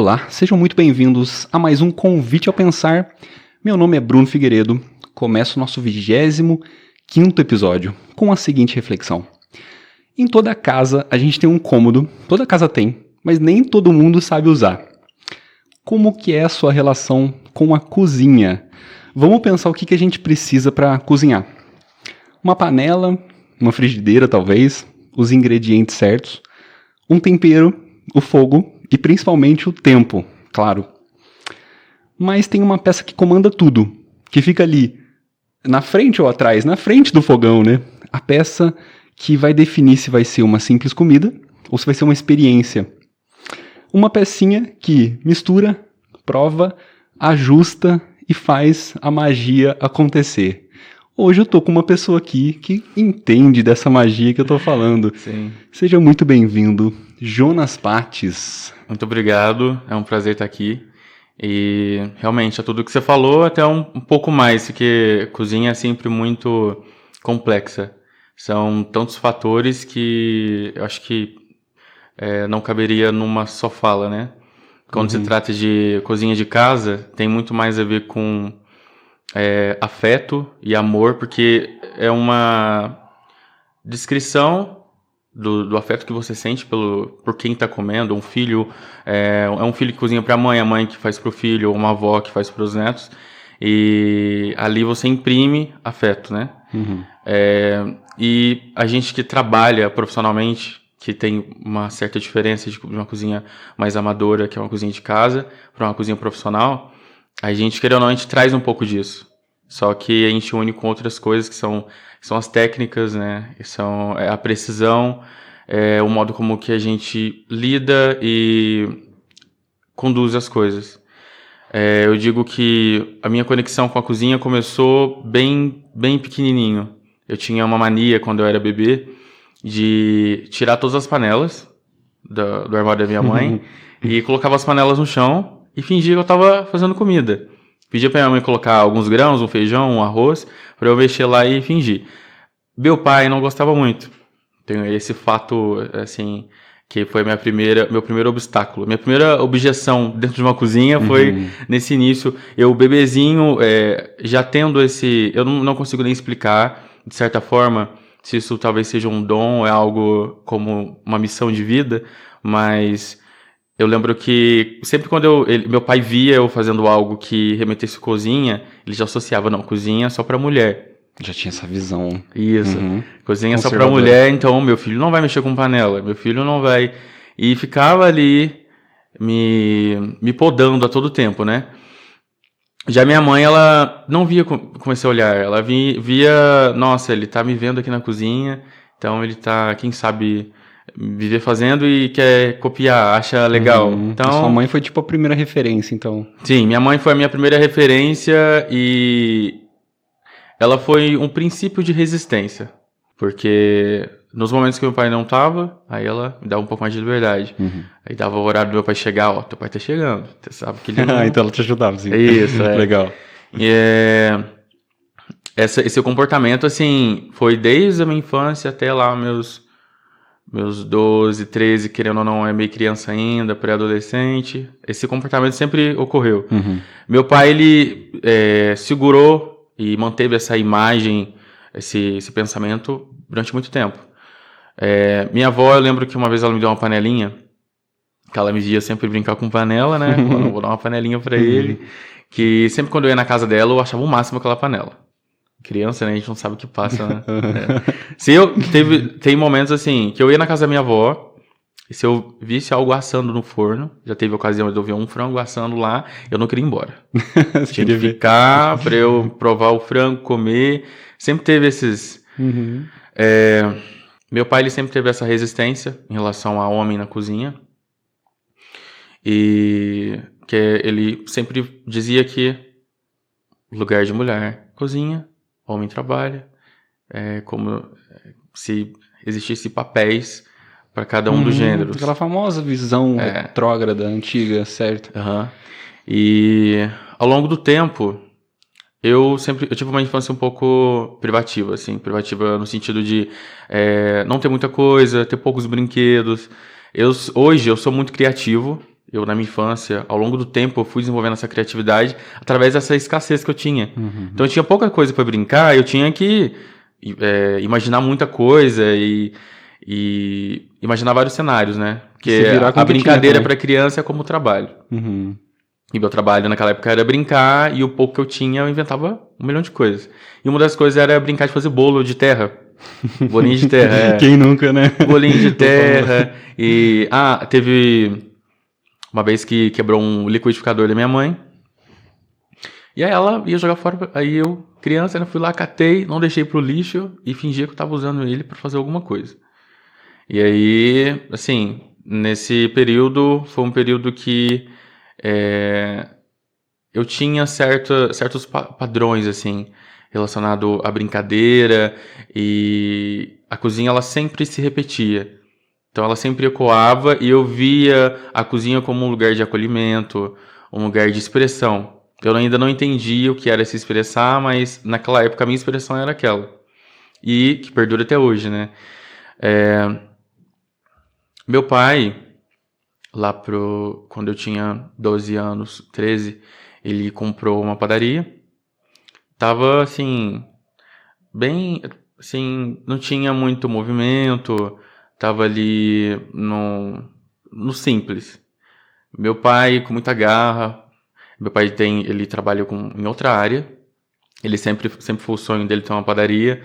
Olá, sejam muito bem-vindos a mais um Convite ao Pensar. Meu nome é Bruno Figueiredo. Começa o nosso 25º episódio com a seguinte reflexão. Em toda casa a gente tem um cômodo, toda casa tem, mas nem todo mundo sabe usar. Como que é a sua relação com a cozinha? Vamos pensar o que a gente precisa para cozinhar. Uma panela, uma frigideira talvez, os ingredientes certos, um tempero, o fogo e principalmente o tempo, claro. Mas tem uma peça que comanda tudo, que fica ali, na frente ou atrás, na frente do fogão, né? A peça que vai definir se vai ser uma simples comida ou se vai ser uma experiência. Uma pecinha que mistura, prova, ajusta e faz a magia acontecer. Hoje eu tô com uma pessoa aqui que entende dessa magia que eu tô falando. Sim. Seja muito bem-vindo, Jonas Pates. Muito obrigado, é um prazer estar aqui. E realmente, é tudo que você falou, até um pouco mais, porque cozinha é sempre muito complexa. São tantos fatores que eu acho que não caberia numa só fala, né? Quando se trata de cozinha de casa, tem muito mais a ver com afeto e amor, porque é uma descrição do afeto que você sente por quem está comendo. Um filho é um filho que cozinha para a mãe que faz para o filho, ou uma avó que faz para os netos, e ali você imprime afeto, né? E a gente que trabalha profissionalmente, que tem uma certa diferença de uma cozinha mais amadora, que é uma cozinha de casa, para uma cozinha profissional, a gente, querendo ou não, a gente traz um pouco disso. Só que a gente une com outras coisas que são as técnicas, né? São a precisão, o modo como que a gente lida e conduz as coisas. Eu digo que a minha conexão com a cozinha começou bem pequenininho. Eu tinha uma mania, quando eu era bebê, de tirar todas as panelas do armário da minha mãe e colocava as panelas no chão e fingia que eu estava fazendo comida. Pedia pra minha mãe colocar alguns grãos, um feijão, um arroz, pra eu mexer lá e fingir. Meu pai não gostava muito. Tem esse fato, assim, que foi meu primeiro obstáculo. Minha primeira objeção dentro de uma cozinha foi nesse início. Eu, bebezinho, já tendo esse... Eu não consigo nem explicar, de certa forma, se isso talvez seja um dom, é algo como uma missão de vida, mas... Eu lembro que sempre quando meu pai via eu fazendo algo que remetesse cozinha, ele já associava, não, cozinha só pra mulher. Já tinha essa visão. Isso, cozinha só pra mulher, então meu filho não vai mexer com panela, meu filho não vai... E ficava ali me podando a todo tempo, né? Já minha mãe, ela não via com esse olhar, ela via, nossa, ele tá me vendo aqui na cozinha, então ele tá, quem sabe... viver fazendo e quer copiar, acha legal. Então, sua mãe foi tipo a primeira referência, então. Sim, minha mãe foi a minha primeira referência e ela foi um princípio de resistência. Porque nos momentos que meu pai não tava, aí ela me dava um pouco mais de liberdade. Aí dava o horário do meu pai chegar, ó, teu pai tá chegando. Você sabe que ele não... Então ela te ajudava, sim. Isso, Legal. E esse comportamento, assim, foi desde a minha infância até lá meus 12, 13, querendo ou não, é meio criança ainda, pré-adolescente. Esse comportamento sempre ocorreu. Meu pai, ele segurou e manteve essa imagem, esse pensamento durante muito tempo. Minha avó, eu lembro que uma vez ela me deu uma panelinha, que ela me via sempre brincar com panela, né? Eu vou dar uma panelinha pra ele, que sempre quando eu ia na casa dela, eu achava o máximo aquela panela. Criança, né? A gente não sabe o que passa, né? Tem momentos assim, que eu ia na casa da minha avó, e se eu visse algo assando no forno, já teve ocasião de eu ver um frango assando lá, eu não queria ir embora. Tinha que ficar pra eu provar o frango, comer. Sempre teve esses... Meu pai, ele sempre teve essa resistência em relação ao homem na cozinha. E que ele sempre dizia que lugar de mulher, cozinha, homem trabalha, como se existisse papéis para cada um dos gêneros. Aquela famosa visão retrógrada, antiga, certo? E ao longo do tempo, eu tive uma infância um pouco privativa, assim, privativa no sentido de não ter muita coisa, ter poucos brinquedos. Hoje eu sou muito criativo, Eu, na minha infância, ao longo do tempo, eu fui desenvolvendo essa criatividade através dessa escassez que eu tinha. Então, eu tinha pouca coisa para brincar, eu tinha que imaginar muita coisa e imaginar vários cenários, né? Porque a brincadeira para criança é como trabalho. E meu trabalho naquela época era brincar, e o pouco que eu tinha, eu inventava 1 milhão de coisas. E uma das coisas era brincar de fazer bolo de terra. Bolinho de terra, Quem nunca, né? Bolinho de terra. E, teve uma vez que quebrou um liquidificador da minha mãe. E aí ela ia jogar fora. Aí eu, criança, fui lá, catei, não deixei pro lixo e fingia que eu tava usando ele para fazer alguma coisa. E aí, assim, nesse período, foi um período que eu tinha certos padrões, assim, relacionado à brincadeira, e a cozinha, ela sempre se repetia. Então, ela sempre ecoava, e eu via a cozinha como um lugar de acolhimento, um lugar de expressão. Eu ainda não entendia o que era se expressar, mas naquela época a minha expressão era aquela. E que perdura até hoje, né? Meu pai, quando eu tinha 12 anos, 13, ele comprou uma padaria. Tava, assim, bem, assim, não tinha muito movimento, tava ali no simples. Meu pai, com muita garra, meu pai ele trabalha em outra área, ele sempre foi o sonho dele ter uma padaria,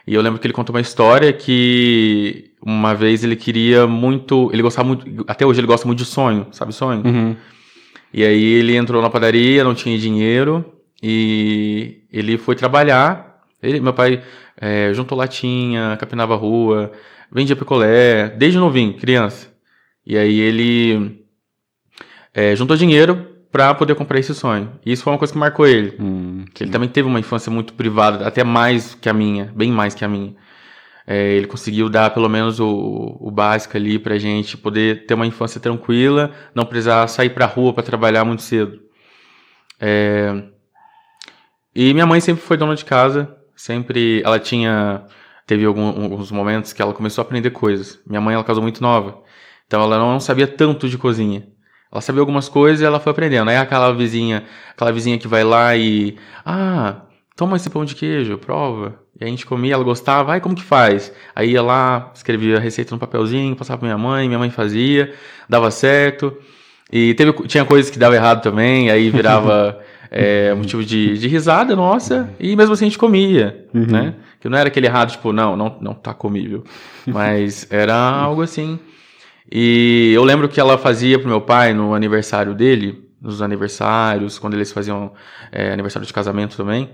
e eu lembro que ele contou uma história que uma vez ele gostava muito, até hoje ele gosta muito de sonho, sabe sonho? E aí ele entrou na padaria, não tinha dinheiro, e ele foi trabalhar. Meu pai juntou latinha, capinava a rua, vendia picolé, desde novinho, criança. E aí ele juntou dinheiro para poder comprar esse sonho. E isso foi uma coisa que marcou ele. Que ele também teve uma infância muito privada, até mais que a minha, bem mais que a minha. Ele conseguiu dar pelo menos o básico ali pra gente poder ter uma infância tranquila, não precisar sair pra rua para trabalhar muito cedo. E minha mãe sempre foi dona de casa, sempre ela teve alguns momentos que ela começou a aprender coisas. Minha mãe, ela casou muito nova, então ela não sabia tanto de cozinha. Ela sabia algumas coisas e ela foi aprendendo. Aí aquela vizinha que vai lá e... toma esse pão de queijo, prova. E a gente comia, ela gostava. Como que faz? Aí ia lá, escrevia a receita no papelzinho, passava pra minha mãe fazia, dava certo. E tinha coisas que dava errado também, aí virava motivo de risada nossa, e mesmo assim a gente comia, né? Que não era aquele errado, tipo, não tá comível. Mas era algo assim... E eu lembro que ela fazia pro meu pai no aniversário dele, nos aniversários, quando eles faziam aniversário de casamento também,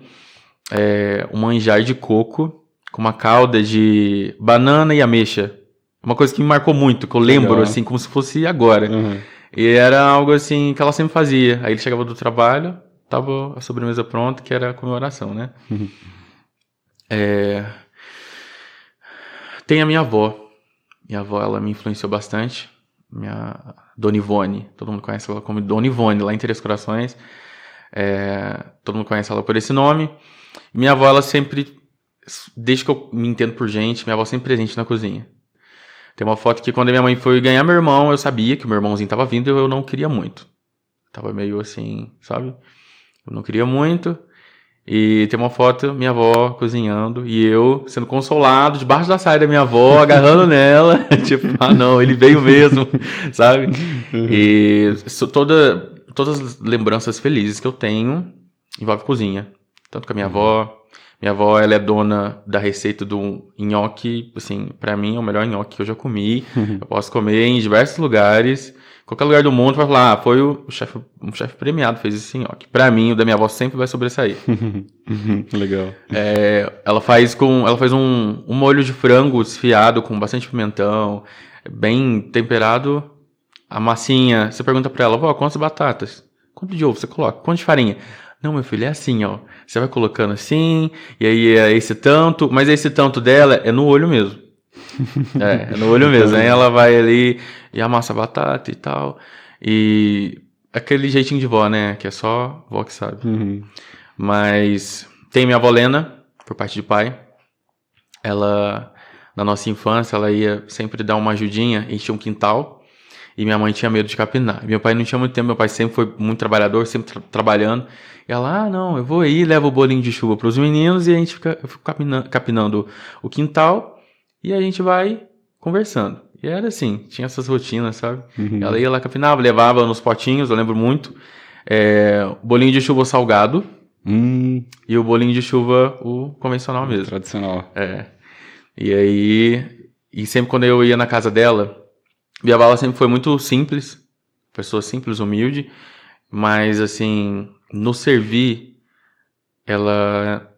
um manjar de coco com uma calda de banana e ameixa. Uma coisa que me marcou muito, que eu lembro, assim, como se fosse agora. E era algo assim que ela sempre fazia. Aí ele chegava do trabalho, tava a sobremesa pronta, que era a comemoração, né? Tem a minha avó. Minha avó, ela me influenciou bastante. Minha Dona Ivone. Todo mundo conhece ela como Dona Ivone, lá em Três Corações. Todo mundo conhece ela por esse nome. Minha avó, ela sempre... Desde que eu me entendo por gente, minha avó sempre presente na cozinha. Tem uma foto que quando a minha mãe foi ganhar meu irmão, eu sabia que o meu irmãozinho tava vindo e eu não queria muito. Tava meio assim, sabe? Eu não queria muito. E tem uma foto, minha avó cozinhando e eu sendo consolado debaixo da saia da minha avó, agarrando nela. Tipo, não, ele veio mesmo, sabe? E todas as lembranças felizes que eu tenho envolve cozinha. Tanto com a minha avó. Minha avó, ela é dona da receita do nhoque, assim, pra mim é o melhor nhoque que eu já comi. Eu posso comer em diversos lugares, qualquer lugar do mundo, vai falar, foi um chefe premiado fez esse nhoque. Pra mim, o da minha avó sempre vai sobressair. Legal. Ela faz um molho de frango desfiado com bastante pimentão, bem temperado. A massinha, você pergunta pra ela, vó, quantas batatas? Quanto de ovo você coloca? Quanto de farinha? Não, meu filho, é assim, ó. Você vai colocando assim, e aí é esse tanto, mas esse tanto dela é no olho mesmo. É no olho mesmo. Aí ela vai ali e amassa a batata e tal. E aquele jeitinho de vó, né? Que é só vó que sabe. Mas tem minha avó Lena, por parte de pai. Ela, na nossa infância, ela ia sempre dar uma ajudinha, enchia um quintal. E minha mãe tinha medo de capinar. Meu pai não tinha muito tempo, meu pai sempre foi muito trabalhador, sempre trabalhando. E ela, não, eu vou aí, levo o bolinho de chuva para os meninos e a gente eu fico capinando o quintal e a gente vai conversando. E era assim, tinha essas rotinas, sabe? Ela ia lá capinava, levava nos potinhos, eu lembro muito. Bolinho de chuva salgado e o bolinho de chuva, o convencional mesmo. Tradicional. E aí, e sempre quando eu ia na casa dela, minha avó sempre foi muito simples, pessoa simples, humilde, mas assim, no servir, ela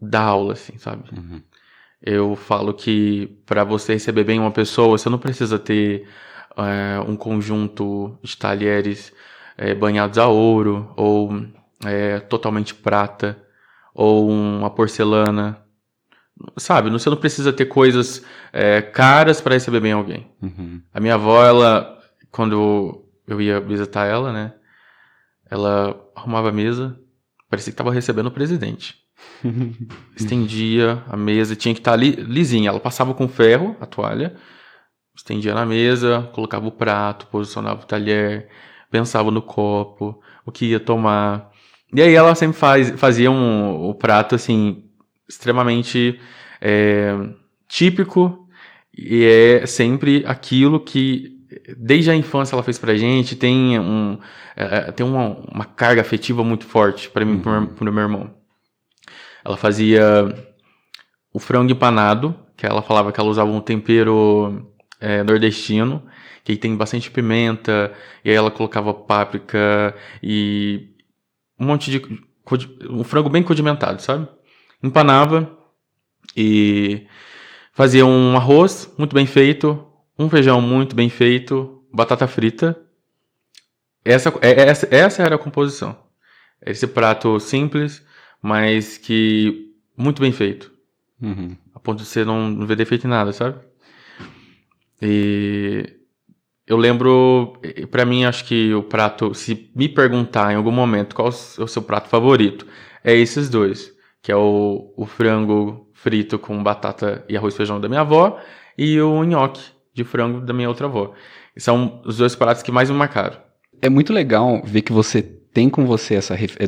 dá aula, assim, sabe? Eu falo que para você receber bem uma pessoa, você não precisa ter um conjunto de talheres banhados a ouro, ou totalmente prata, ou uma porcelana. Sabe, você não precisa ter coisas caras para receber bem alguém. A minha avó, ela, quando eu ia visitar ela, né? Ela arrumava a mesa, parecia que estava recebendo o presidente. Estendia a mesa, tinha que estar lisinha. Ela passava com ferro, a toalha, estendia na mesa, colocava o prato, posicionava o talher, pensava no copo, o que ia tomar. E aí ela sempre fazia o prato, assim, extremamente típico, e é sempre aquilo que desde a infância ela fez pra gente, tem uma carga afetiva muito forte pra mim, pro meu irmão. Ela fazia o frango empanado, que ela falava que ela usava um tempero nordestino, que tem bastante pimenta, e aí ela colocava páprica e um monte de um frango bem condimentado, sabe? Empanava e fazia um arroz muito bem feito, um feijão muito bem feito, batata frita. Essa era a composição. Esse prato simples, mas que muito bem feito. A ponto de você não ver defeito em nada, sabe? E eu lembro, pra mim, acho que o prato, se me perguntar em algum momento qual é o seu prato favorito, é esses dois, que é o frango frito com batata e arroz e feijão da minha avó e o nhoque de frango da minha outra avó. São os dois pratos que mais me marcaram. É muito legal ver que você tem com você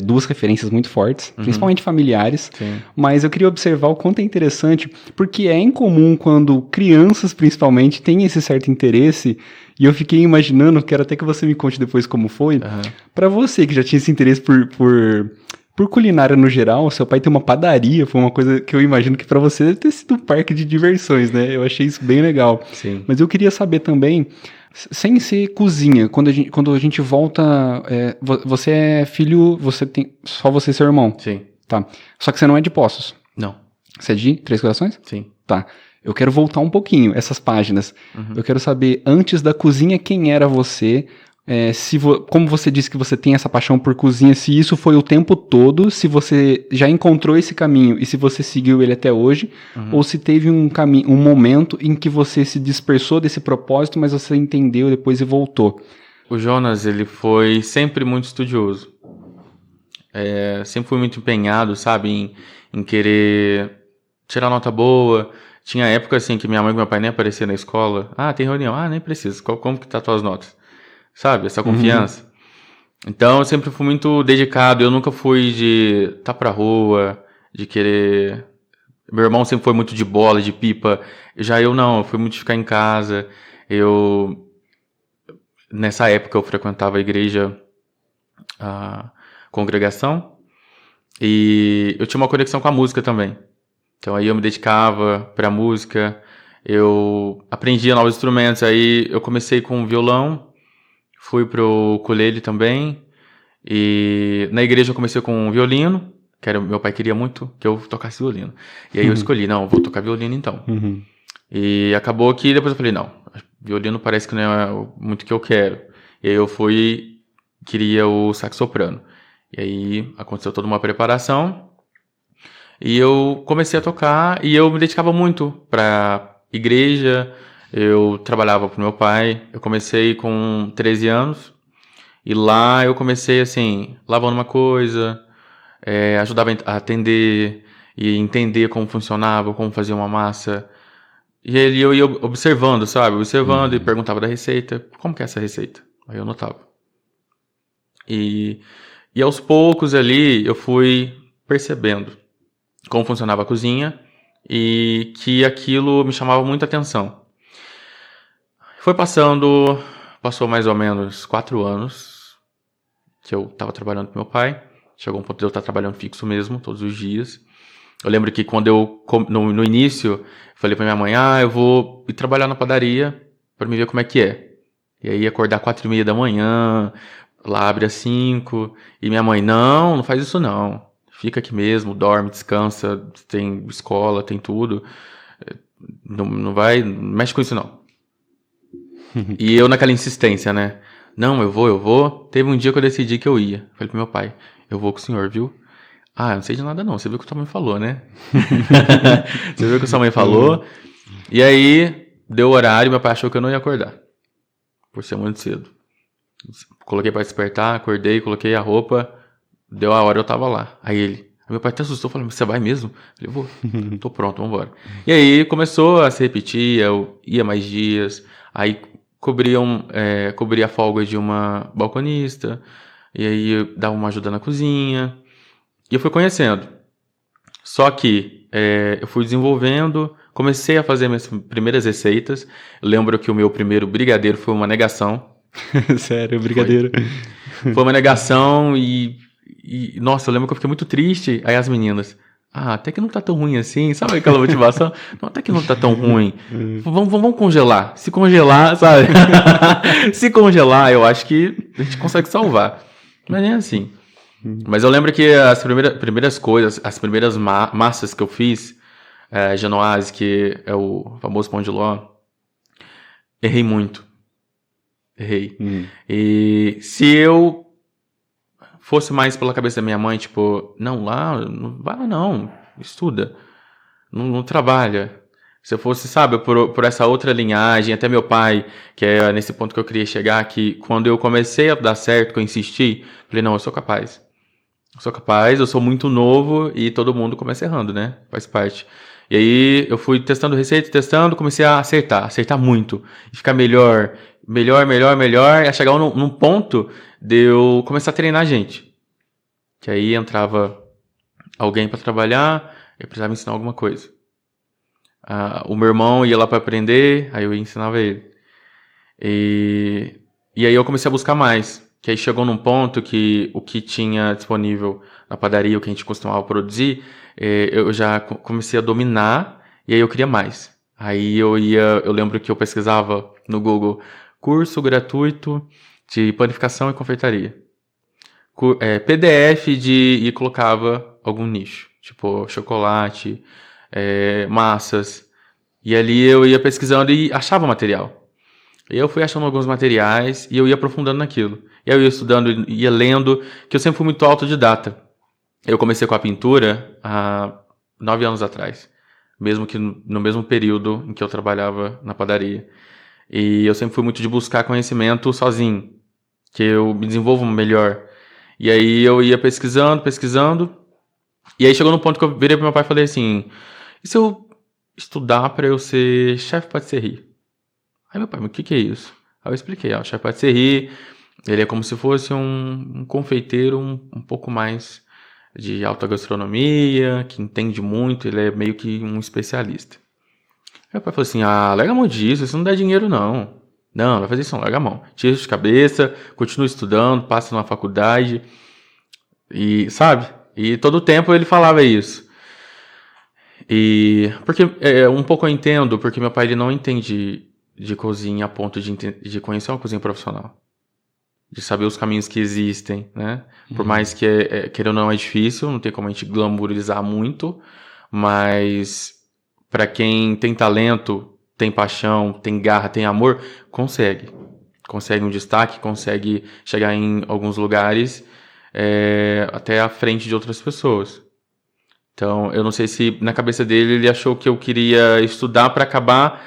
duas referências muito fortes, principalmente familiares. Sim. Mas eu queria observar o quanto é interessante, porque é incomum quando crianças, principalmente, têm esse certo interesse, e eu fiquei imaginando, quero até que você me conte depois como foi, pra você que já tinha esse interesse por culinária no geral, seu pai tem uma padaria, foi uma coisa que eu imagino que pra você deve ter sido um parque de diversões, né? Eu achei isso bem legal. Sim. Mas eu queria saber também, sem ser cozinha, quando a gente volta, você é filho, só você e seu irmão? Sim. Tá. Só que você não é de Poços. Não. Você é de Três Corações? Sim. Tá. Eu quero voltar um pouquinho, essas páginas. Eu quero saber, antes da cozinha, quem era você? Como você disse que você tem essa paixão por cozinha, se isso foi o tempo todo, se você já encontrou esse caminho e se você seguiu ele até hoje, ou se teve um momento em que você se dispersou desse propósito, mas você entendeu depois e voltou. O Jonas, ele foi sempre muito estudioso. Sempre foi muito empenhado, sabe, em querer tirar nota boa. Tinha época, assim, que minha mãe e meu pai nem apareciam na escola. Ah, tem reunião. Ah, nem precisa. Como que tá tuas notas? Sabe, essa confiança. Então, eu sempre fui muito dedicado. Eu nunca fui de tá pra rua, de querer... Meu irmão sempre foi muito de bola, de pipa. Já eu não, eu fui muito de ficar em casa. Nessa época, eu frequentava a igreja, a congregação. E eu tinha uma conexão com a música também. Então, aí eu me dedicava pra música. Eu aprendia novos instrumentos. Aí, eu comecei com violão. Fui pro ukulele também, e na igreja eu comecei com violino, meu pai queria muito que eu tocasse violino. E aí eu escolhi, não, vou tocar violino então. E acabou que depois eu falei, não, violino parece que não é muito o que eu quero. E aí eu queria o sax soprano. E aí aconteceu toda uma preparação, e eu comecei a tocar, e eu me dedicava muito pra igreja. Eu trabalhava pro meu pai, eu comecei com 13 anos, e lá eu comecei, assim, lavando uma coisa, ajudava a atender e entender como funcionava, como fazer uma massa, E ele eu ia observando, sabe? Observando e perguntava da receita. Como que é essa receita? Aí eu anotava. E aos poucos ali eu fui percebendo como funcionava a cozinha e que aquilo me chamava muita atenção. Passou mais ou menos 4 anos que eu estava trabalhando com meu pai. Chegou um ponto de eu estar trabalhando fixo mesmo, todos os dias. Eu lembro que quando no início, falei pra minha mãe, eu vou ir trabalhar na padaria pra me ver como é que é. E aí acordar 4:30 da manhã, lá abre às 5, e minha mãe, não faz isso não. Fica aqui mesmo, dorme, descansa, tem escola, tem tudo. Não vai, não mexe com isso não. E eu naquela insistência, né? Não, eu vou. Teve um dia que eu decidi que eu ia. Falei pro meu pai, eu vou com o senhor, viu? Eu não sei de nada não, você viu o que sua mãe falou, né? Você viu o que sua mãe falou. E aí, deu o horário, meu pai achou que eu não ia acordar. Por ser muito cedo. Coloquei pra despertar, acordei, coloquei a roupa. Deu a hora, eu tava lá. Aí meu pai até assustou, falou, você vai mesmo? Eu falei, vou, tô pronto, vambora. E aí começou a se repetir, eu ia mais dias. Aí cobria a folga de uma balconista. E aí eu dava uma ajuda na cozinha. E eu fui conhecendo. Só que eu fui desenvolvendo, comecei a fazer minhas primeiras receitas. Eu lembro que o meu primeiro brigadeiro foi uma negação. Sério, brigadeiro. Foi uma negação e, nossa, eu lembro que eu fiquei muito triste. Aí as meninas, até que não tá tão ruim assim, sabe aquela motivação? Não, até que não tá tão ruim. Vamos congelar. Se congelar, sabe? Se congelar, eu acho que a gente consegue salvar. Mas nem assim. Mas eu lembro que as primeiras coisas, as primeiras massas que eu fiz, genoise, que é o famoso pão de ló, errei muito. Errei. E se eu fosse mais pela cabeça da minha mãe, tipo, não vai lá não, estuda, não trabalha. Se eu fosse, sabe, por essa outra linhagem, até meu pai, que é nesse ponto que eu queria chegar, que quando eu comecei a dar certo, que eu insisti, falei, não, eu sou capaz, eu sou muito novo e todo mundo começa errando, né? Faz parte. E aí eu fui testando receita, comecei a acertar muito, e ficar melhor, e chegar num ponto de eu começar a treinar gente. Que aí entrava alguém para trabalhar, eu precisava ensinar alguma coisa. O meu irmão ia lá para aprender, aí eu ensinava ele. E aí eu comecei a buscar mais. Que aí chegou num ponto que o que tinha disponível na padaria, o que a gente costumava produzir, eu já comecei a dominar e aí eu queria mais. Aí eu lembro que eu pesquisava no Google curso gratuito de panificação e confeitaria. PDF e colocava algum nicho, tipo chocolate, massas. E ali eu ia pesquisando e achava material. Eu fui achando alguns materiais e eu ia aprofundando naquilo. E eu ia estudando, ia lendo, que eu sempre fui muito autodidata. Eu comecei com a pintura há 9 anos atrás. Mesmo que no mesmo período em que eu trabalhava na padaria. E eu sempre fui muito de buscar conhecimento sozinho. Que eu me desenvolvo melhor. E aí eu ia pesquisando. E aí chegou no ponto que eu virei pro meu pai e falei assim, e se eu estudar para eu ser chefe patisserie? Aí meu pai, mas o que é isso? Aí eu expliquei, o chefe patisserie, ele é como se fosse um confeiteiro um pouco mais de alta gastronomia, que entende muito, ele é meio que um especialista. Aí meu pai falou assim, larga a mão disso, isso não dá dinheiro não. Não vai fazer isso não, larga a mão. Tira isso de cabeça, continua estudando, passa numa faculdade, e sabe? E todo o tempo ele falava isso. E porque um pouco eu entendo, porque meu pai ele não entende de cozinha a ponto de conhecer uma cozinha profissional. De saber os caminhos que existem, né? Por mais que, querendo ou não, é difícil, não tem como a gente glamourizar muito, mas para quem tem talento, tem paixão, tem garra, tem amor, consegue. Consegue um destaque, consegue chegar em alguns lugares até à frente de outras pessoas. Então, eu não sei se na cabeça dele ele achou que eu queria estudar para acabar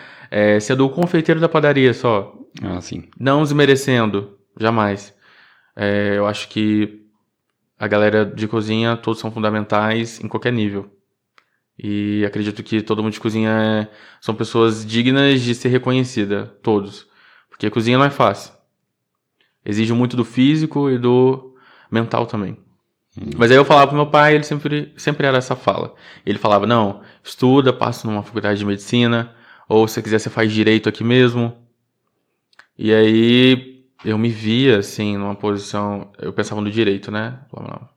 sendo o confeiteiro da padaria só. Sim. Não desmerecendo, jamais. Eu acho que a galera de cozinha, todos são fundamentais em qualquer nível. E acredito que todo mundo de cozinha são pessoas dignas de ser reconhecida, todos. Porque a cozinha não é fácil. Exige muito do físico e do mental também. Mas aí eu falava pro meu pai, ele sempre era essa fala. Ele falava, não, estuda, passa numa faculdade de medicina, ou se você quiser você faz direito aqui mesmo. E aí eu me via, assim, numa posição, eu pensava no direito, né? Falava, não,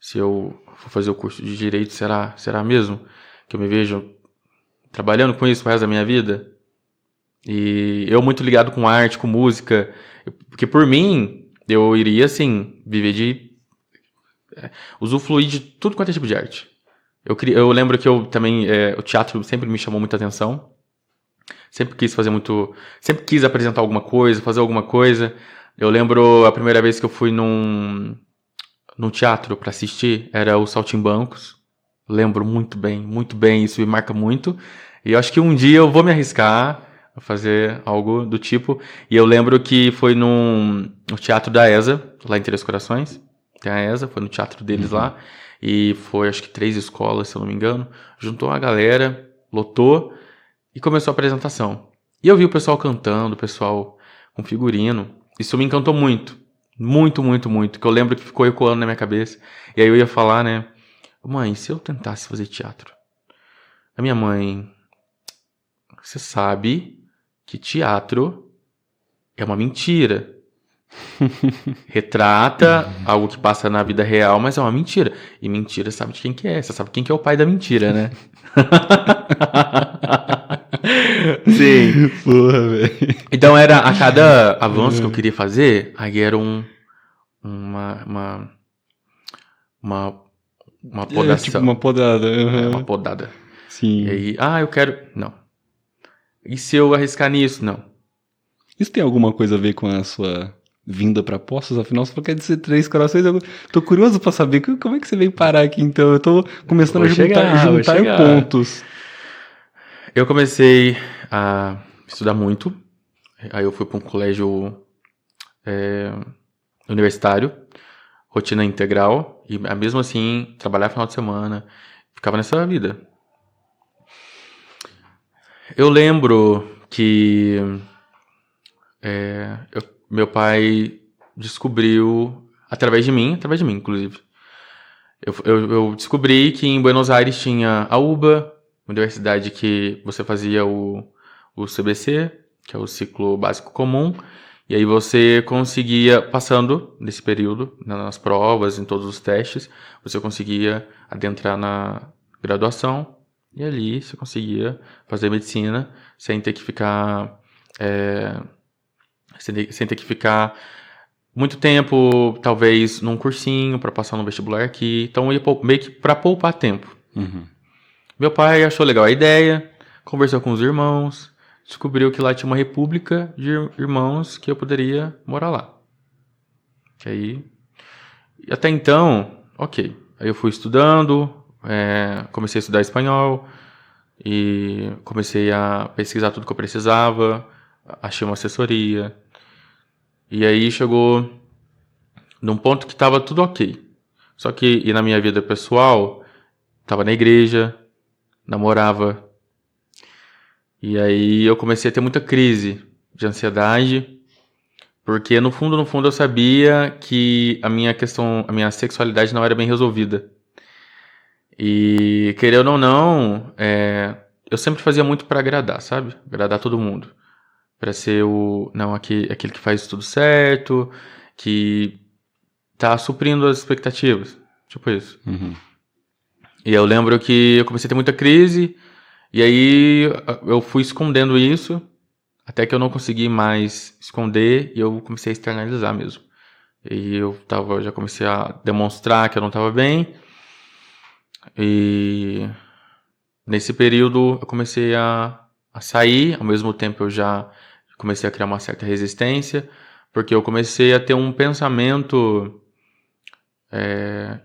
se eu for fazer o curso de direito, será mesmo que eu me vejo trabalhando com isso pro resto da minha vida? E eu muito ligado com arte, com música, porque por mim, eu iria, assim, viver de usufruir de tudo quanto é tipo de arte. Eu lembro que eu também, o teatro sempre me chamou muita atenção. Sempre quis apresentar alguma coisa, fazer alguma coisa. Eu lembro a primeira vez que eu fui num teatro pra assistir, era o Saltimbancos. Lembro muito bem, isso me marca muito. E eu acho que um dia eu vou me arriscar a fazer algo do tipo. E eu lembro que foi no teatro da ESA, lá em Três Corações. Tem a ESA, foi no teatro deles lá. E foi, acho que 3 escolas, se eu não me engano. Juntou a galera, lotou e começou a apresentação. E eu vi o pessoal cantando, o pessoal com figurino. Isso me encantou muito. Muito. Que eu lembro que ficou ecoando na minha cabeça. E aí eu ia falar, né? Mãe, se eu tentasse fazer teatro? A minha mãe... Você sabe que teatro é uma mentira. Retrata algo que passa na vida real, mas é uma mentira. E mentira, sabe de quem que é? Você sabe quem que é o pai da mentira, né? Sim. Porra, velho. Então era a cada avanço que eu queria fazer, aí era uma podação. Tipo uma podada. Uma podada. Sim. E aí, eu quero... Não. E se eu arriscar nisso? Não. Isso tem alguma coisa a ver com a sua vinda pra Poços? Afinal, você falou que é de Três Corações. Eu tô curioso pra saber como é que você veio parar aqui, então. Eu tô começando a juntar pontos. Eu comecei a estudar muito. Aí eu fui pra um colégio universitário, rotina integral, e mesmo assim, trabalhar no final de semana, ficava nessa vida. Eu lembro que meu pai descobriu, através de mim, inclusive, eu descobri que em Buenos Aires tinha a UBA, universidade que você fazia o CBC, que é o Ciclo Básico Comum, e aí você conseguia, passando nesse período, nas provas, em todos os testes, você conseguia adentrar na graduação, e ali você conseguia fazer medicina sem ter que ficar sem ter que ficar muito tempo, talvez, num cursinho para passar no vestibular aqui. Então, ia meio que para poupar tempo. Uhum. Meu pai achou legal a ideia, conversou com os irmãos, descobriu que lá tinha uma república de irmãos que eu poderia morar lá. E aí, até então, ok. Aí eu fui estudando, comecei a estudar espanhol e comecei a pesquisar tudo que eu precisava, achei uma assessoria. E aí chegou num ponto que estava tudo ok. Só que, e na minha vida pessoal, estava na igreja, namorava. E aí eu comecei a ter muita crise de ansiedade, porque no fundo eu sabia que a minha sexualidade não era bem resolvida. E querendo ou não, eu sempre fazia muito para agradar, sabe? Agradar todo mundo. Pra ser aquele que faz tudo certo, que tá suprindo as expectativas. Tipo isso. Uhum. E eu lembro que eu comecei a ter muita crise, e aí eu fui escondendo isso, até que eu não consegui mais esconder, e eu comecei a externalizar mesmo. E eu já comecei a demonstrar que eu não estava bem, e nesse período eu comecei a sair, ao mesmo tempo eu já comecei a criar uma certa resistência, porque eu comecei a ter um pensamento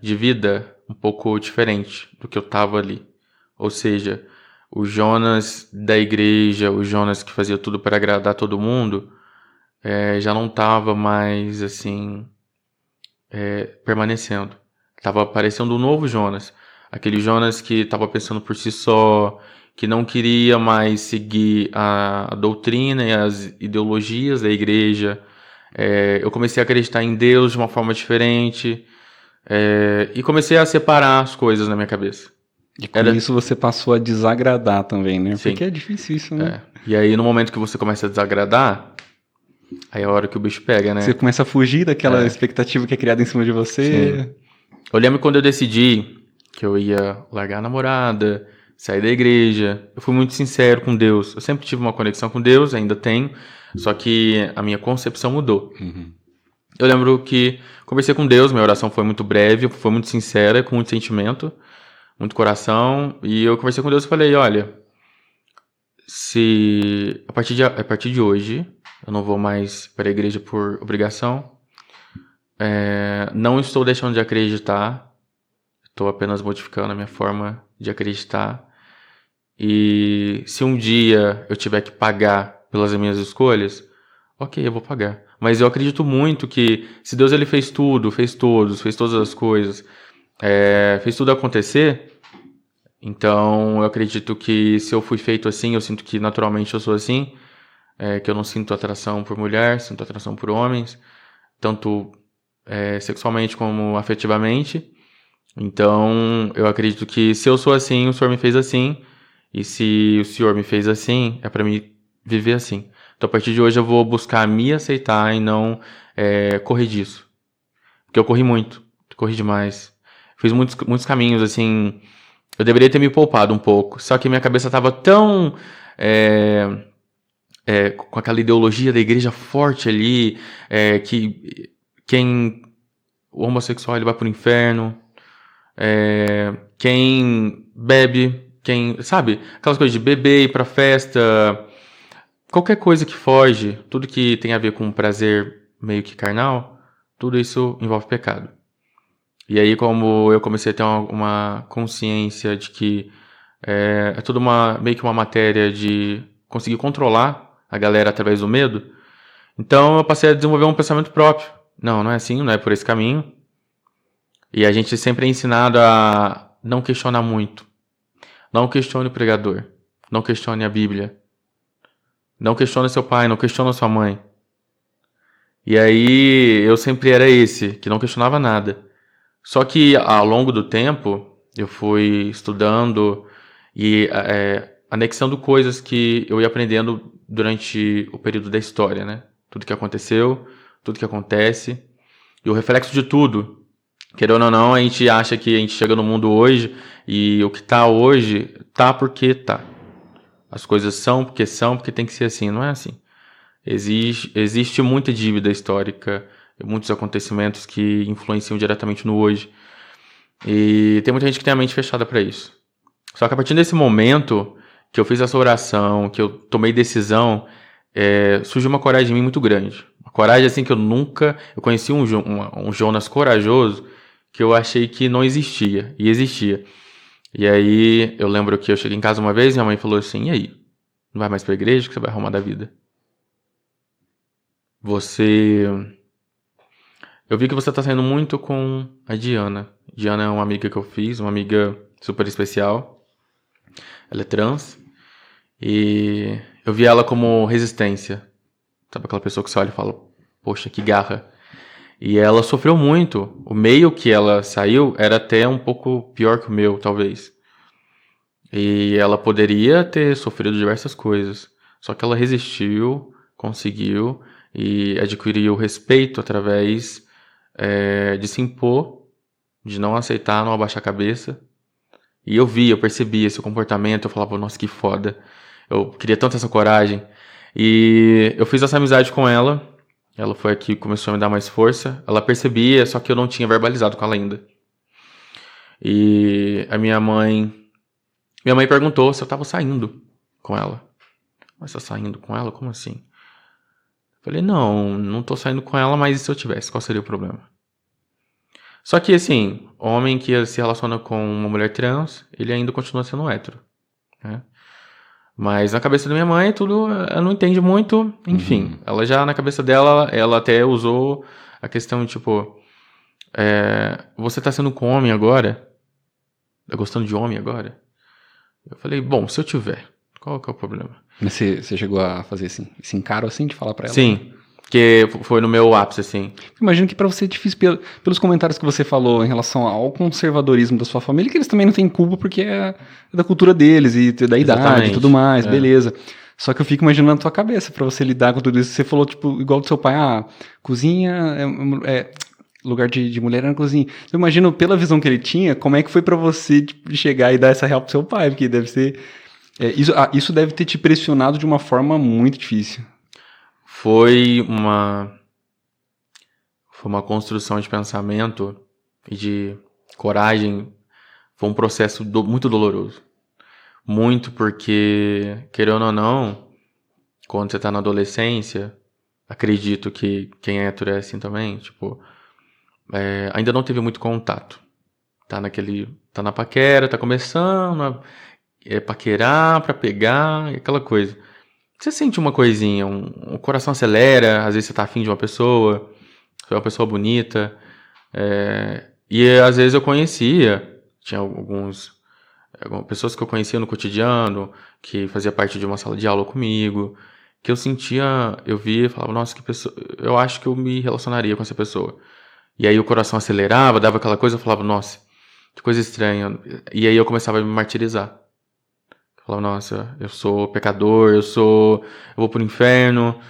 de vida um pouco diferente do que eu estava ali. Ou seja, o Jonas da igreja, o Jonas que fazia tudo para agradar todo mundo, já não estava mais assim permanecendo. Estava aparecendo um novo Jonas. Aquele Jonas que estava pensando por si só, que não queria mais seguir a doutrina e as ideologias da igreja. Eu comecei a acreditar em Deus de uma forma diferente. E comecei a separar as coisas na minha cabeça. E com isso você passou a desagradar também, né? Sim. Porque é difícil isso, né? E aí, no momento que você começa a desagradar, aí é a hora que o bicho pega, né? Você começa a fugir daquela expectativa que é criada em cima de você. Sim. Eu lembro quando eu decidi que eu ia largar a namorada, sair da igreja, eu fui muito sincero com Deus. Eu sempre tive uma conexão com Deus, ainda tenho, só que a minha concepção mudou. Eu lembro que conversei com Deus, minha oração foi muito breve, foi muito sincera, com muito sentimento, muito coração, e eu conversei com Deus e falei, olha, se a partir de hoje eu não vou mais para a igreja por obrigação, não estou deixando de acreditar, estou apenas modificando a minha forma de acreditar, e se um dia eu tiver que pagar pelas minhas escolhas, ok, eu vou pagar. Mas eu acredito muito que se Deus ele fez tudo, fez todas as coisas, fez tudo acontecer, então eu acredito que se eu fui feito assim, eu sinto que naturalmente eu sou assim, que eu não sinto atração por mulher, sinto atração por homens, tanto sexualmente como afetivamente. Então eu acredito que se eu sou assim, o Senhor me fez assim, e se o Senhor me fez assim, é para mim viver assim. Então, a partir de hoje, eu vou buscar me aceitar e não correr disso. Porque eu corri muito, corri demais. Fiz muitos caminhos, assim. Eu deveria ter me poupado um pouco. Só que minha cabeça estava tão. Com aquela ideologia da igreja forte ali, que o homossexual ele vai pro inferno. Quem bebe, sabe? Aquelas coisas de beber, ir pra festa. Qualquer coisa que foge, tudo que tem a ver com prazer meio que carnal, tudo isso envolve pecado. E aí, como eu comecei a ter uma consciência de que é tudo meio que uma matéria de conseguir controlar a galera através do medo, então eu passei a desenvolver um pensamento próprio. Não é assim, não é por esse caminho. E a gente sempre é ensinado a não questionar muito. Não questione o pregador. Não questione a Bíblia. Não questiona seu pai, não questiona sua mãe. E aí eu sempre era esse, que não questionava nada. Só que ao longo do tempo, eu fui estudando e anexando coisas que eu ia aprendendo durante o período da história, né? Tudo que aconteceu, tudo que acontece. E o reflexo de tudo, querendo ou não, a gente acha que a gente chega no mundo hoje e o que tá hoje, tá porque tá. As coisas são porque tem que ser assim. Não é assim. Existe muita dívida histórica, muitos acontecimentos que influenciam diretamente no hoje. E tem muita gente que tem a mente fechada para isso. Só que a partir desse momento que eu fiz essa oração, que eu tomei decisão, surgiu uma coragem em mim muito grande. Uma coragem assim que eu conheci um Jonas corajoso que eu achei que não existia, e existia. E aí, eu lembro que eu cheguei em casa uma vez e minha mãe falou assim, e aí? Não vai mais pra igreja? O que você vai arrumar da vida? Eu vi que você tá saindo muito com a Diana. Diana é uma amiga que eu fiz, uma amiga super especial. Ela é trans. E eu vi ela como resistência. Sabe aquela pessoa que você olha e fala, poxa, que garra. E ela sofreu muito. O meio que ela saiu era até um pouco pior que o meu, talvez. E ela poderia ter sofrido diversas coisas. Só que ela resistiu, conseguiu e adquiriu respeito através de se impor, de não aceitar, não abaixar a cabeça. E eu percebia esse comportamento, eu falava, nossa, que foda. Eu queria tanto essa coragem. E eu fiz essa amizade com ela. Ela foi a que começou a me dar mais força. Ela percebia, só que eu não tinha verbalizado com ela ainda. E a minha mãe perguntou se eu tava saindo com ela. Mas você tá saindo com ela? Como assim? Eu falei, não tô saindo com ela, mas e se eu tivesse? Qual seria o problema? Só que, assim, homem que se relaciona com uma mulher trans, ele ainda continua sendo hétero, né? Mas na cabeça da minha mãe, tudo, ela não entende muito, enfim. Ela já, na cabeça dela, ela até usou a questão de, tipo, você tá sendo com homem agora? Tá gostando de homem agora? Eu falei, bom, se eu tiver, qual que é o problema? Mas você chegou a fazer esse encaro assim de falar pra ela? Sim, que foi no meu ápice, assim. Imagino que pra você é difícil, pelos comentários que você falou em relação ao conservadorismo da sua família, que eles também não têm culpa porque é da cultura deles e da idade e tudo Exatamente. mais, beleza. Só que eu fico imaginando na tua cabeça pra você lidar com tudo isso. Você falou, tipo, igual do seu pai, cozinha lugar de mulher na cozinha. Eu imagino, pela visão que ele tinha, como é que foi pra você tipo, chegar e dar essa real pro seu pai, porque deve ser... isso deve ter te pressionado de uma forma muito difícil. Foi uma construção de pensamento e de coragem. Foi um processo muito doloroso. Muito porque, querendo ou não, quando você tá na adolescência, acredito que quem é hétero é assim também, tipo, ainda não teve muito contato. Tá na paquera, tá começando a paquerar pra pegar, aquela coisa. Você sente uma coisinha, o coração acelera, às vezes você tá afim de uma pessoa, você é uma pessoa bonita, e às vezes eu conhecia, tinha algumas pessoas que eu conhecia no cotidiano, que fazia parte de uma sala de aula comigo, que eu sentia, eu via e falava, nossa, que pessoa, eu acho que eu me relacionaria com essa pessoa. E aí o coração acelerava, dava aquela coisa, eu falava, nossa, que coisa estranha. E aí eu começava a me martirizar. Eu falava, nossa, eu sou pecador, eu vou pro inferno,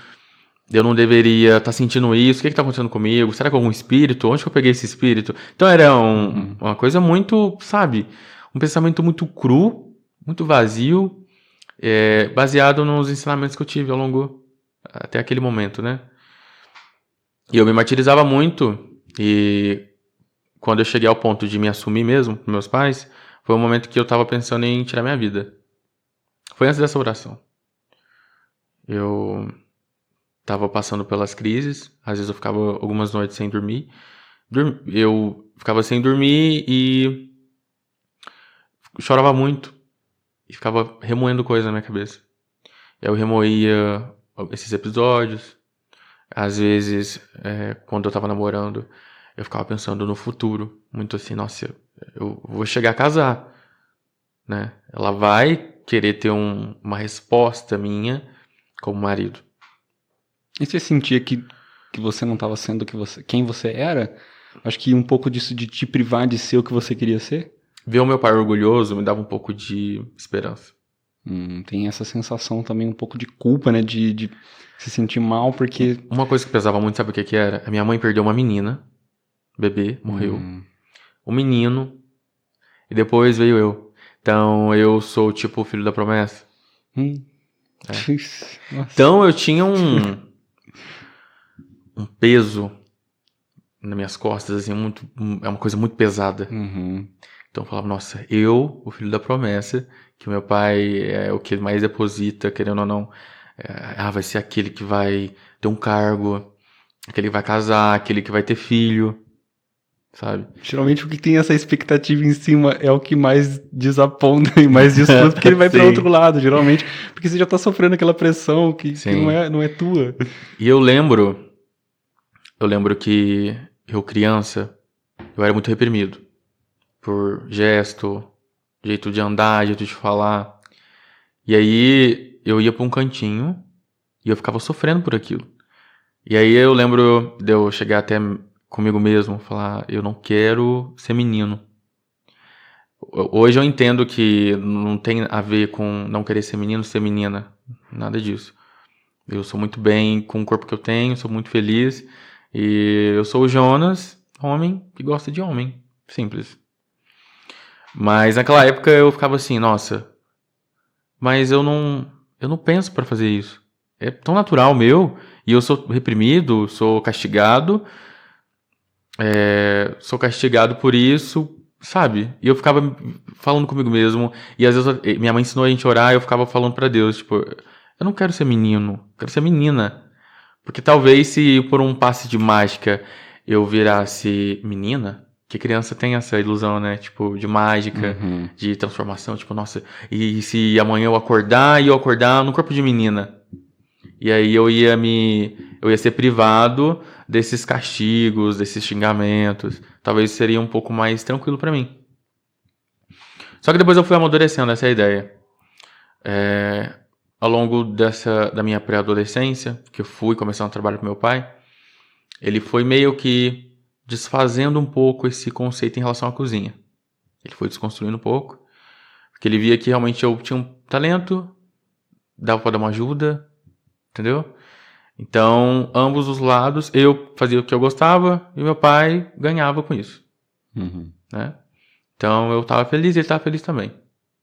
eu não deveria estar sentindo isso, o que tá acontecendo comigo? Será que é algum espírito? Onde que eu peguei esse espírito? Então era uma coisa muito, sabe, um pensamento muito cru, muito vazio, baseado nos ensinamentos que eu tive ao longo, até aquele momento, né? E eu me martirizava muito, e quando eu cheguei ao ponto de me assumir mesmo para meus pais, foi um momento que eu tava pensando em tirar minha vida. Foi antes dessa oração. Eu tava passando pelas crises, às vezes eu ficava algumas noites sem dormir. Eu ficava sem dormir e chorava muito. E ficava remoendo coisa na minha cabeça. Eu remoía esses episódios. Às vezes, quando eu tava namorando, eu ficava pensando no futuro. Muito assim, nossa, eu vou chegar a casar, né? Ela vai querer ter uma resposta minha como marido. E você sentia que você não estava sendo quem você era? Acho que um pouco disso de te privar de ser o que você queria ser? Ver o meu pai orgulhoso me dava um pouco de esperança. Tem essa sensação também, um pouco de culpa, né? De se sentir mal, porque... Uma coisa que pesava muito, sabe o que era? A minha mãe perdeu uma menina, bebê, morreu. Um menino, e depois veio eu. Então eu sou tipo o filho da promessa. Então eu tinha um peso nas minhas costas, assim, é uma coisa muito pesada. Então eu falava, nossa, eu, o filho da promessa, que o meu pai é o que mais deposita, querendo ou não, vai ser aquele que vai ter um cargo, aquele que vai casar, aquele que vai ter filho, sabe? Geralmente o que tem essa expectativa em cima é o que mais desaponta e mais disputa, porque ele vai para outro lado, geralmente, porque você já tá sofrendo aquela pressão que não é tua. E eu lembro que eu criança, eu era muito reprimido por gesto, jeito de andar, jeito de falar. E aí eu ia pra um cantinho e eu ficava sofrendo por aquilo. E aí eu lembro de eu chegar até comigo mesmo, falar, eu não quero ser menino. Hoje eu entendo que não tem a ver com não querer ser menino, ser menina. Nada disso. Eu sou muito bem com o corpo que eu tenho, sou muito feliz. E eu sou o Jonas, homem que gosta de homem. Simples. Mas naquela época eu ficava assim, nossa, mas eu não penso pra fazer isso. É tão natural meu, e eu sou reprimido, sou castigado por isso, sabe? E eu ficava falando comigo mesmo, e às vezes minha mãe ensinou a gente a orar, e eu ficava falando pra Deus, tipo, eu não quero ser menino, eu quero ser menina. Porque talvez se por um passe de mágica eu virasse menina, que criança tem essa ilusão, né? Tipo, de mágica, de transformação. Tipo, nossa, e se amanhã eu acordar e eu acordar no corpo de menina? E aí eu ia ser privado desses castigos, desses xingamentos. Talvez seria um pouco mais tranquilo pra mim. Só que depois eu fui amadurecendo essa ideia. Ao longo da minha pré-adolescência, que eu fui começando a trabalhar com meu pai, ele foi meio que desfazendo um pouco esse conceito em relação à cozinha. Ele foi desconstruindo um pouco, porque ele via que realmente eu tinha um talento, dava pra dar uma ajuda, entendeu? Então, ambos os lados, eu fazia o que eu gostava e meu pai ganhava com isso, né? Então, eu tava feliz e ele tava feliz também.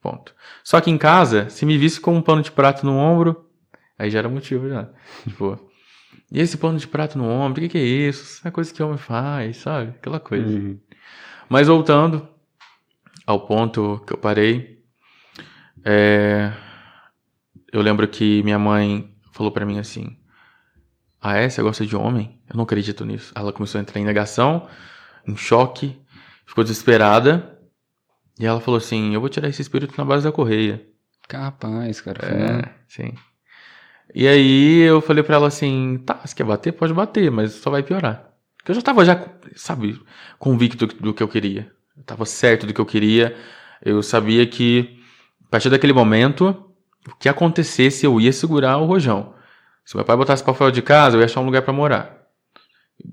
Ponto. Só que em casa, se me visse com um pano de prato no ombro, aí já era motivo já. Tipo, e esse pano de prato no ombro, o que é isso? Isso é coisa que homem faz, sabe? Aquela coisa. Mas voltando ao ponto que eu parei, eu lembro que minha mãe falou pra mim assim: ah, é? Você gosta de homem? Eu não acredito nisso. Ela começou a entrar em negação, em choque, ficou desesperada. E ela falou assim: eu vou tirar esse espírito na base da correia. Capaz, cara. Sim. E aí eu falei pra ela assim: tá, você quer bater? Pode bater, mas só vai piorar. Porque eu já tava, sabe, convicto do que eu queria. Eu tava certo do que eu queria. Eu sabia que, a partir daquele momento, o que acontecesse, eu ia segurar o rojão. Se meu pai botasse pra fora de casa, eu ia achar um lugar pra morar.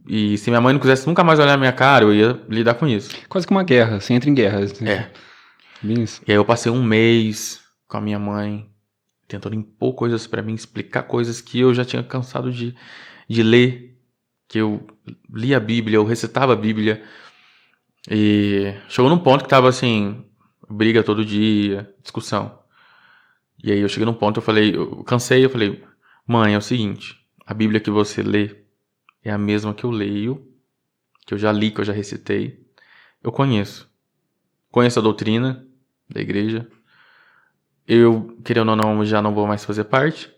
E se minha mãe não quisesse nunca mais olhar na minha cara, eu ia lidar com isso. Quase que uma guerra, você entra em guerra. Bem isso. E aí eu passei um mês com a minha mãe, tentando impor coisas pra mim, explicar coisas que eu já tinha cansado de ler, que eu lia a Bíblia, eu recitava a Bíblia. E chegou num ponto que tava assim, briga todo dia, discussão. E aí eu cheguei num ponto, eu cansei, eu falei: mãe, é o seguinte, a Bíblia que você lê é a mesma que eu leio, que eu já li, que eu já recitei. Eu conheço a doutrina da igreja. Eu, querendo ou não, já não vou mais fazer parte.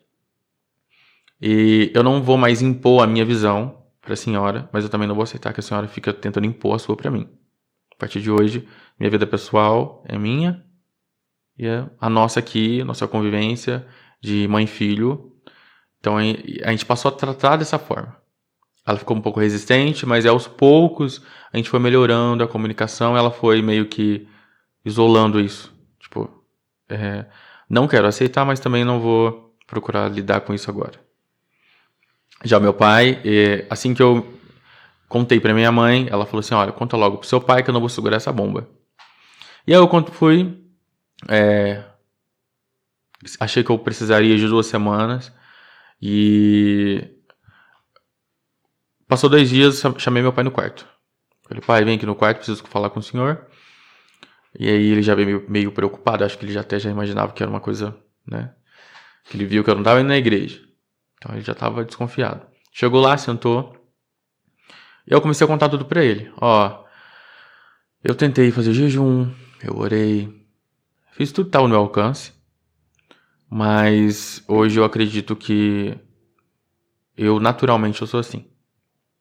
E eu não vou mais impor a minha visão para a senhora, mas eu também não vou aceitar que a senhora fique tentando impor a sua para mim. A partir de hoje, minha vida pessoal é minha e a nossa aqui, nossa convivência de mãe e filho. Então a gente passou a tratar dessa forma. Ela ficou um pouco resistente, mas aos poucos a gente foi melhorando a comunicação, ela foi meio que isolando isso. Tipo, não quero aceitar, mas também não vou procurar lidar com isso agora. Já meu pai, assim que eu contei pra minha mãe, ela falou assim: olha, conta logo pro seu pai que eu não vou segurar essa bomba. E aí eu fui, achei que eu precisaria de 2 semanas e passou 2 dias, chamei meu pai no quarto. Falei: pai, vem aqui no quarto, preciso falar com o senhor. E aí ele já veio meio preocupado, acho que ele até já imaginava que era uma coisa, né, que ele viu que eu não estava indo na igreja. Então ele já estava desconfiado. Chegou lá, sentou, e eu comecei a contar tudo pra ele. Ó, eu tentei fazer jejum, eu orei, fiz tudo que estava no meu alcance, mas hoje eu acredito que eu naturalmente eu sou assim.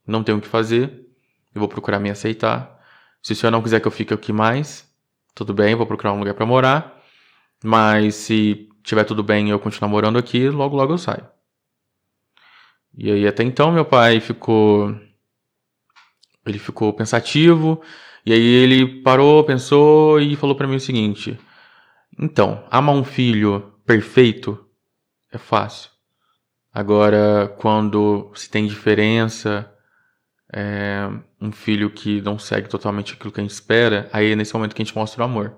Não tenho o que fazer, eu vou procurar me aceitar. Se o senhor não quiser que eu fique aqui mais, tudo bem, eu vou procurar um lugar pra morar. Mas se tiver tudo bem e eu continuar morando aqui, logo logo eu saio. E aí até então meu pai ficou pensativo, e aí ele parou, pensou e falou pra mim o seguinte: então, amar um filho perfeito é fácil. Agora, quando se tem diferença, um filho que não segue totalmente aquilo que a gente espera, aí é nesse momento que a gente mostra o amor.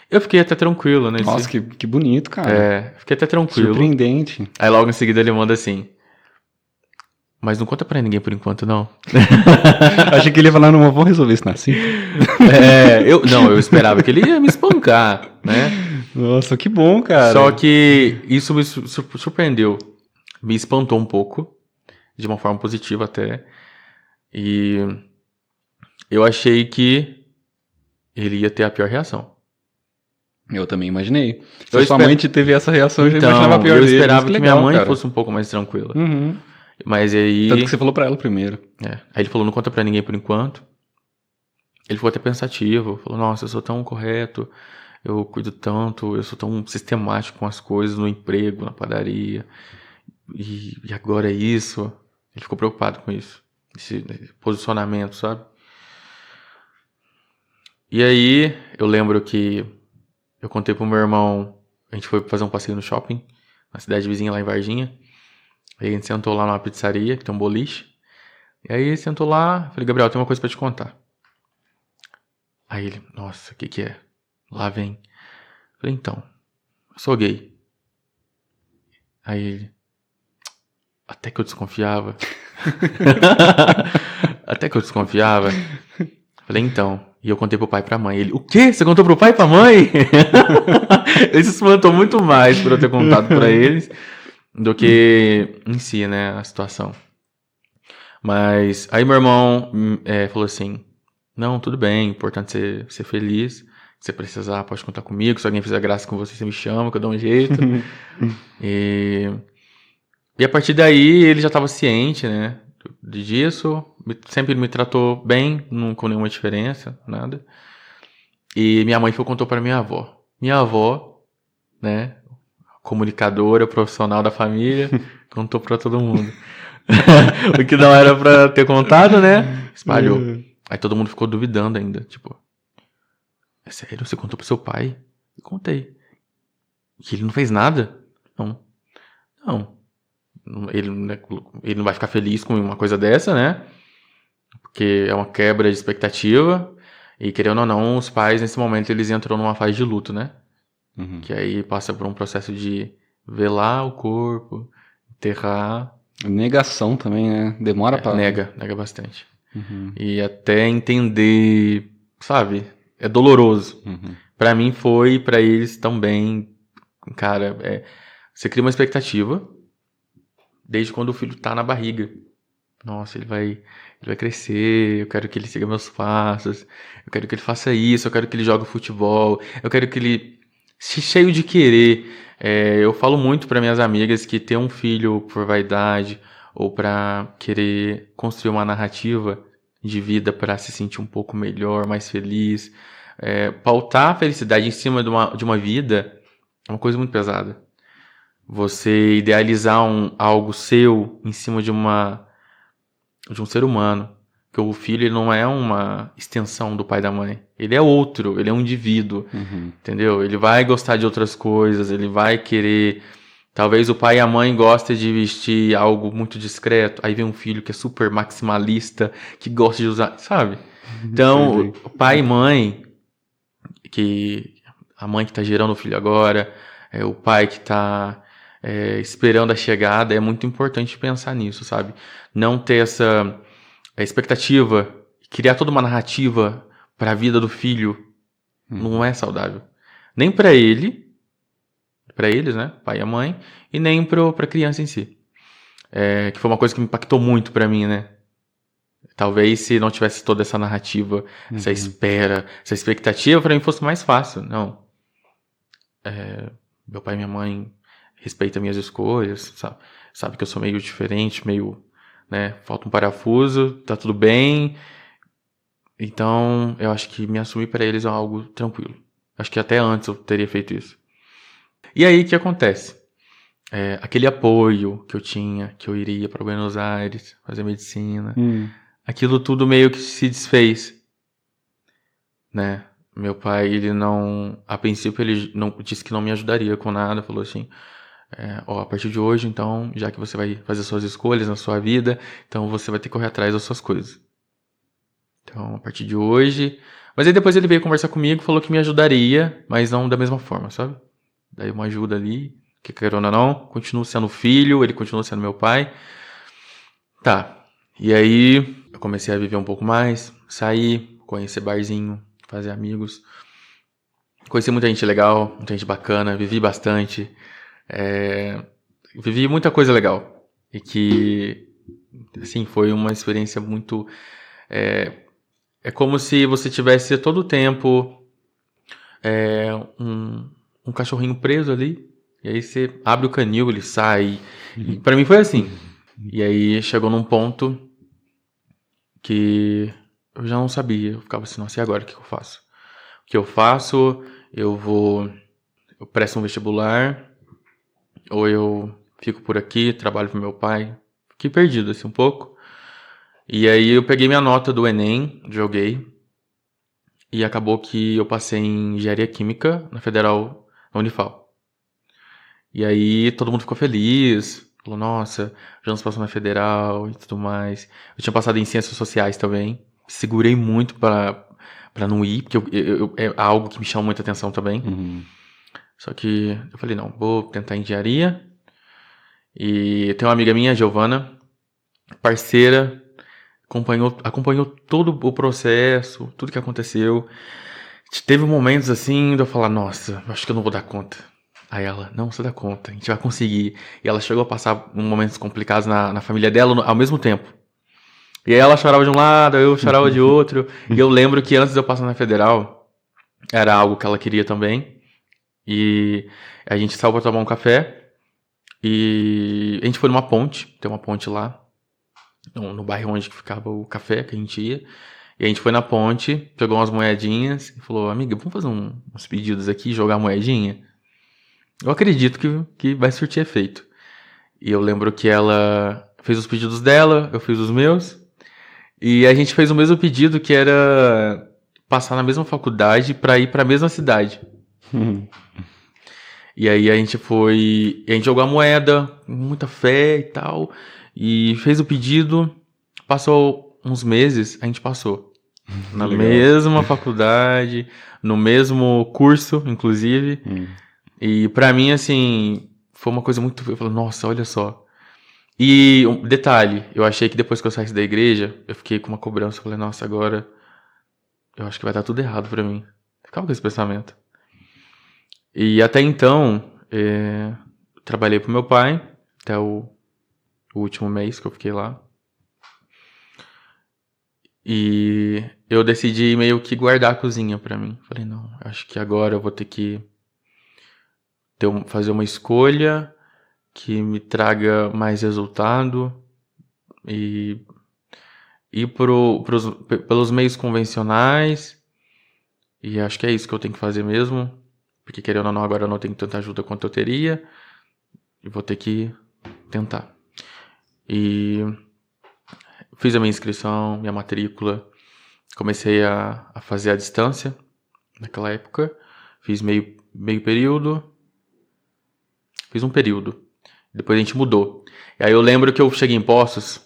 Eu fiquei até tranquilo nesse... Nossa, que bonito, cara. Fiquei até tranquilo. Surpreendente. Aí logo em seguida ele manda assim: mas não conta pra ninguém por enquanto, não. Achei que ele ia falar: não, vou resolver isso assim. Eu esperava que ele ia me espancar, né? Nossa, que bom, cara. Só que isso me surpreendeu. Me espantou um pouco, de uma forma positiva até. E eu achei que ele ia ter a pior reação. Eu também imaginei. Se sua mãe teve essa reação, eu já imaginava a pior eu dele. esperava que legal, minha mãe cara. fosse um pouco mais tranquila. Uhum. Mas aí... Tanto que você falou pra ela primeiro. Aí ele falou: não conta pra ninguém por enquanto. Ele ficou até pensativo. Falou: nossa, eu sou tão correto, eu cuido tanto, eu sou tão sistemático com as coisas no emprego, na padaria. E agora é isso? Ele ficou preocupado com isso. Esse posicionamento, sabe? E aí eu lembro que eu contei pro meu irmão, a gente foi fazer um passeio no shopping, na cidade vizinha lá em Varginha. Aí a gente sentou lá numa pizzaria, que tem um boliche. E aí sentou lá, falei, Gabriel, tem uma coisa pra te contar. Aí ele, nossa, o que é? Lá vem. Falei, então, eu sou gay. Aí ele, até que eu desconfiava. Até que eu desconfiava. Falei, então. E eu contei pro pai e pra mãe. Ele, o quê? Você contou pro pai e pra mãe? Ele se espantou muito mais por eu ter contado pra eles do que em si, né, a situação. Mas aí meu irmão falou assim, não, tudo bem, importante ser feliz. Se você precisar, pode contar comigo. Se alguém fizer graça com você, você me chama, que eu dou um jeito. E a partir daí ele já estava ciente, né, disso. Sempre me tratou bem, não com nenhuma diferença, nada. E minha mãe contou para minha avó. Minha avó, né, comunicadora, profissional da família, contou para todo mundo. O que não era pra ter contado, né? Espalhou. Aí todo mundo ficou duvidando ainda. Tipo, é sério? Você contou pro seu pai? Eu contei. Que ele não fez nada? Não. Ele não vai ficar feliz com uma coisa dessa, né? Porque é uma quebra de expectativa. E querendo ou não, os pais, nesse momento, eles entram numa fase de luto, né? Uhum. Que aí passa por um processo de velar o corpo, enterrar. Negação também, né? Demora pra... Nega bastante. Uhum. E até entender, sabe? É doloroso. Uhum. Pra mim foi, pra eles também. Cara, você cria uma expectativa desde quando o filho tá na barriga. Nossa, ele vai crescer, eu quero que ele siga meus passos, eu quero que ele faça isso, eu quero que ele jogue futebol, eu quero que ele... cheio de querer. Eu falo muito para minhas amigas que ter um filho por vaidade ou para querer construir uma narrativa de vida para se sentir um pouco melhor, mais feliz, pautar a felicidade em cima de uma vida é uma coisa muito pesada. Você idealizar algo seu em cima de um ser humano, que o filho ele não é uma extensão do pai e da mãe. Ele é outro, ele é um indivíduo, entendeu? Ele vai gostar de outras coisas, ele vai querer... Talvez o pai e a mãe gostem de vestir algo muito discreto, aí vem um filho que é super maximalista, que gosta de usar, sabe? Então, o pai e mãe, que a mãe que tá gerando o filho agora, o pai que tá esperando a chegada, é muito importante pensar nisso, sabe? Não ter essa expectativa, criar toda uma narrativa para a vida do filho, não é saudável. Nem para eles, né, pai e a mãe, e nem pra criança em si. Que foi uma coisa que me impactou muito para mim, né? Talvez se não tivesse toda essa narrativa, essa espera, essa expectativa, para mim fosse mais fácil. Não. Meu pai e minha mãe respeitam minhas escolhas, sabe que eu sou meio diferente, meio, né, falta um parafuso, tá tudo bem. Então, eu acho que me assumir para eles é algo tranquilo. Acho que até antes eu teria feito isso. E aí, o que acontece? Aquele apoio que eu tinha, que eu iria para Buenos Aires fazer medicina, aquilo tudo meio que se desfez, né? Meu pai, ele não... A princípio, ele não disse que não me ajudaria com nada, falou assim... a partir de hoje, então, já que você vai fazer suas escolhas na sua vida, então você vai ter que correr atrás das suas coisas. Então, a partir de hoje... Mas aí depois ele veio conversar comigo, falou que me ajudaria, mas não da mesma forma, sabe? Daí uma ajuda ali, que querendo ou não, continuo sendo filho, ele continua sendo meu pai. Tá, e aí eu comecei a viver um pouco mais, sair, conhecer barzinho, fazer amigos. Conheci muita gente legal, muita gente bacana, vivi bastante. Vivi muita coisa legal. E que, assim, foi uma experiência muito... É como se você tivesse todo o tempo um cachorrinho preso ali. E aí você abre o canil, ele sai. E pra mim foi assim. E aí chegou num ponto que eu já não sabia. Eu ficava assim, nossa, e agora o que eu faço? O que eu faço? Eu presto um vestibular... Ou eu fico por aqui, trabalho pro meu pai. Fiquei perdido, assim, um pouco. E aí eu peguei minha nota do Enem, joguei. E acabou que eu passei em engenharia química na Federal, na Unifal. E aí todo mundo ficou feliz. Falou, nossa, já nos passou na Federal e tudo mais. Eu tinha passado em ciências sociais também. Segurei muito pra não ir, porque é algo que me chama muita atenção também. Uhum. Só que eu falei, não, vou tentar engenharia. E tem uma amiga minha, Giovana, parceira, acompanhou todo o processo, tudo que aconteceu. Teve momentos assim de eu falar, nossa, acho que eu não vou dar conta. Aí ela, não, você dá conta, a gente vai conseguir. E ela chegou a passar momentos complicados na família dela ao mesmo tempo. E aí ela chorava de um lado, eu chorava de outro. E eu lembro que antes de eu passar na Federal, era algo que ela queria também. E a gente saiu pra tomar um café. E a gente foi numa ponte, tem uma ponte lá, no bairro onde ficava o café que a gente ia. E a gente foi na ponte, pegou umas moedinhas e falou, amiga, vamos fazer uns pedidos aqui e jogar moedinha? Eu acredito que vai surtir efeito. E eu lembro que ela fez os pedidos dela, eu fiz os meus. E a gente fez o mesmo pedido, que era passar na mesma faculdade pra ir pra mesma cidade. E aí a gente foi. A gente jogou a moeda, com muita fé e tal. E fez o pedido. Passou uns meses, a gente passou. Na Legal. mesma faculdade, no mesmo curso, inclusive. E pra mim, assim, foi uma coisa muito. Eu falei, nossa, olha só. E um detalhe, eu achei que depois que eu saísse da igreja, eu fiquei com uma cobrança. Eu falei, nossa, agora eu acho que vai dar tudo errado pra mim. Ficava com esse pensamento. E até então, trabalhei pro meu pai, até o último mês que eu fiquei lá. E eu decidi meio que guardar a cozinha pra mim. Falei, não, acho que agora eu vou ter que fazer uma escolha que me traga mais resultado e ir pelos meios convencionais. E acho que é isso que eu tenho que fazer mesmo. Porque querendo ou não, agora eu não tenho tanta ajuda quanto eu teria. E vou ter que tentar. E fiz a minha inscrição, minha matrícula. Comecei a fazer a distância naquela época. Fiz meio período. Fiz um período. Depois a gente mudou. E aí eu lembro que eu cheguei em Poços.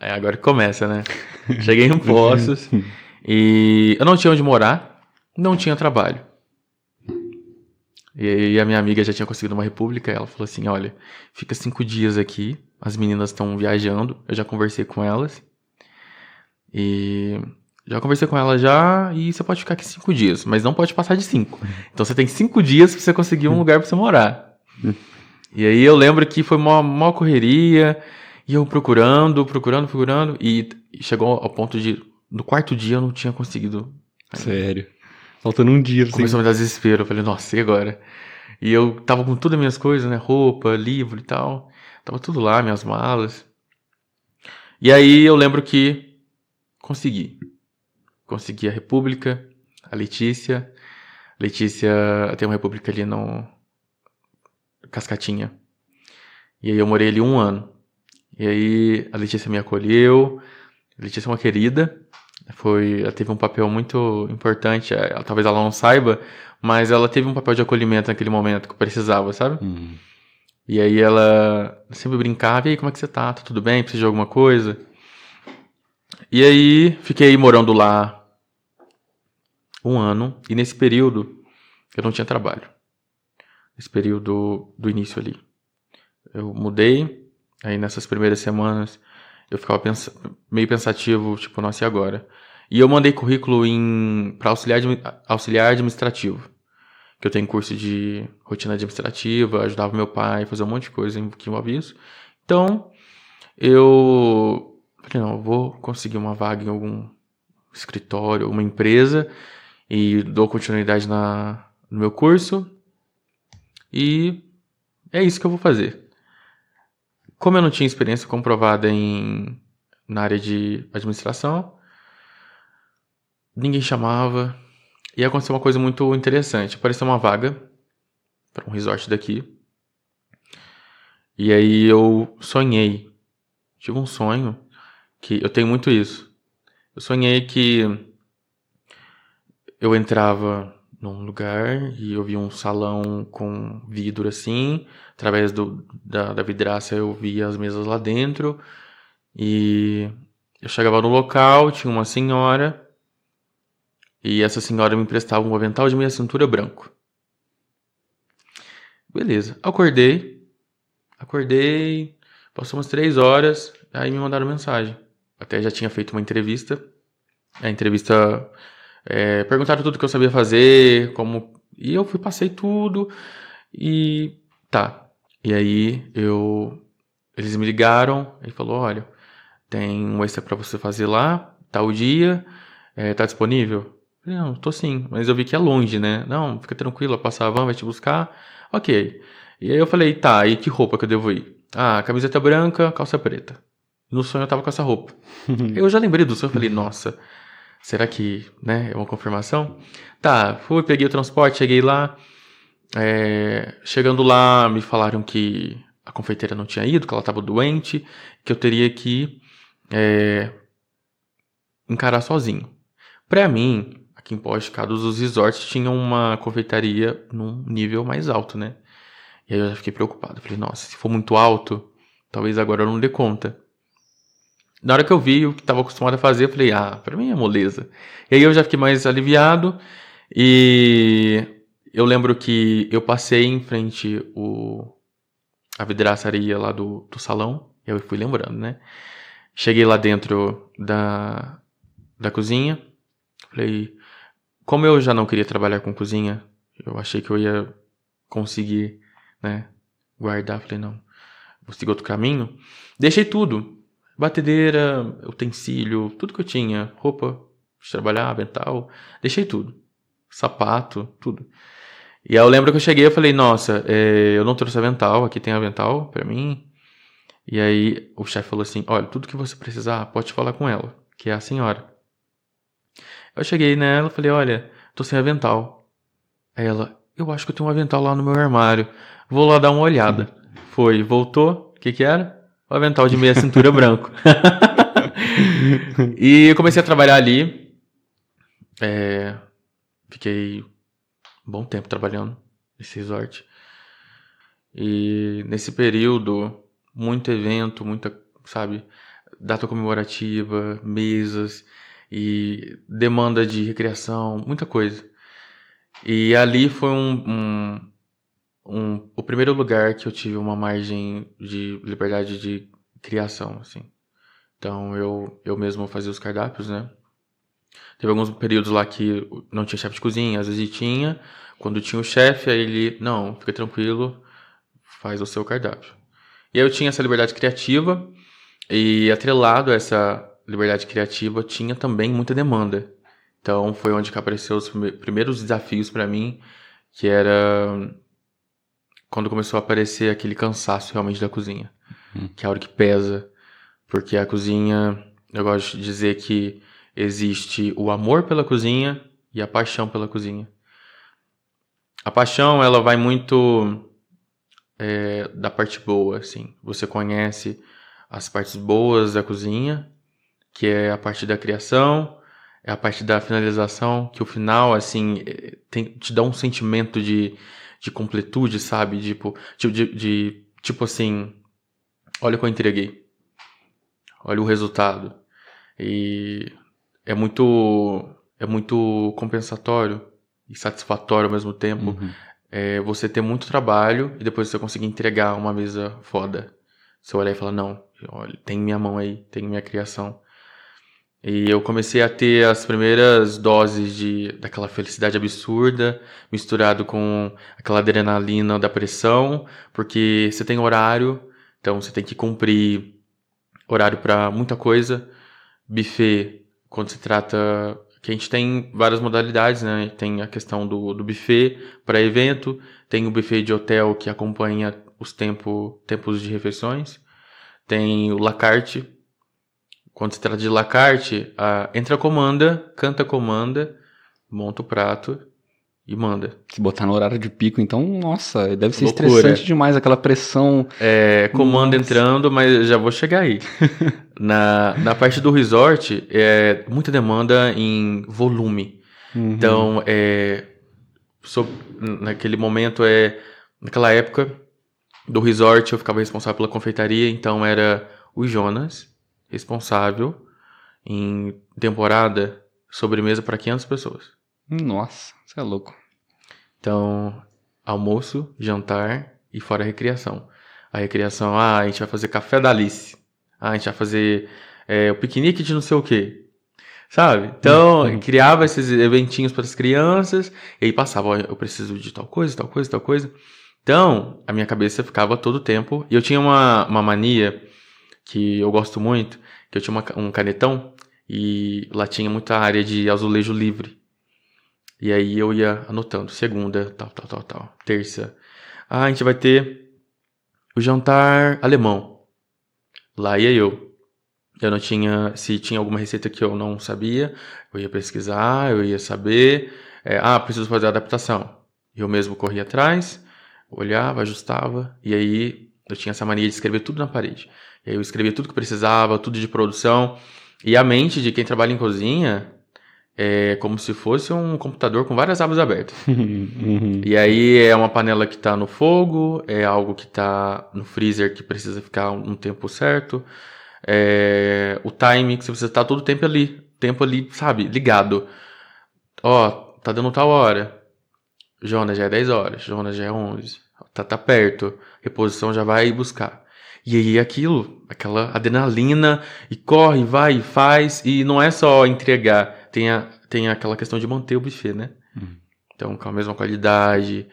É agora que começa, né? Cheguei em Poços. E eu não tinha onde morar. Não tinha trabalho. E aí a minha amiga já tinha conseguido uma república. Ela falou assim, olha, fica 5 dias aqui. As meninas estão viajando. Eu já conversei com elas. E já conversei com ela já. E você pode ficar aqui 5 dias. Mas não pode passar de 5. Então você tem 5 dias pra você conseguir um lugar pra você morar. E aí eu lembro que foi uma correria. E eu procurando. E chegou ao ponto de... No 4º dia eu não tinha conseguido. Sério. Faltando um dia. Começou a me dar desespero. Eu falei, nossa, e agora? E eu tava com todas as minhas coisas, né? Roupa, livro e tal. Tava tudo lá, minhas malas. E aí eu lembro que consegui. Consegui a República, a Letícia. Letícia tem uma República ali no Cascatinha. E aí eu morei ali 1 ano. E aí a Letícia me acolheu. A Letícia é uma querida. Ela teve um papel muito importante. Talvez ela não saiba, mas ela teve um papel de acolhimento naquele momento que eu precisava, sabe? E aí ela sempre brincava, e aí, como é que você tá? Tá tudo bem? Precisa de alguma coisa? E aí fiquei morando lá 1 ano, e nesse período eu não tinha trabalho. Nesse período do início ali. Eu mudei, aí nessas primeiras semanas eu ficava meio pensativo, tipo, nossa, e agora? E eu mandei currículo para auxiliar administrativo. Que eu tenho curso de rotina administrativa, ajudava meu pai a fazer um monte de coisa que envolve isso. Então, eu falei, não, eu vou conseguir uma vaga em algum escritório, uma empresa, e dou continuidade no meu curso. E é isso que eu vou fazer. Como eu não tinha experiência comprovada na área de administração, ninguém chamava. E aconteceu uma coisa muito interessante. Apareceu uma vaga para um resort daqui. E aí eu sonhei. Tive um sonho que eu tenho muito isso. Eu sonhei que eu entrava num lugar e eu via um salão com vidro assim, através da vidraça eu via as mesas lá dentro, e eu chegava no local, tinha uma senhora, e essa senhora me emprestava um avental de meia cintura branco. Beleza, acordei, passou umas 3 horas, aí me mandaram mensagem. Até já tinha feito uma entrevista, a entrevista... perguntaram tudo que eu sabia fazer, como... E eu passei tudo, e tá. E aí, eles me ligaram, e falou, olha, tem um extra pra você fazer lá, tal dia, tá disponível? Eu falei, não, tô sim, mas eu vi que é longe, né? Não, fica tranquilo, passa a van, vai te buscar. Ok. E aí eu falei, tá, e que roupa que eu devo ir? Ah, camiseta branca, calça preta. No sonho eu tava com essa roupa. Eu já lembrei do sonho, eu falei, nossa... Será que, né, é uma confirmação? Tá, peguei o transporte, cheguei lá. Chegando lá, me falaram que a confeiteira não tinha ido, que ela estava doente, que eu teria que encarar sozinho. Pra mim, aqui em Poços de Caldas, os resorts tinham uma confeitaria num nível mais alto, né? E aí eu já fiquei preocupado. Falei, nossa, se for muito alto, talvez agora eu não dê conta. Na hora que eu vi o que estava acostumado a fazer, eu falei, pra mim é moleza. E aí eu já fiquei mais aliviado. E eu lembro que eu passei em frente a vidraçaria lá do salão. Eu fui lembrando, né? Cheguei lá dentro da cozinha. Falei, como eu já não queria trabalhar com cozinha, eu achei que eu ia conseguir, né, guardar. Falei, não, vou seguir outro caminho. Deixei tudo. Batedeira, utensílio, tudo que eu tinha. Roupa de trabalhar, avental. Deixei tudo. Sapato, tudo. E aí eu lembro que eu cheguei e falei, nossa, eu não trouxe avental, aqui tem avental pra mim. E aí o chefe falou assim, olha, tudo que você precisar, pode falar com ela, que é a senhora. Eu cheguei nela e falei, olha, tô sem avental. Aí ela, eu acho que eu tenho um avental lá no meu armário. Vou lá dar uma olhada. Foi, voltou, o que era? O avental de meia cintura branco. E eu comecei a trabalhar ali. Fiquei um bom tempo trabalhando nesse resort. E nesse período, muito evento, muita, sabe, data comemorativa, mesas e demanda de recreação, muita coisa. E ali foi o primeiro lugar que eu tive uma margem de liberdade de criação, assim. Então eu mesmo fazia os cardápios, né? Teve alguns períodos lá que não tinha chefe de cozinha, às vezes tinha. Quando tinha o chefe, aí ele, não, fica tranquilo, faz o seu cardápio. E aí eu tinha essa liberdade criativa, e atrelado a essa liberdade criativa tinha também muita demanda. Então foi onde que apareceu os primeiros desafios para mim, que era quando começou a aparecer aquele cansaço realmente da cozinha, que é a hora que pesa, porque a cozinha, eu gosto de dizer que existe o amor pela cozinha e a paixão pela cozinha. A paixão, ela vai muito da parte boa, assim. Você conhece as partes boas da cozinha, que é a parte da criação, é a parte da finalização, que o final, assim, te dá um sentimento de completude, sabe? Tipo assim, olha o que eu entreguei. Olha o resultado. E é muito compensatório e satisfatório ao mesmo tempo. Você ter muito trabalho e depois você conseguir entregar uma mesa foda. Você olhar e falar, não, olha, tem minha mão aí, tem minha criação. E eu comecei a ter as primeiras doses daquela felicidade absurda, misturado com aquela adrenalina da pressão, porque você tem horário, então você tem que cumprir horário para muita coisa. Buffet, quando se trata... que a gente tem várias modalidades, né? Tem a questão do buffet para evento, tem o buffet de hotel que acompanha os tempos de refeições, tem o la carte. Quando se trata de la carte, entra a comanda, canta a comanda, monta o prato e manda. Se botar no horário de pico, então, nossa, deve ser Loucura. estressante demais, aquela pressão. Comanda entrando, mas já vou chegar aí. Na parte do resort, muita demanda em volume. Então, naquele momento, naquela época do resort, eu ficava responsável pela confeitaria, então era o Jonas, responsável em temporada, sobremesa para 500 pessoas. Nossa, você é louco. Então, almoço, jantar e fora a recreação. A recreação, a gente vai fazer café da Alice. A gente vai fazer o piquenique de não sei o quê. Sabe? Então, criava esses eventinhos para as crianças, e aí passava, ó, eu preciso de tal coisa, tal coisa, tal coisa. Então, a minha cabeça ficava todo o tempo, e eu tinha uma mania, que eu gosto muito, que eu tinha um canetão, e lá tinha muita área de azulejo livre. E aí eu ia anotando, segunda, tal, terça. A gente vai ter o jantar alemão. Lá ia eu. Eu não tinha, se tinha alguma receita que eu não sabia, eu ia pesquisar, eu ia saber. Preciso fazer a adaptação. Eu mesmo corria atrás, olhava, ajustava, e aí eu tinha essa mania de escrever tudo na parede. E aí eu escrevia tudo que precisava, tudo de produção. E a mente de quem trabalha em cozinha é como se fosse um computador com várias abas abertas. E aí é uma panela que está no fogo, é algo que está no freezer que precisa ficar um tempo certo. O timing que você precisa estar todo o tempo ali, sabe, ligado. Ó, tá dando tal hora. Jonas, já é 10 horas. Jonas, já é 11. Tá perto. Reposição já vai buscar. E aí aquela adrenalina, e corre, vai, e faz. E não é só entregar. Tem aquela questão de manter o buffet, né? Então, com a mesma qualidade.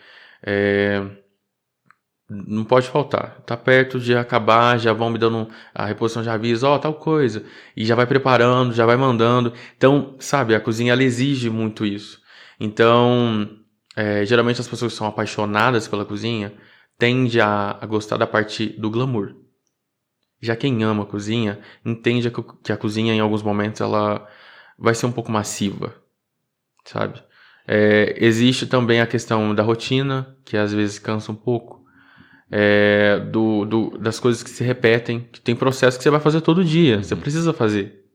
Não pode faltar. Tá perto de acabar, já vão me dando. A reposição já avisa, tal coisa. E já vai preparando, já vai mandando. Então, sabe, a cozinha ela exige muito isso. Então, geralmente as pessoas que são apaixonadas pela cozinha tendem a gostar da parte do glamour. Já quem ama a cozinha entende que a cozinha, em alguns momentos, ela vai ser um pouco massiva, sabe? Existe também a questão da rotina, que às vezes cansa um pouco. Das coisas que se repetem, que tem processo que você vai fazer todo dia, você precisa fazer.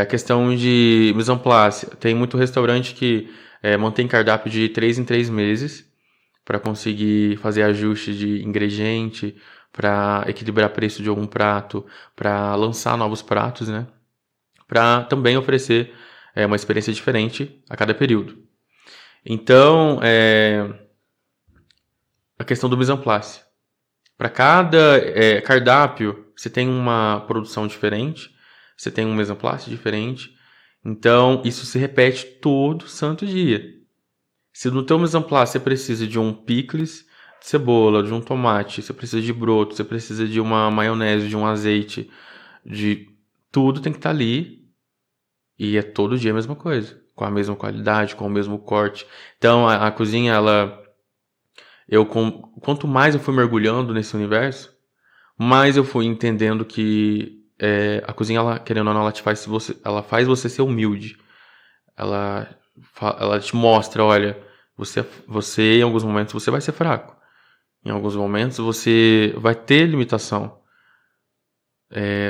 A questão de mise en place, tem muito restaurante que mantém cardápio de 3 em 3 meses para conseguir fazer ajuste de ingrediente, para equilibrar preço de algum prato, para lançar novos pratos, né? Para também oferecer uma experiência diferente a cada período. Então, a questão do mise en place. Para cada cardápio, você tem uma produção diferente, você tem um mise en place diferente. Então, isso se repete todo santo dia. Se no teu mise en place você precisa de um picles de cebola, de um tomate, você precisa de broto, você precisa de uma maionese, de um azeite, de tudo tem que estar ali. E é todo dia a mesma coisa, com a mesma qualidade, com o mesmo corte. Então, a cozinha, quanto mais eu fui mergulhando nesse universo, mais eu fui entendendo que a cozinha, ela, querendo ou não, ela faz você ser humilde. Ela te mostra, olha, você em alguns momentos você vai ser fraco. Em alguns momentos você vai ter limitação.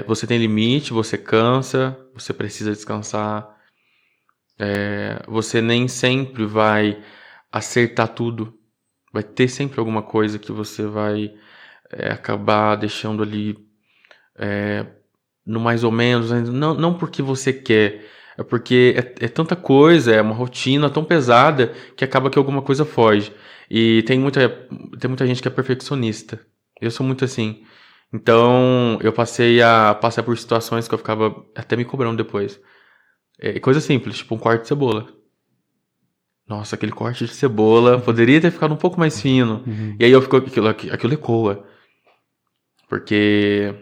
Você tem limite, você cansa, você precisa descansar. Você nem sempre vai acertar tudo. Vai ter sempre alguma coisa que você vai acabar deixando ali no mais ou menos. Não porque você quer, é porque é tanta coisa, é uma rotina tão pesada que acaba que alguma coisa foge. E tem muita gente que é perfeccionista. Eu sou muito assim. Então, eu passei a passar por situações que eu ficava até me cobrando depois. Coisa simples, tipo um corte de cebola. Nossa, aquele corte de cebola poderia ter ficado um pouco mais fino. E aí eu fico, aquilo ecoa. Porque,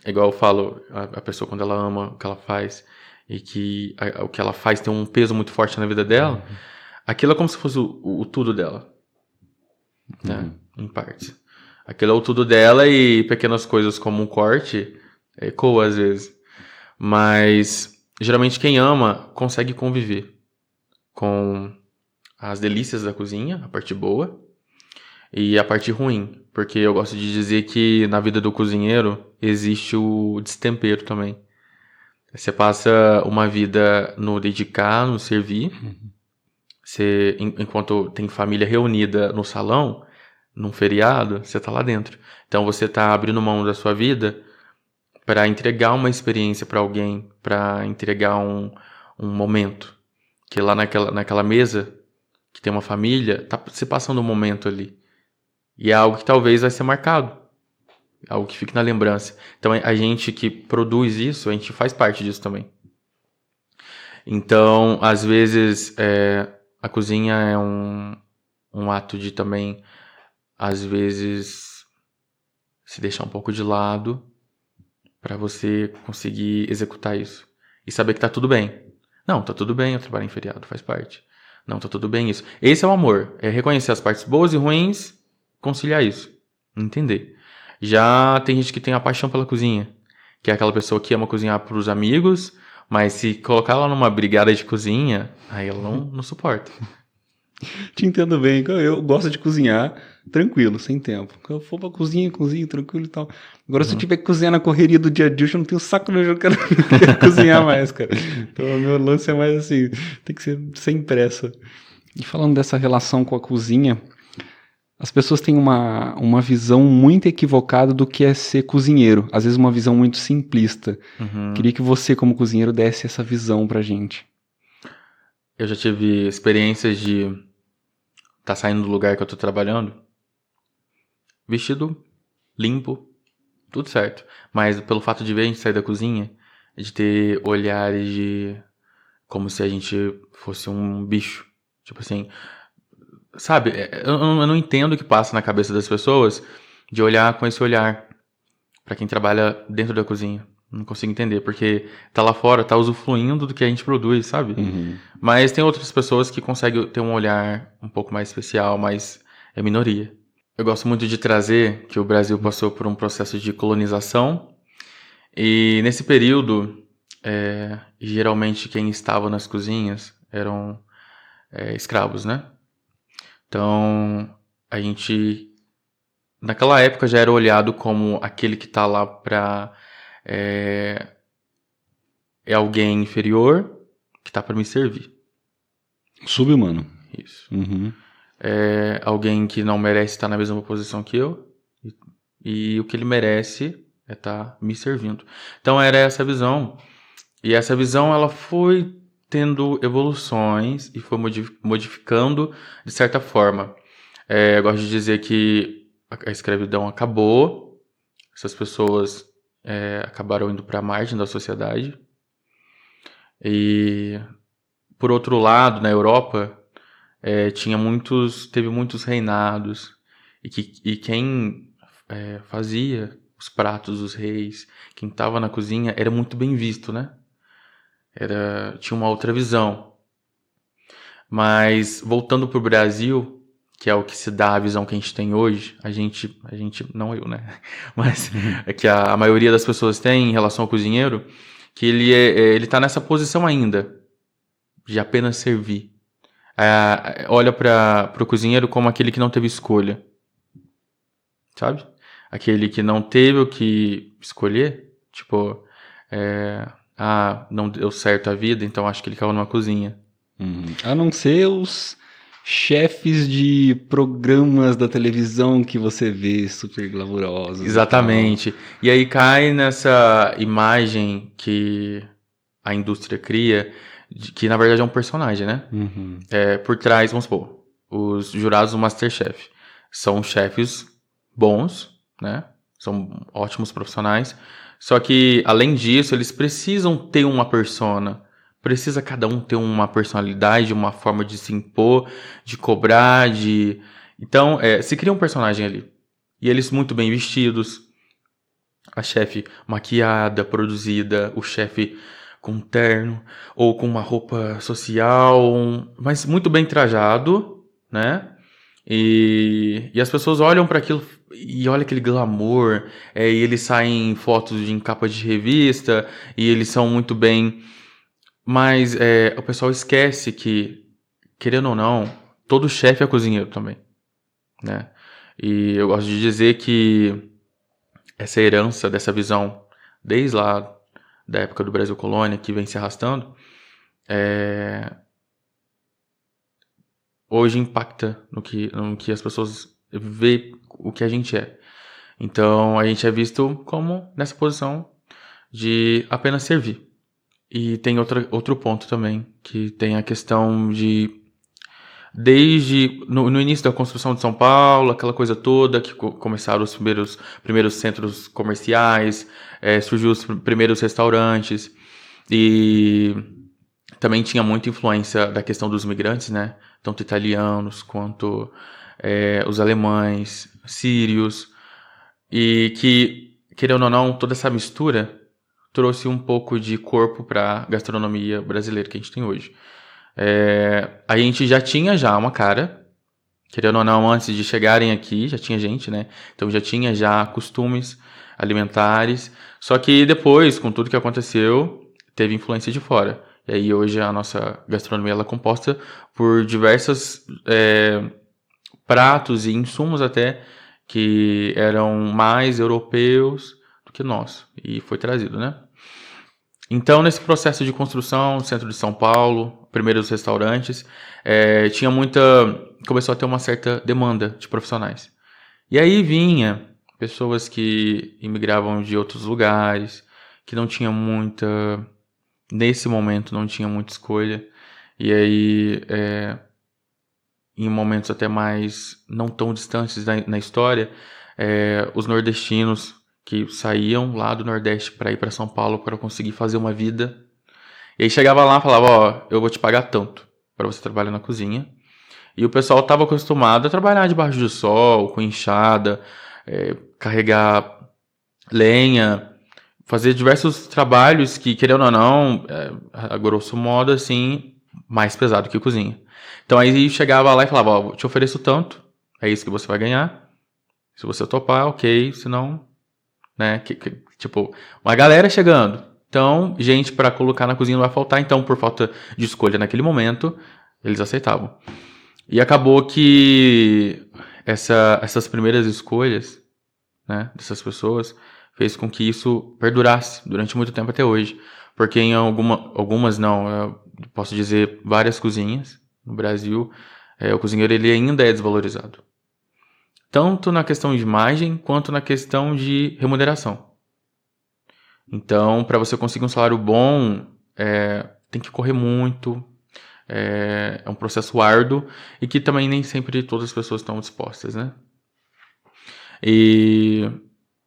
é igual eu falo, a pessoa quando ela ama o que ela faz e que o que ela faz tem um peso muito forte na vida dela, aquilo é como se fosse o tudo dela. Né? Em partes. Aquilo é o tudo dela e pequenas coisas como um corte ecoa às vezes. Mas, geralmente quem ama consegue conviver com as delícias da cozinha, a parte boa, e a parte ruim. Porque eu gosto de dizer que na vida do cozinheiro existe o destempero também. Você passa uma vida no dedicar, no servir. Você, enquanto tem família reunida no salão, num feriado, você tá lá dentro. Então você tá abrindo mão da sua vida para entregar uma experiência para alguém, para entregar um momento. Que lá naquela mesa, que tem uma família, tá se passando um momento ali. E é algo que talvez vai ser marcado. Algo que fique na lembrança. Então a gente que produz isso, a gente faz parte disso também. Então, às vezes, a cozinha é um ato de também, às vezes, se deixar um pouco de lado para você conseguir executar isso. E saber que tá tudo bem. Não, tá tudo bem eu trabalhar em feriado, faz parte. Não, tá tudo bem isso. Esse é o amor. É reconhecer as partes boas e ruins, conciliar isso. Entender. Já tem gente que tem a paixão pela cozinha. Que é aquela pessoa que ama cozinhar pros amigos, mas se colocar ela numa brigada de cozinha, aí ela não suporta. Te entendo bem. Eu gosto de cozinhar tranquilo, sem tempo. Quando eu for pra cozinha, cozinho tranquilo e tal. Agora, se eu tiver que cozinhar na correria do dia a dia, eu não tenho saco, eu não quero cozinhar mais, cara. Então, o meu lance é mais assim, tem que ser sem pressa. E falando dessa relação com a cozinha, as pessoas têm uma visão muito equivocada do que é ser cozinheiro. Às vezes uma visão muito simplista. Queria que você, como cozinheiro, desse essa visão pra gente. Eu já tive experiências de estar saindo do lugar que eu tô trabalhando, vestido, limpo, tudo certo. Mas pelo fato de ver a gente sair da cozinha, de ter olhares de como se a gente fosse um bicho. Tipo assim, sabe? Eu não entendo o que passa na cabeça das pessoas de olhar com esse olhar pra quem trabalha dentro da cozinha. Não consigo entender, porque tá lá fora, tá usufruindo do que a gente produz, sabe? Mas tem outras pessoas que conseguem ter um olhar um pouco mais especial, mas é minoria. Eu gosto muito de trazer que o Brasil passou por um processo de colonização, e nesse período, geralmente quem estava nas cozinhas eram escravos, né? Então, a gente, naquela época, já era olhado como aquele que tá lá pra... É alguém inferior que tá pra me servir. Sub-humano. Isso. É alguém que não merece estar na mesma posição que eu. E o que ele merece é estar me servindo. Então era essa visão. E essa visão ela foi tendo evoluções e foi modificando de certa forma. Eu gosto de dizer que a escravidão acabou. Essas pessoas acabaram indo para a margem da sociedade. E por outro lado, na Europa, teve muitos reinados e quem fazia os pratos dos reis, quem estava na cozinha era muito bem visto, né? Tinha uma outra visão. Mas voltando para o Brasil, que é o que se dá a visão que a gente tem hoje, a gente não eu, né? Mas é que a maioria das pessoas tem em relação ao cozinheiro, que ele tá nessa posição ainda de apenas servir. Olha para o cozinheiro como aquele que não teve escolha, sabe? Aquele que não teve o que escolher, tipo, não deu certo a vida, então acho que ele caiu numa cozinha. A não ser os chefes de programas da televisão que você vê super glamurosos. Exatamente. E aí cai nessa imagem que a indústria cria, que na verdade é um personagem, né? Por trás, vamos supor, os jurados do MasterChef são chefes bons, né? São ótimos profissionais. Só que, além disso, eles precisam ter uma persona. Precisa cada um ter uma personalidade, uma forma de se impor, de cobrar, de... Então, se cria um personagem ali. E eles muito bem vestidos. A chefe maquiada, produzida, o chefe com um terno ou com uma roupa social, mas muito bem trajado, né? E as pessoas olham para aquilo e olha aquele glamour, e eles saem em fotos em capa de revista e eles são muito bem, mas o pessoal esquece que, querendo ou não, todo chefe é cozinheiro também, né? E eu gosto de dizer que essa herança dessa visão, desde lá da época do Brasil Colônia, que vem se arrastando, hoje impacta no que as pessoas vê o que a gente é. Então, a gente é visto como nessa posição de apenas servir. E tem outro ponto também, que tem a questão de, desde no início da construção de São Paulo, aquela coisa toda, que começaram os primeiros centros comerciais, surgiu os primeiros restaurantes, e também tinha muita influência da questão dos migrantes, né? Tanto italianos quanto os alemães, sírios, e que, querendo ou não, toda essa mistura trouxe um pouco de corpo para a gastronomia brasileira que a gente tem hoje. A gente já tinha uma cara, querendo ou não, antes de chegarem aqui, já tinha gente, né? Então já tinha costumes alimentares, só que depois, com tudo que aconteceu, teve influência de fora. E aí hoje a nossa gastronomia ela é composta por diversos pratos e insumos até que eram mais europeus do que nós. E foi trazido, né? Então, nesse processo de construção, no centro de São Paulo, primeiros restaurantes, começou a ter uma certa demanda de profissionais. E aí vinha pessoas que imigravam de outros lugares, que não tinham nesse momento não tinha muita escolha. E aí, em momentos até mais não tão distantes na história, os nordestinos que saíam lá do Nordeste para ir para São Paulo para conseguir fazer uma vida. E aí chegava lá e falava, eu vou te pagar tanto para você trabalhar na cozinha. E o pessoal estava acostumado a trabalhar debaixo do sol, com enxada, carregar lenha, fazer diversos trabalhos que, querendo ou não, a grosso modo, assim, mais pesado que cozinha. Então aí chegava lá e falava, te ofereço tanto, é isso que você vai ganhar. Se você topar, ok, senão... né? Tipo, uma galera chegando. Então, gente para colocar na cozinha não vai faltar. Então, por falta de escolha naquele momento, eles aceitavam. E acabou que essas primeiras escolhas, né, dessas pessoas fez com que isso perdurasse durante muito tempo até hoje. Porque em algumas não, eu posso dizer várias cozinhas no Brasil, o cozinheiro ele ainda é desvalorizado. Tanto na questão de imagem, quanto na questão de remuneração. Então, para você conseguir um salário bom, tem que correr muito, é um processo árduo, e que também nem sempre todas as pessoas estão dispostas, né? E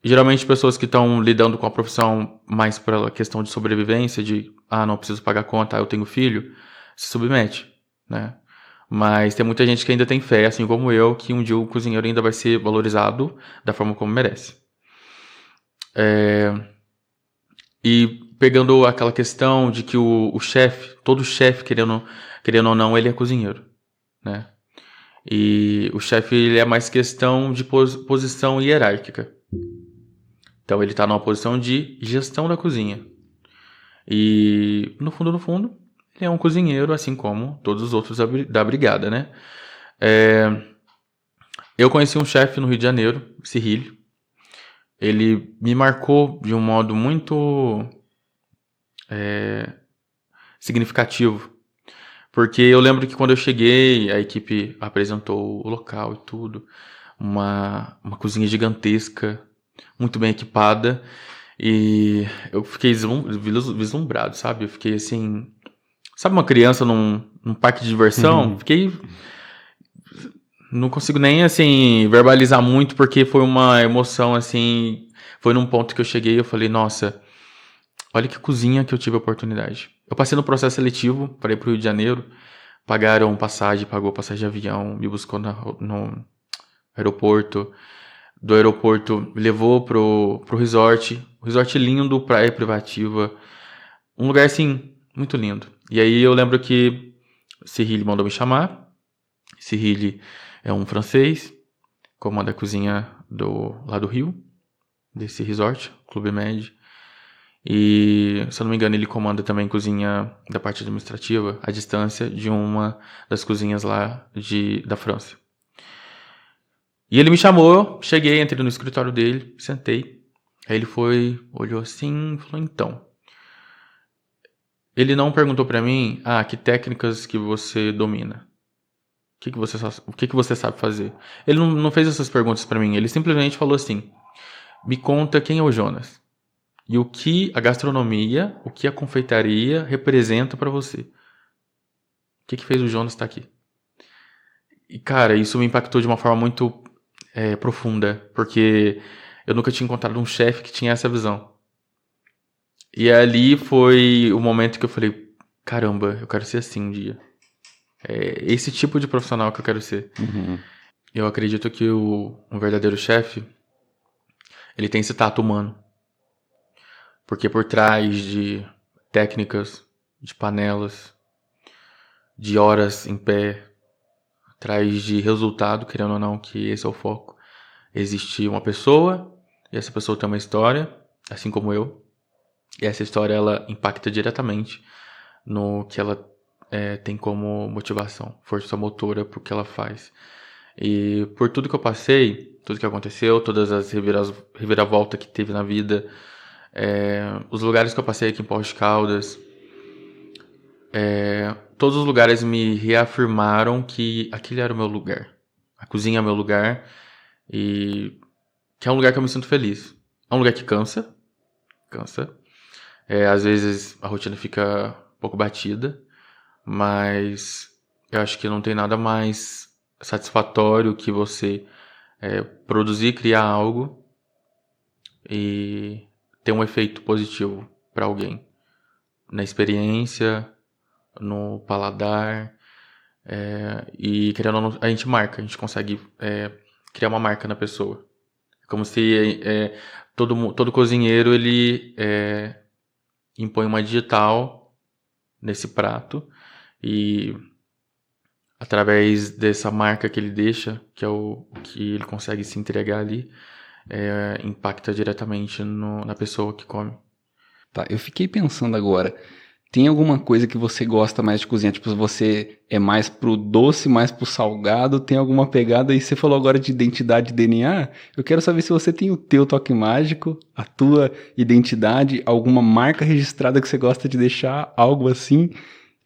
geralmente pessoas que estão lidando com a profissão mais pela questão de sobrevivência, de, não preciso pagar conta, eu tenho filho, se submete, né? Mas tem muita gente que ainda tem fé, assim como eu, que um dia o cozinheiro ainda vai ser valorizado da forma como merece. E pegando aquela questão de que o chefe, todo chefe, querendo ou não, ele é cozinheiro, né? E o chefe, ele é mais questão de posição hierárquica. Então ele está numa posição de gestão da cozinha. E no fundo, ele é um cozinheiro, assim como todos os outros da brigada, né? Eu conheci um chefe no Rio de Janeiro, Cyril. Ele me marcou de um modo muito significativo. Porque eu lembro que quando eu cheguei, a equipe apresentou o local e tudo. Uma cozinha gigantesca, muito bem equipada. E eu fiquei vislumbrado, sabe? Eu fiquei assim... Sabe uma criança num parque de diversão? Fiquei... Não consigo nem, assim, verbalizar muito, porque foi uma emoção, assim... Foi num ponto que eu cheguei e eu falei, nossa, olha que cozinha que eu tive a oportunidade. Eu passei no processo seletivo para ir pro Rio de Janeiro. Pagaram passagem, pagou passagem de avião, me buscou no aeroporto. Do aeroporto, me levou pro resort. Resort lindo, praia privativa. Um lugar, assim, muito lindo. E aí eu lembro que Cyril mandou me chamar. Cyril é um francês, comanda a cozinha lá do Rio, desse resort, Clube Med. E, se eu não me engano, ele comanda também cozinha da parte administrativa, à distância de uma das cozinhas lá da França. E ele me chamou, cheguei, entrei no escritório dele, sentei. Aí ele olhou assim e falou, então, ele não perguntou pra mim, que técnicas que você domina? O que você sabe fazer? Ele não fez essas perguntas pra mim, ele simplesmente falou assim, me conta quem é o Jonas. E o que a gastronomia, o que a confeitaria representa pra você. O que fez o Jonas estar aqui? E, cara, isso me impactou de uma forma muito profunda, porque eu nunca tinha encontrado um chefe que tinha essa visão. E ali foi o momento que eu falei, caramba, eu quero ser assim um dia. É esse tipo de profissional que eu quero ser. Uhum. Eu acredito que um verdadeiro chefe, ele tem esse tato humano. Porque por trás de técnicas, de panelas, de horas em pé, atrás de resultado, querendo ou não, que esse é o foco, existe uma pessoa, e essa pessoa tem uma história, assim como eu. E essa história, ela impacta diretamente no que ela tem como motivação, força motora pro que ela faz. E por tudo que eu passei, tudo que aconteceu, todas as reviravoltas que teve na vida, os lugares que eu passei aqui em Poços de Caldas, todos os lugares me reafirmaram que aquele era o meu lugar. A cozinha é o meu lugar e que é um lugar que eu me sinto feliz. É um lugar que cansa. Às vezes a rotina fica um pouco batida, mas eu acho que não tem nada mais satisfatório que você produzir, criar algo e ter um efeito positivo para alguém. Na experiência, no paladar, e querendo ou não, a gente consegue criar uma marca na pessoa. Como se todo cozinheiro ele impõe uma digital nesse prato e através dessa marca que ele deixa, que é o que ele consegue se entregar ali, impacta diretamente na pessoa que come. Tá, eu fiquei pensando agora, tem alguma coisa que você gosta mais de cozinhar? Tipo, você é mais pro doce, mais pro salgado, tem alguma pegada? E você falou agora de identidade e DNA, eu quero saber se você tem o teu toque mágico, a tua identidade, alguma marca registrada que você gosta de deixar, algo assim.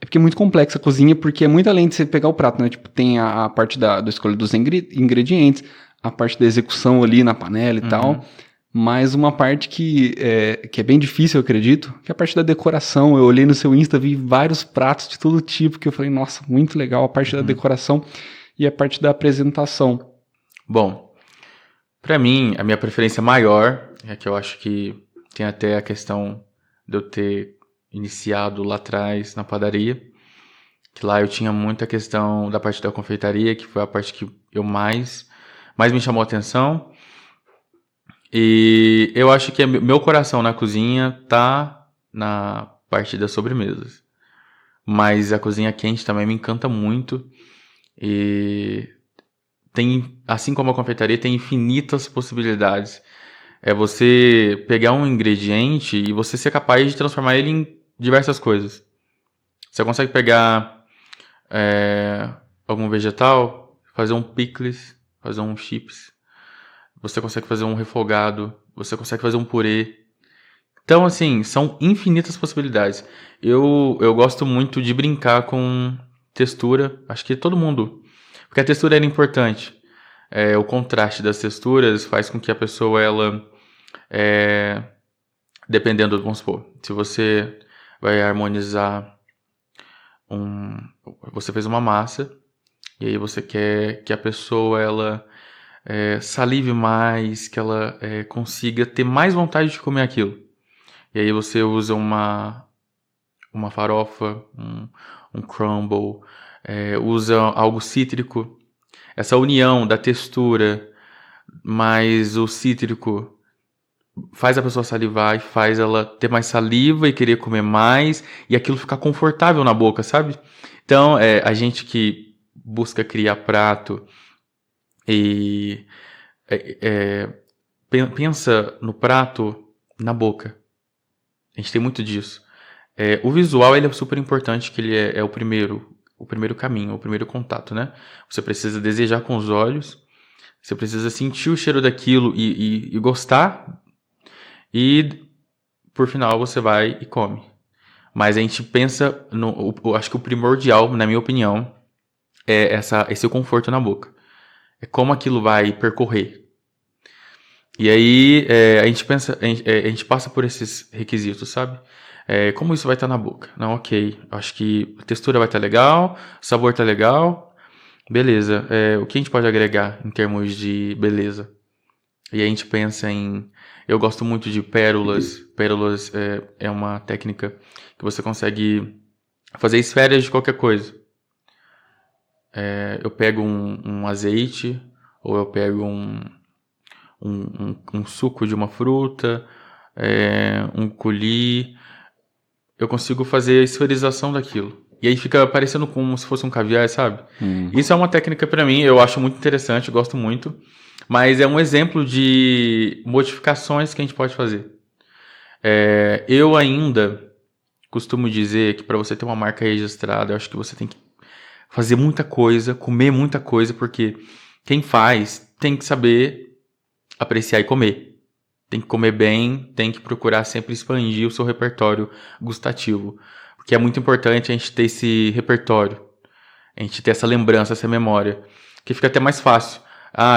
É porque é muito complexa a cozinha, porque é muito além de você pegar o prato, né? Tipo, tem a parte da escolha dos ingredientes, a parte da execução ali na panela e tal, mas uma parte que é bem difícil, eu acredito, que é a parte da decoração. Eu olhei no seu Insta, vi vários pratos de todo tipo, que eu falei, nossa, muito legal a parte da decoração e a parte da apresentação. Bom, pra mim, a minha preferência maior é que eu acho que tem até a questão de eu ter iniciado lá atrás na padaria, que lá eu tinha muita questão da parte da confeitaria, que foi a parte que eu mais me chamou a atenção. E eu acho que meu coração na cozinha tá na parte das sobremesas. Mas a cozinha quente também me encanta muito. E tem, assim como a confeitaria, tem infinitas possibilidades. É você pegar um ingrediente e você ser capaz de transformar ele em diversas coisas. Você consegue pegar algum vegetal, fazer um picles, fazer um chips. Você consegue fazer um refogado, você consegue fazer um purê. Então, assim, são infinitas possibilidades. Eu gosto muito de brincar com textura. Acho que todo mundo... Porque a textura era importante. O contraste das texturas faz com que a pessoa, ela... dependendo, vamos supor, se você vai harmonizar você fez uma massa, e aí você quer que a pessoa, ela... salive mais, que ela consiga ter mais vontade de comer aquilo. E aí você usa uma farofa, um crumble, usa algo cítrico. Essa união da textura mais o cítrico faz a pessoa salivar e faz ela ter mais saliva e querer comer mais, e aquilo ficar confortável na boca, sabe? Então, a gente que busca criar prato e pensa no prato na boca. A gente tem muito disso. O visual, ele é super importante, que ele é o primeiro caminho, o primeiro contato, né? Você precisa desejar com os olhos, você precisa sentir o cheiro daquilo e gostar, e por final você vai e come. Mas a gente pensa, eu acho que o primordial, na minha opinião, é esse conforto na boca. É como aquilo vai percorrer. E aí a gente pensa, a gente passa por esses requisitos, sabe? Como isso vai estar na boca? Não, ok. Acho que a textura vai estar legal, o sabor tá legal. Beleza. O que a gente pode agregar em termos de beleza? E a gente pensa em... Eu gosto muito de pérolas. Pérolas é uma técnica que você consegue fazer esferas de qualquer coisa. Eu pego um azeite, ou eu pego um suco de uma fruta, um coulis. Eu consigo fazer a esferização daquilo. E aí fica parecendo como se fosse um caviar, sabe? Isso é uma técnica pra mim, eu acho muito interessante, eu gosto muito. Mas é um exemplo de modificações que a gente pode fazer. Eu ainda costumo dizer que para você ter uma marca registrada, eu acho que você tem que fazer muita coisa, comer muita coisa, porque quem faz tem que saber apreciar e comer. Tem que comer bem, tem que procurar sempre expandir o seu repertório gustativo. Porque é muito importante a gente ter esse repertório, a gente ter essa lembrança, essa memória, que fica até mais fácil.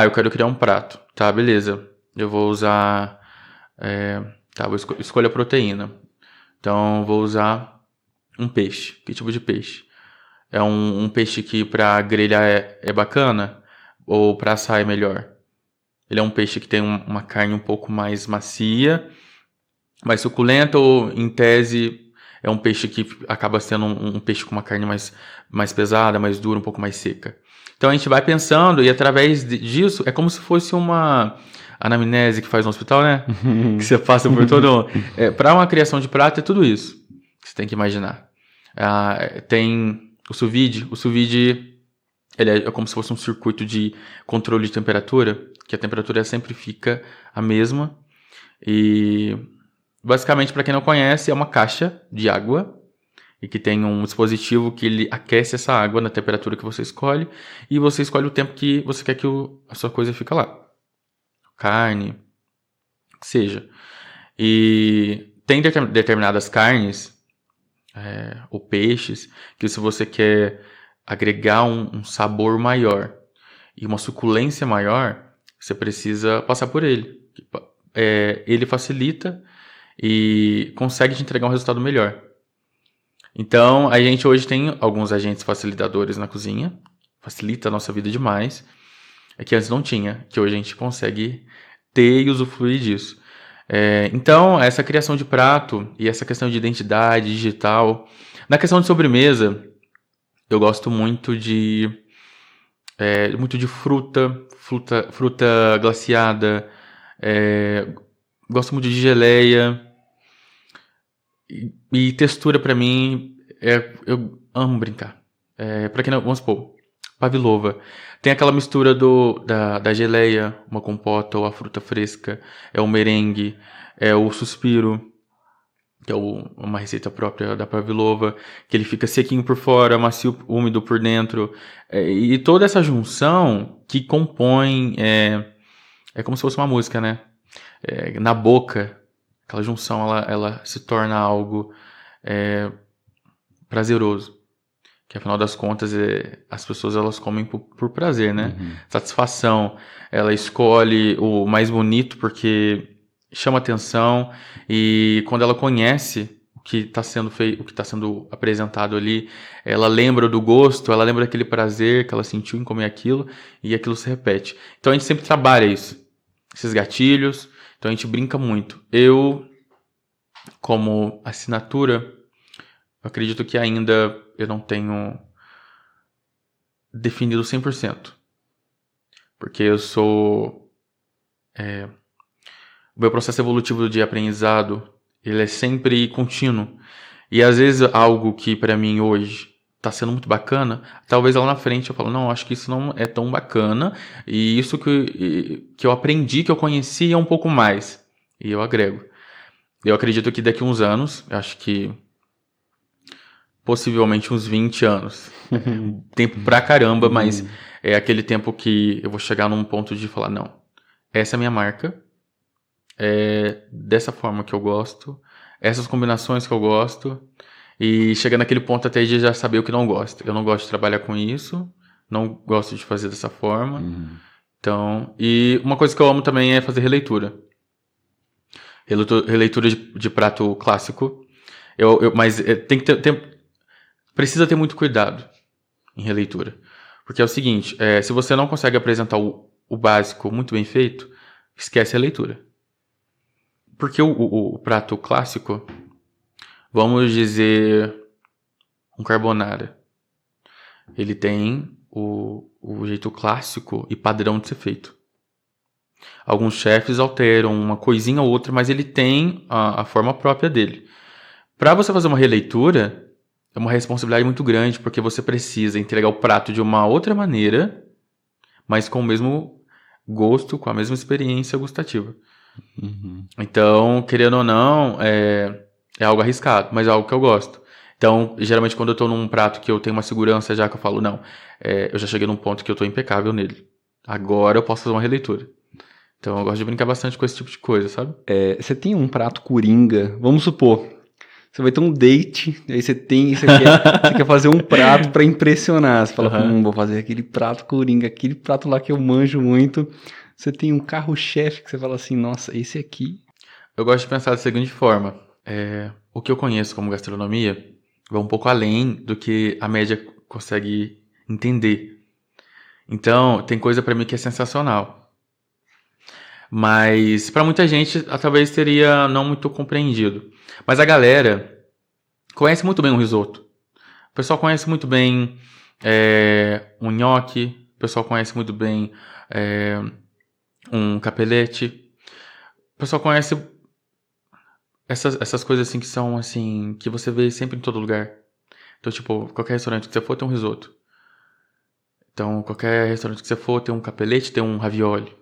Eu quero criar um prato. Tá, beleza. Eu vou usar... vou escolher a proteína. Então, vou usar um peixe. Que tipo de peixe? É um peixe que para grelhar é bacana? Ou para assar é melhor? Ele é um peixe que tem uma carne um pouco mais macia, mais suculenta, ou em tese é um peixe que acaba sendo um peixe com uma carne mais pesada, mais dura, um pouco mais seca. Então a gente vai pensando e através disso é como se fosse uma anamnese que faz no hospital, né? Que você passa por todo... Para uma criação de prato é tudo isso que você tem que imaginar. Tem o sous vide. O sous vide ele é como se fosse um circuito de controle de temperatura, que a temperatura sempre fica a mesma. E basicamente, para quem não conhece, é uma caixa de água e que tem um dispositivo que ele aquece essa água na temperatura que você escolhe e você escolhe o tempo que você quer que a sua coisa fique lá. Carne, que seja. E tem determinadas carnes ou peixes que se você quer agregar um sabor maior e uma suculência maior, você precisa passar por ele. Ele facilita e consegue te entregar um resultado melhor. Então, a gente hoje tem alguns agentes facilitadores na cozinha, facilita a nossa vida demais, que antes não tinha, que hoje a gente consegue ter e usufruir disso. Então, essa criação de prato e essa questão de identidade digital. Na questão de sobremesa, eu gosto muito de fruta glaciada, gosto muito de geleia. E textura pra mim, eu amo brincar. Pra quem não, vamos supor, pavlova. Tem aquela mistura da geleia, uma compota ou a fruta fresca, o merengue, o suspiro, que é uma receita própria da pavlova, que ele fica sequinho por fora, macio, úmido por dentro. E toda essa junção que compõe, é como se fosse uma música, né? Na boca, aquela junção, ela se torna algo prazeroso. Que afinal das contas, as pessoas elas comem por prazer, né? Uhum. Satisfação. Ela escolhe o mais bonito porque chama atenção e quando ela conhece o que está sendo feito, o que está sendo apresentado ali, ela lembra do gosto, ela lembra daquele prazer que ela sentiu em comer aquilo e aquilo se repete. Então a gente sempre trabalha isso, esses gatilhos. Então a gente brinca muito. Eu, como assinatura, eu acredito que ainda eu não tenho definido 100%. Porque eu sou... O meu processo evolutivo de aprendizado, ele é sempre contínuo. E às vezes algo que para mim hoje está sendo muito bacana, talvez lá na frente eu falo, não, acho que isso não é tão bacana. E isso que eu aprendi, que eu conheci é um pouco mais. E eu agrego. Eu acredito que daqui a uns anos, acho que possivelmente uns 20 anos. Tempo pra caramba, mas é aquele tempo que eu vou chegar num ponto de falar, não, essa é a minha marca, é dessa forma que eu gosto, essas combinações que eu gosto, E chega naquele ponto até de já saber o que não gosta. Eu não gosto de trabalhar com isso, não gosto de fazer dessa forma. Então, e uma coisa que eu amo também é fazer releitura. Releitura de prato clássico. Mas tem que precisa ter muito cuidado em releitura. Porque é o seguinte, se você não consegue apresentar o básico muito bem feito, esquece a leitura. Porque o prato clássico, vamos dizer, um carbonara, ele tem o jeito clássico e padrão de ser feito. Alguns chefes alteram uma coisinha ou outra, mas ele tem a forma própria dele. Para você fazer uma releitura, é uma responsabilidade muito grande, porque você precisa entregar o prato de uma outra maneira, mas com o mesmo gosto, com a mesma experiência gustativa. Então, querendo ou não, é algo arriscado, mas é algo que eu gosto. Então, geralmente quando eu tô num prato que eu tenho uma segurança já, que eu falo, não, eu já cheguei num ponto que eu tô impecável nele. Agora eu posso fazer uma releitura. Então, eu gosto de brincar bastante com esse tipo de coisa, sabe? Você tem um prato coringa, vamos supor, você vai ter um date, aí você quer fazer um prato pra impressionar. Você fala, vou fazer aquele prato coringa, aquele prato lá que eu manjo muito. Você tem um carro-chefe que você fala assim, nossa, esse aqui... Eu gosto de pensar da seguinte forma. O que eu conheço como gastronomia vai um pouco além do que a média consegue entender. Então, tem coisa pra mim que é sensacional. Mas pra muita gente, talvez seria não muito compreendido. Mas a galera conhece muito bem um risoto. O pessoal conhece muito bem um nhoque. O pessoal conhece muito bem um capelete. O pessoal conhece essas coisas assim que são assim, que você vê sempre em todo lugar. Então, tipo, qualquer restaurante que você for tem um risoto. Então, qualquer restaurante que você for tem um capelete, tem um ravioli.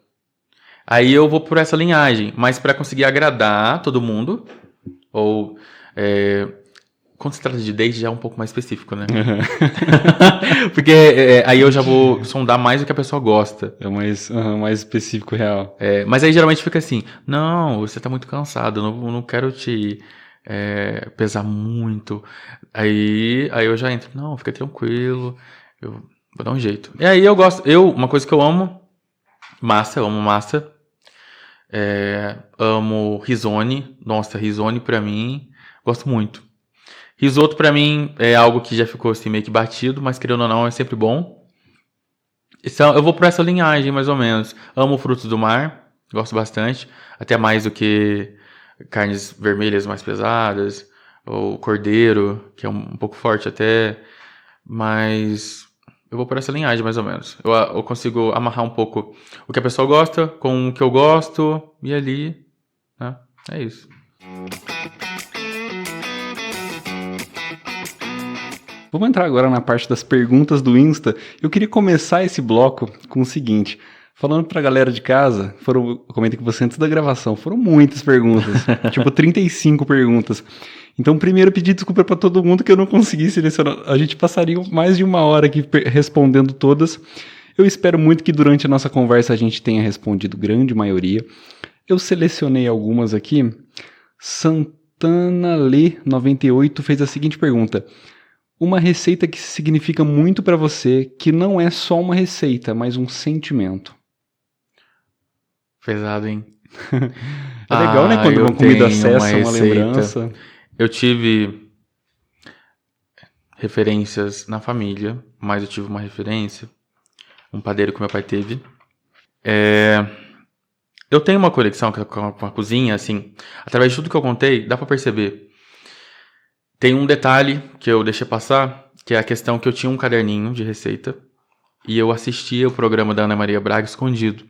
Aí eu vou por essa linhagem, mas para conseguir agradar todo mundo, ou quando se trata de date já é um pouco mais específico, né? Porque aí eu já vou sondar mais o que a pessoa gosta. É mais específico, real. Mas aí geralmente fica assim, não, você tá muito cansado, eu não quero te pesar muito. Aí eu já entro, não, fica tranquilo, eu vou dar um jeito. E aí eu gosto, uma coisa que eu amo, massa, eu amo massa. Amo risone. Nossa, risone pra mim, gosto muito. Risoto pra mim é algo que já ficou assim meio que batido, mas querendo ou não é sempre bom. Então eu vou por essa linhagem mais ou menos. Amo frutos do mar, gosto bastante, até mais do que carnes vermelhas mais pesadas, ou cordeiro, que é um pouco forte até, mas eu vou por essa linhagem, mais ou menos. Eu consigo amarrar um pouco o que a pessoa gosta com o que eu gosto, e ali, né? É isso. Vamos entrar agora na parte das perguntas do Insta. Eu queria começar esse bloco com o seguinte. Falando pra galera de casa, eu comentei com você antes da gravação, foram muitas perguntas, tipo 35 perguntas. Então, primeiro, pedir desculpa pra todo mundo que eu não consegui selecionar. A gente passaria mais de 1 hora aqui respondendo todas. Eu espero muito que durante a nossa conversa a gente tenha respondido grande maioria. Eu selecionei algumas aqui. Santana Lê 98 fez a seguinte pergunta. Uma receita que significa muito pra você, que não é só uma receita, mas um sentimento. Pesado, hein? É legal, né? Quando uma comida acessa uma lembrança. Eu tive referências na família, mas eu tive uma referência, um padeiro que meu pai teve. Eu tenho uma conexão com a cozinha, assim, através de tudo que eu contei, dá pra perceber. Tem um detalhe que eu deixei passar, que é a questão que eu tinha um caderninho de receita e eu assistia o programa da Ana Maria Braga escondido.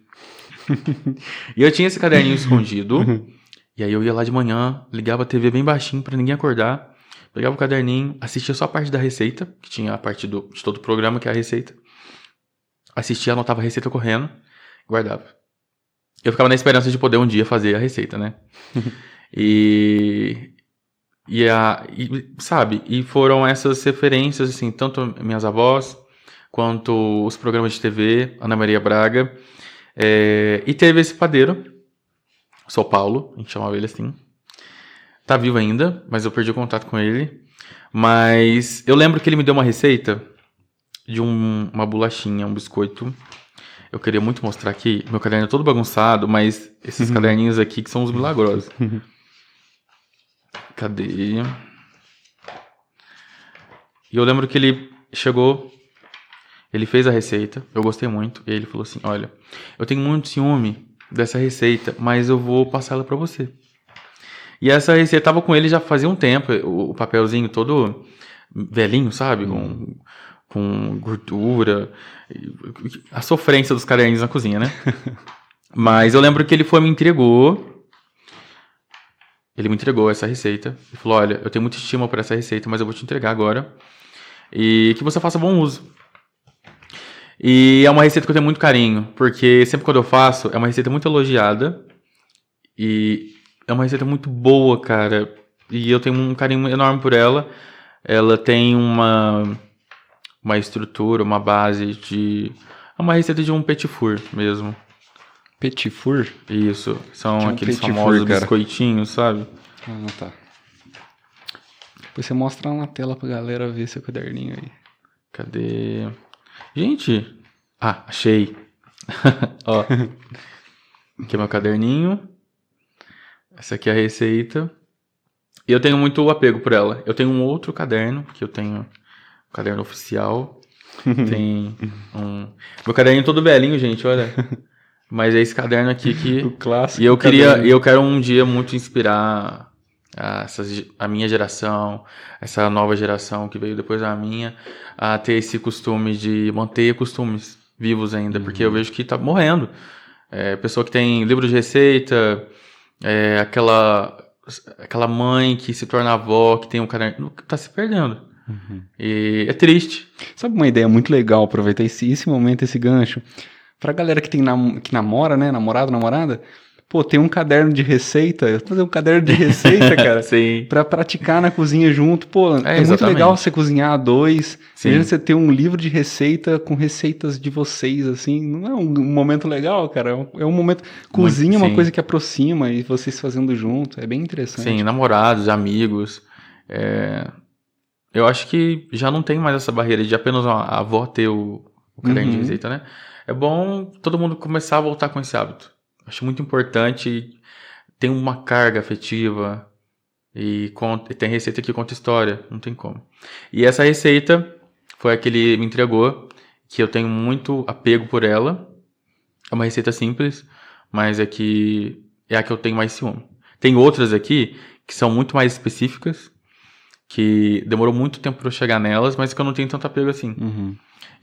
E eu tinha esse caderninho escondido, e aí eu ia lá de manhã, ligava a TV bem baixinho pra ninguém acordar, pegava o caderninho, assistia só a parte da receita, que tinha a parte de todo o programa, que é a receita. Assistia, anotava a receita correndo, guardava. Eu ficava na esperança de poder um dia fazer a receita, né? Sabe, e foram essas referências, assim, tanto minhas avós, quanto os programas de TV, Ana Maria Braga, e teve esse padeiro, São Paulo, a gente chamava ele assim, Tá vivo ainda, mas eu perdi o contato com ele. Mas eu lembro que ele me deu uma receita de uma bolachinha, um biscoito. Eu queria muito mostrar aqui. Meu caderno é todo bagunçado, mas esses caderninhos aqui que são os milagrosos. Cadê? E eu lembro que ele chegou, ele fez a receita, eu gostei muito, e ele falou assim, olha, eu tenho muito ciúme dessa receita, mas eu vou passar ela pra você. E essa receita tava com ele já fazia um tempo, o papelzinho todo velhinho, sabe? Com gordura, a sofrência dos caderninhos na cozinha, né? Mas eu lembro que ele me entregou essa receita e falou, olha, eu tenho muita estima por essa receita, mas eu vou te entregar agora e que você faça bom uso. E é uma receita que eu tenho muito carinho, porque sempre quando eu faço, é uma receita muito elogiada e é uma receita muito boa, cara. E eu tenho um carinho enorme por ela. Ela tem uma estrutura, uma base de... É uma receita de um petit four mesmo. Petit four? Isso. São aqueles petit famosos four, cara. biscoitinhos, sabe? Ah, tá. Depois você mostra lá na tela pra galera ver seu caderninho aí. Cadê? Gente! Ah, achei! Ó. Aqui é meu caderninho. Essa aqui é a receita. E eu tenho muito apego por ela. Eu tenho um outro caderno, que eu tenho um caderno oficial. Tem um... Meu caderninho todo velhinho, gente, olha. Mas é esse caderno aqui que... O clássico. E eu quero um dia muito inspirar a minha geração, essa nova geração que veio depois da minha, a ter esse costume de manter costumes vivos ainda, porque eu vejo que tá morrendo. Pessoa que tem livro de receita, aquela mãe que se torna avó, que tem um caderno, tá se perdendo. E é triste. Sabe uma ideia muito legal, aproveitar esse momento, esse gancho, pra galera que que namora, né, namorado, namorada, pô, tem um caderno de receita, fazer um caderno de receita, cara, Sim. Pra praticar na cozinha junto, pô, é muito exatamente. legal você cozinhar a dois, Sim. imagina você ter um livro de receita com receitas de vocês, assim, não é um momento legal, cara, é um momento, cozinha é uma sim. coisa que aproxima e vocês fazendo junto, é bem interessante. Sim, namorados, amigos, eu acho que já não tem mais essa barreira de apenas a avó ter o caderno de receita, né? É bom todo mundo começar a voltar com esse hábito. Acho muito importante, tem uma carga afetiva e tem receita que conta história, não tem como. E essa receita foi a que ele me entregou, que eu tenho muito apego por ela. É uma receita simples, mas é a que eu tenho mais ciúme. Tem outras aqui que são muito mais específicas, que demorou muito tempo para eu chegar nelas, mas que eu não tenho tanto apego assim.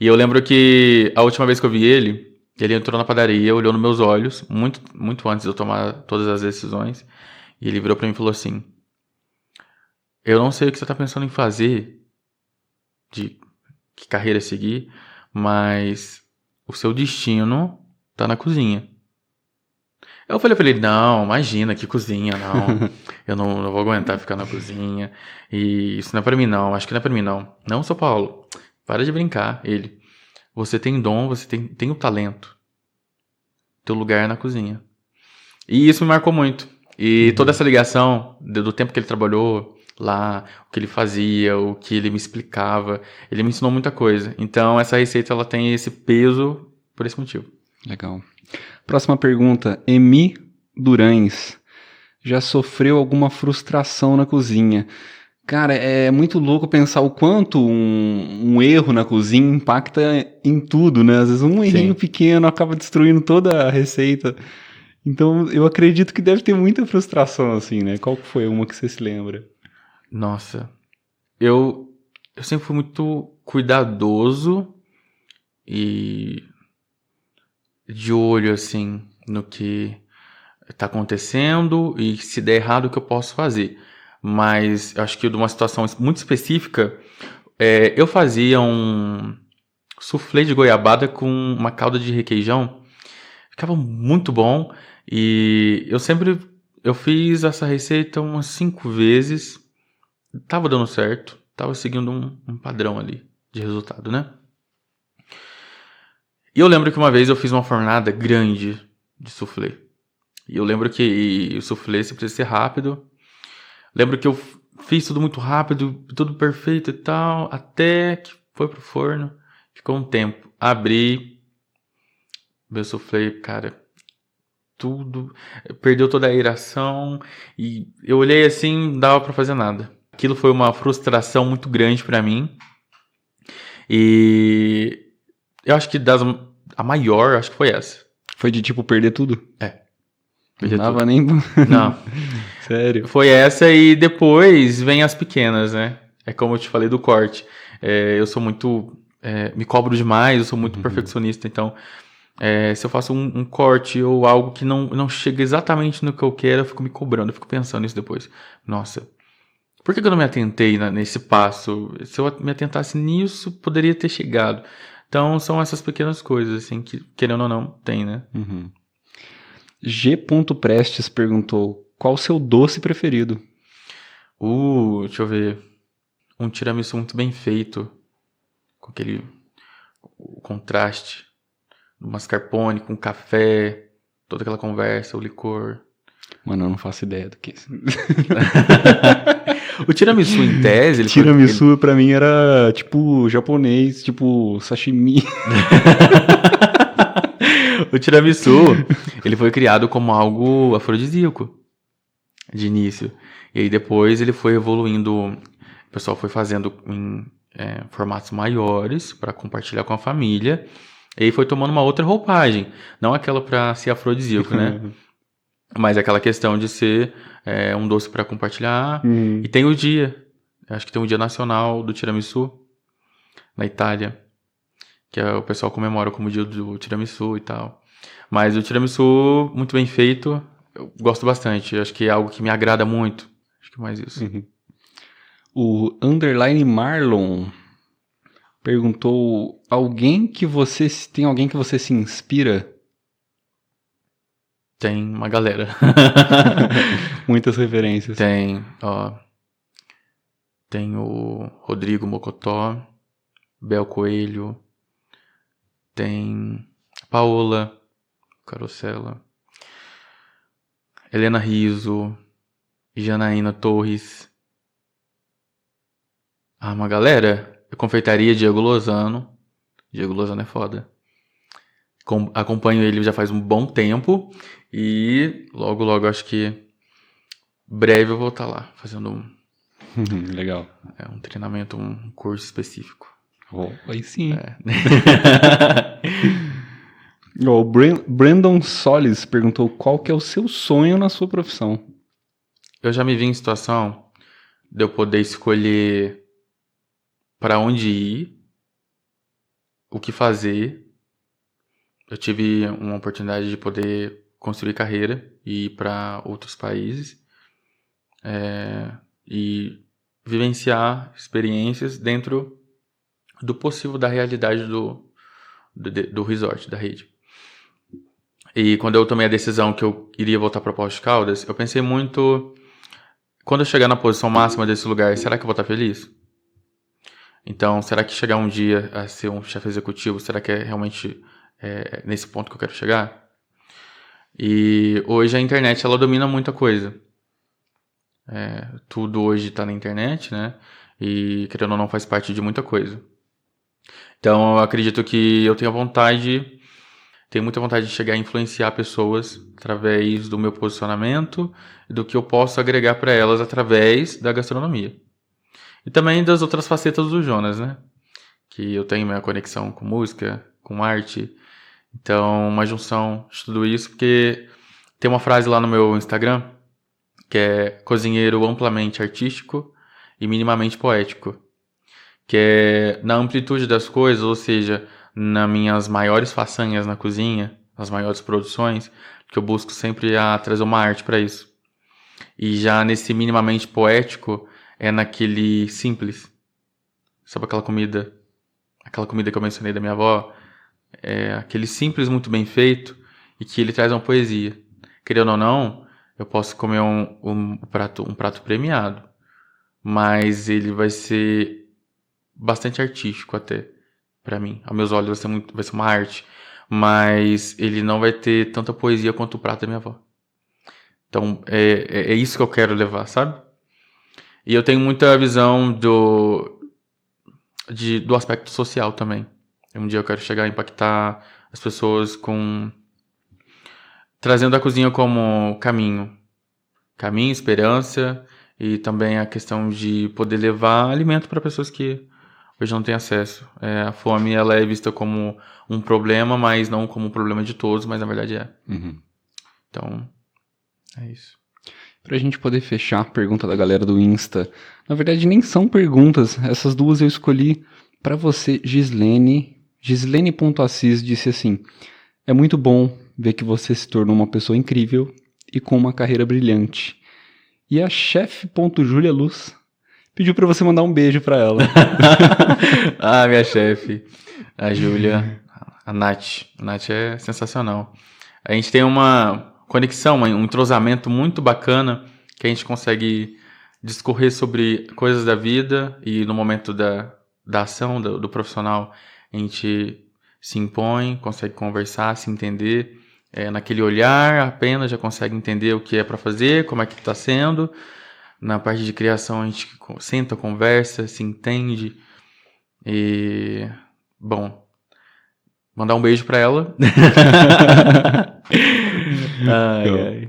E eu lembro que a última vez que eu vi ele entrou na padaria, olhou nos meus olhos, muito, muito antes de eu tomar todas as decisões, e ele virou para mim e falou assim, eu não sei o que você tá pensando em fazer, de que carreira seguir, mas o seu destino tá na cozinha. Eu falei, não, imagina, que cozinha, não. Eu não vou aguentar ficar na cozinha. E isso não é pra mim, não. Acho que não é pra mim, não. Não, São Paulo, para de brincar. Ele, você tem dom, você tem o talento. Teu lugar é na cozinha. E isso me marcou muito. E toda essa ligação do tempo que ele trabalhou lá, o que ele fazia, o que ele me explicava, ele me ensinou muita coisa. Então, essa receita, ela tem esse peso por esse motivo. Legal. Próxima pergunta. Emi Durães. Já sofreu alguma frustração na cozinha? Cara, é muito louco pensar o quanto um erro na cozinha impacta em tudo, né? Às vezes um errinho pequeno acaba destruindo toda a receita. Então, eu acredito que deve ter muita frustração, assim, né? Qual que foi uma que você se lembra? Nossa. Eu sempre fui muito cuidadoso e de olho, assim, no que tá acontecendo e se der errado, o que eu posso fazer. Mas eu acho que de uma situação muito específica, eu fazia um soufflé de goiabada com uma calda de requeijão. Ficava muito bom e eu fiz essa receita umas 5 vezes. Tava dando certo, tava seguindo um padrão ali de resultado, né? E eu lembro que uma vez eu fiz uma fornada grande de soufflé. E eu lembro que o soufflé você precisa ser rápido. Lembro que eu fiz tudo muito rápido, tudo perfeito e tal, até que foi pro forno, ficou um tempo. Abri, meu soufflé, cara, tudo, perdeu toda a aeração e eu olhei assim, não dava pra fazer nada. Aquilo foi uma frustração muito grande pra mim e eu acho que a maior, acho que foi essa. Foi de tipo perder tudo? Não Perder dava tudo. nem. Não. Sério. Foi essa e depois vem as pequenas, né? É como eu te falei do corte. Eu sou muito. Me cobro demais, eu sou muito perfeccionista. Então, se eu faço um corte ou algo que não chega exatamente no que eu quero, eu fico me cobrando, eu fico pensando nisso depois. Nossa, por que eu não me atentei nesse passo? Se eu me atentasse nisso, poderia ter chegado. Então, são essas pequenas coisas, assim, que, querendo ou não, tem, né? G. Prestes perguntou: qual o seu doce preferido? Deixa eu ver. Um tiramisu muito bem feito, com aquele o contraste do mascarpone com café, toda aquela conversa, o licor. Mano, eu não faço ideia do que é isso. O tiramisu, em tese, Tiramisu pra mim era tipo japonês, tipo sashimi. O tiramisu, ele foi criado como algo afrodisíaco de início. E aí depois ele foi evoluindo, o pessoal foi fazendo em formatos maiores para compartilhar com a família. E aí foi tomando uma outra roupagem, não aquela para ser afrodisíaco, né? Mas aquela questão de ser um doce para compartilhar. E tem o dia, acho que tem o Dia Nacional do Tiramisu na Itália, que o pessoal comemora como o dia do tiramisu e tal. Mas o tiramisu, muito bem feito, eu gosto bastante. Acho que é algo que me agrada muito. Acho que é mais isso. O underline Marlon perguntou: tem alguém que você se inspira? Tem uma galera. Muitas referências. Tem o Rodrigo Mocotó, Bel Coelho, tem Paola Carosella, Helena Rizzo, Janaína Torres. Uma galera. Eu confeitaria Diego Lozano. Diego Lozano é foda. Acompanho ele já faz um bom tempo. E logo, acho que breve eu vou estar lá fazendo Legal. um treinamento, um curso específico. Aí sim. O Brandon Solis perguntou: qual que é o seu sonho na sua profissão? Eu já me vi em situação de eu poder escolher para onde ir, o que fazer. Eu tive uma oportunidade de poder construir carreira e ir para outros países e vivenciar experiências dentro do possível da realidade do resort, da rede. E quando eu tomei a decisão que eu iria voltar para Poços de Caldas, eu pensei muito, quando eu chegar na posição máxima desse lugar, será que eu vou estar feliz? Então, será que chegar um dia a ser um chefe executivo, será que é realmente nesse ponto que eu quero chegar? E hoje a internet, ela domina muita coisa. Tudo hoje está na internet, né? E, querendo ou não, faz parte de muita coisa. Então, eu acredito que eu tenho muita vontade de chegar a influenciar pessoas através do meu posicionamento e do que eu posso agregar para elas através da gastronomia. E também das outras facetas do Jonas, né? Que eu tenho minha conexão com música, com arte. Então, uma junção de tudo isso, porque tem uma frase lá no meu Instagram que é cozinheiro amplamente artístico e minimamente poético. Que é na amplitude das coisas, ou seja, nas minhas maiores façanhas na cozinha, nas maiores produções, que eu busco sempre trazer uma arte para isso. E já nesse minimamente poético, é naquele simples. Sabe aquela comida que eu mencionei da minha avó? É aquele simples muito bem feito e que ele traz uma poesia. Querendo ou não, eu posso comer um prato premiado, mas ele vai ser bastante artístico até, pra mim. Aos meus olhos vai ser uma arte, mas ele não vai ter tanta poesia quanto o prato da minha avó. Então, é isso que eu quero levar, sabe? E eu tenho muita visão do aspecto social também. Um dia eu quero chegar a impactar as pessoas trazendo a cozinha como caminho, esperança, e também a questão de poder levar alimento para pessoas que hoje não têm acesso. A fome, ela é vista como um problema, mas não como um problema de todos, mas na verdade é. Então, é isso. Pra gente poder fechar a pergunta da galera do Insta, na verdade nem são perguntas, essas duas eu escolhi pra você, Gislene. Gislene.assis disse assim: é muito bom ver que você se tornou uma pessoa incrível e com uma carreira brilhante. E a chefe.Julia Luz pediu pra você mandar um beijo pra ela. Minha chefe, a Júlia, a Nath. A Nath é sensacional. A gente tem uma conexão, um entrosamento muito bacana, que a gente consegue discorrer sobre coisas da vida, e no momento da ação, do profissional, a gente se impõe, consegue conversar, se entender. Naquele olhar apenas já consegue entender o que é para fazer, como é que está sendo. Na parte de criação a gente senta, conversa, se entende. E, bom, mandar um beijo para ela.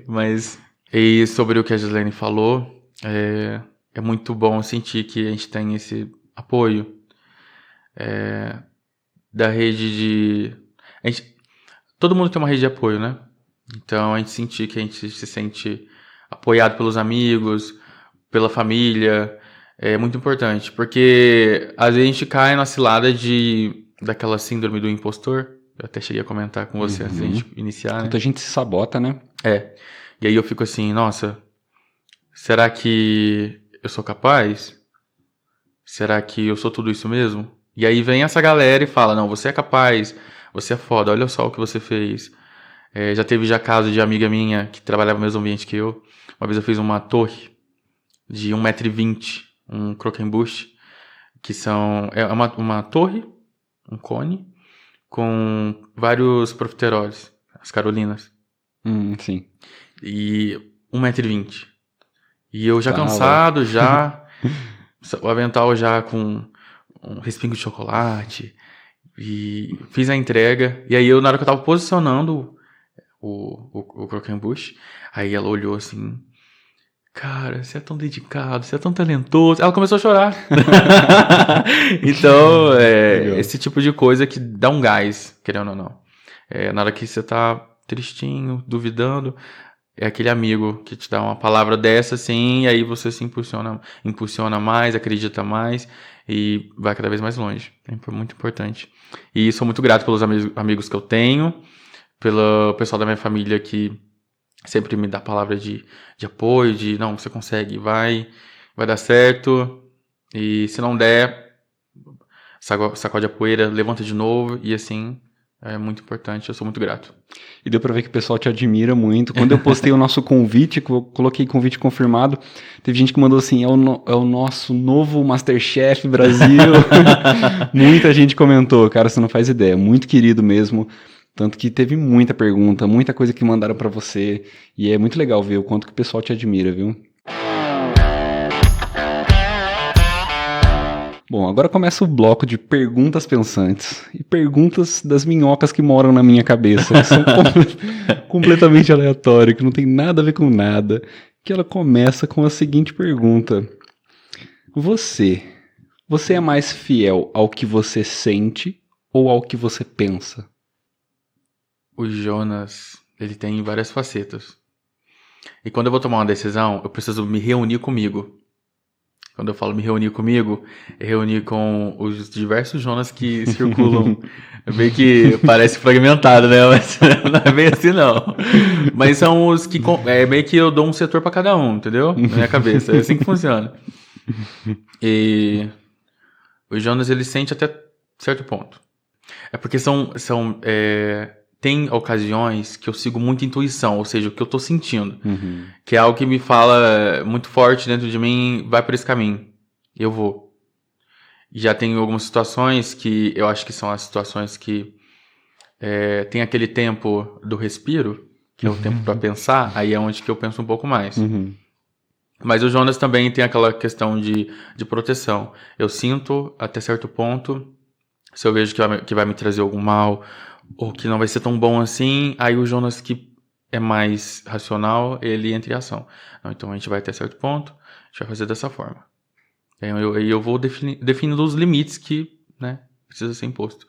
Mas, e sobre o que a Gislene falou, é muito bom sentir que a gente tem esse apoio da rede todo mundo tem uma rede de apoio, né? Então a gente sentir que a gente se sente apoiado pelos amigos, pela família, é muito importante, porque às vezes a gente cai na cilada daquela síndrome do impostor. Eu até cheguei a comentar com você antes da gente iniciar, né? Muita gente se sabota, né? E aí eu fico assim, nossa, será que eu sou capaz? Será que eu sou tudo isso mesmo? E aí vem essa galera e fala, não, você é capaz, você é foda, olha só o que você fez. Já teve caso de amiga minha que trabalhava no mesmo ambiente que eu. Uma vez eu fiz uma torre de 1,20 m, um croquembouche, que é uma torre, um cone, com vários profiteroles, as carolinas. Sim. E 1,20 m. E eu já cansado, o avental já com um respingo de chocolate, e fiz a entrega. E aí na hora que eu tava posicionando o croquembouche, aí ela olhou assim, cara, você é tão dedicado, você é tão talentoso. Ela começou a chorar. Então, esse tipo de coisa que dá um gás, querendo ou não. Na hora que você tá tristinho, duvidando, é aquele amigo que te dá uma palavra dessa, assim, e aí você se impulsiona mais, acredita mais e vai cada vez mais longe. É muito importante. E sou muito grato pelos amigos que eu tenho, pelo pessoal da minha família que sempre me dá palavra de apoio, não, você consegue, vai dar certo, e se não der, sacode a poeira, levanta de novo, e assim, é muito importante, eu sou muito grato. E deu pra ver que o pessoal te admira muito. Quando eu postei o nosso convite, coloquei convite confirmado, teve gente que mandou assim, é o nosso novo Masterchef Brasil. Muita gente comentou, cara, você não faz ideia, muito querido mesmo. Tanto que teve muita pergunta, muita coisa que mandaram pra você. E é muito legal ver o quanto que o pessoal te admira, viu? Bom, agora começa o bloco de perguntas pensantes. E perguntas das minhocas que moram na minha cabeça. Que são completamente aleatórias, que não tem nada a ver com nada. Que ela começa com a seguinte pergunta. Você é mais fiel ao que você sente ou ao que você pensa? O Jonas, ele tem várias facetas. E quando eu vou tomar uma decisão, eu preciso me reunir comigo. Quando eu falo me reunir comigo, é reunir com os diversos Jonas que circulam. Meio que parece fragmentado, né? Mas não é bem assim, não. Mas são os que... meio que eu dou um setor pra cada um, entendeu? Na minha cabeça. É assim que funciona. E o Jonas, ele sente até certo ponto. É porque tem ocasiões que eu sigo muita intuição, ou seja, o que eu tô sentindo. Que é algo que me fala muito forte dentro de mim, vai por esse caminho. Eu vou. Já tem algumas situações que eu acho que são as situações que tem aquele tempo do respiro, que é o tempo para pensar, aí é onde que eu penso um pouco mais. Mas o Jonas também tem aquela questão de proteção. Eu sinto, até certo ponto, se eu vejo que vai me trazer algum mal, ou que não vai ser tão bom assim, aí o Jonas, que é mais racional, ele entra em ação. Não, então a gente vai até certo ponto, a gente vai fazer dessa forma. Aí eu vou definindo os limites que, né, precisa ser imposto.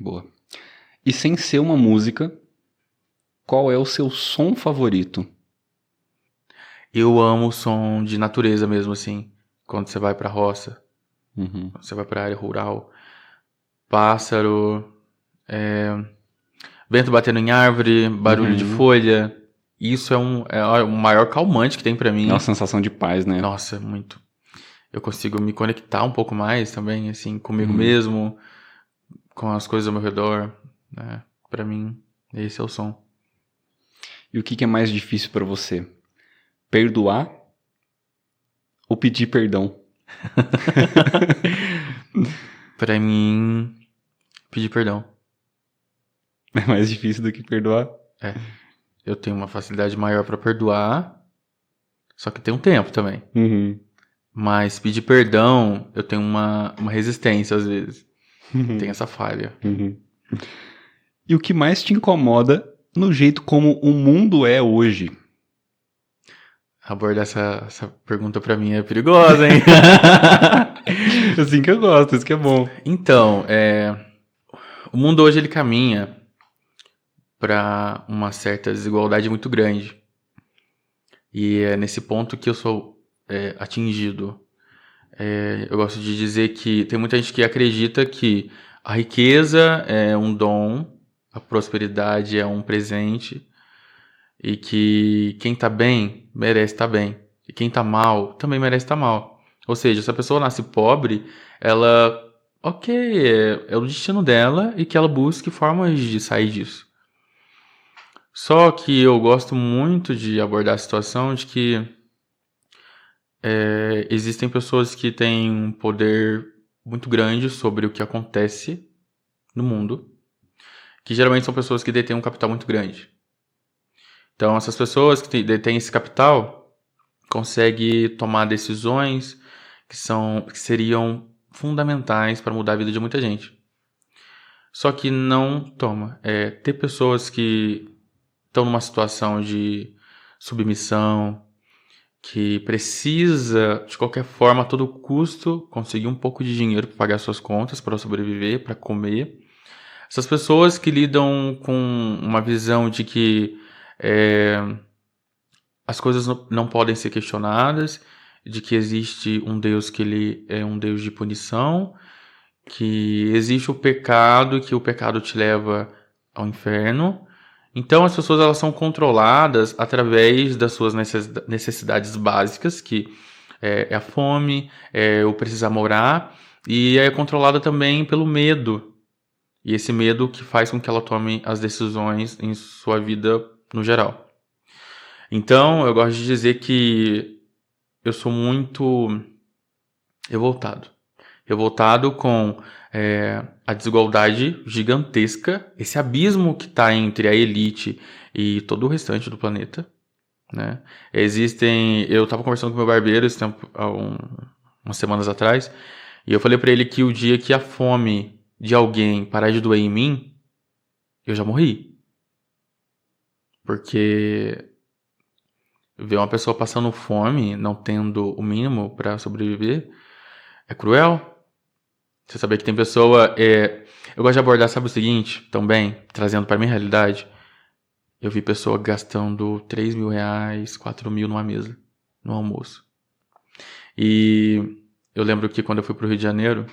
Boa. E sem ser uma música, qual é o seu som favorito? Eu amo o som de natureza mesmo, assim. Quando você vai pra roça, Uhum. quando você vai pra área rural. Pássaro, vento batendo em árvore, barulho de folha. Isso é o maior calmante que tem pra mim. É uma sensação de paz, né? Nossa, muito. Eu consigo me conectar um pouco mais também, assim, comigo mesmo, com as coisas ao meu redor, né? Pra mim, esse é o som. E o que é mais difícil pra você? Perdoar ou pedir perdão? Pra mim, pedir perdão. É mais difícil do que perdoar? Eu tenho uma facilidade maior pra perdoar, só que tem um tempo também. Uhum. Mas pedir perdão, eu tenho uma resistência às vezes. Tem essa falha. Uhum. E o que mais te incomoda no jeito como o mundo é hoje? Abordar essa pergunta pra mim é perigosa, hein? Assim que eu gosto, isso que é bom. Então, o mundo hoje ele caminha para uma certa desigualdade muito grande. E é nesse ponto que eu sou atingido. Eu gosto de dizer que tem muita gente que acredita que a riqueza é um dom, a prosperidade é um presente, e que quem tá bem merece estar bem. E quem tá mal também merece estar mal. Ou seja, se a pessoa nasce pobre, ela, ok, é o destino dela e que ela busque formas de sair disso. Só que eu gosto muito de abordar a situação de que existem pessoas que têm um poder muito grande sobre o que acontece no mundo, que geralmente são pessoas que detêm um capital muito grande. Então, essas pessoas que detêm esse capital conseguem tomar decisões que seriam fundamentais para mudar a vida de muita gente. Só que não toma. Ter pessoas que estão numa situação de submissão, que precisa, de qualquer forma, a todo custo, conseguir um pouco de dinheiro para pagar suas contas, para sobreviver, para comer. Essas pessoas que lidam com uma visão de que as coisas não podem ser questionadas, de que existe um Deus que ele é um Deus de punição, que existe o pecado, que o pecado te leva ao inferno. Então as pessoas elas são controladas através das suas necessidades básicas, que é a fome, é o precisar morar, e é controlada também pelo medo. E esse medo que faz com que ela tome as decisões em sua vida no geral. Então eu gosto de dizer que eu sou muito revoltado. Revoltado com a desigualdade gigantesca, esse abismo que está entre a elite e todo o restante do planeta, né? Eu estava conversando com meu barbeiro umas semanas atrás, e eu falei para ele que o dia que a fome de alguém parar de doer em mim, eu já morri. Porque ver uma pessoa passando fome, não tendo o mínimo para sobreviver, é cruel. Você saber que tem pessoa... Eu gosto de abordar, sabe o seguinte, também, trazendo para minha realidade. Eu vi pessoa gastando 3 mil reais, 4 mil numa mesa, no almoço. E eu lembro que quando eu fui pro Rio de Janeiro,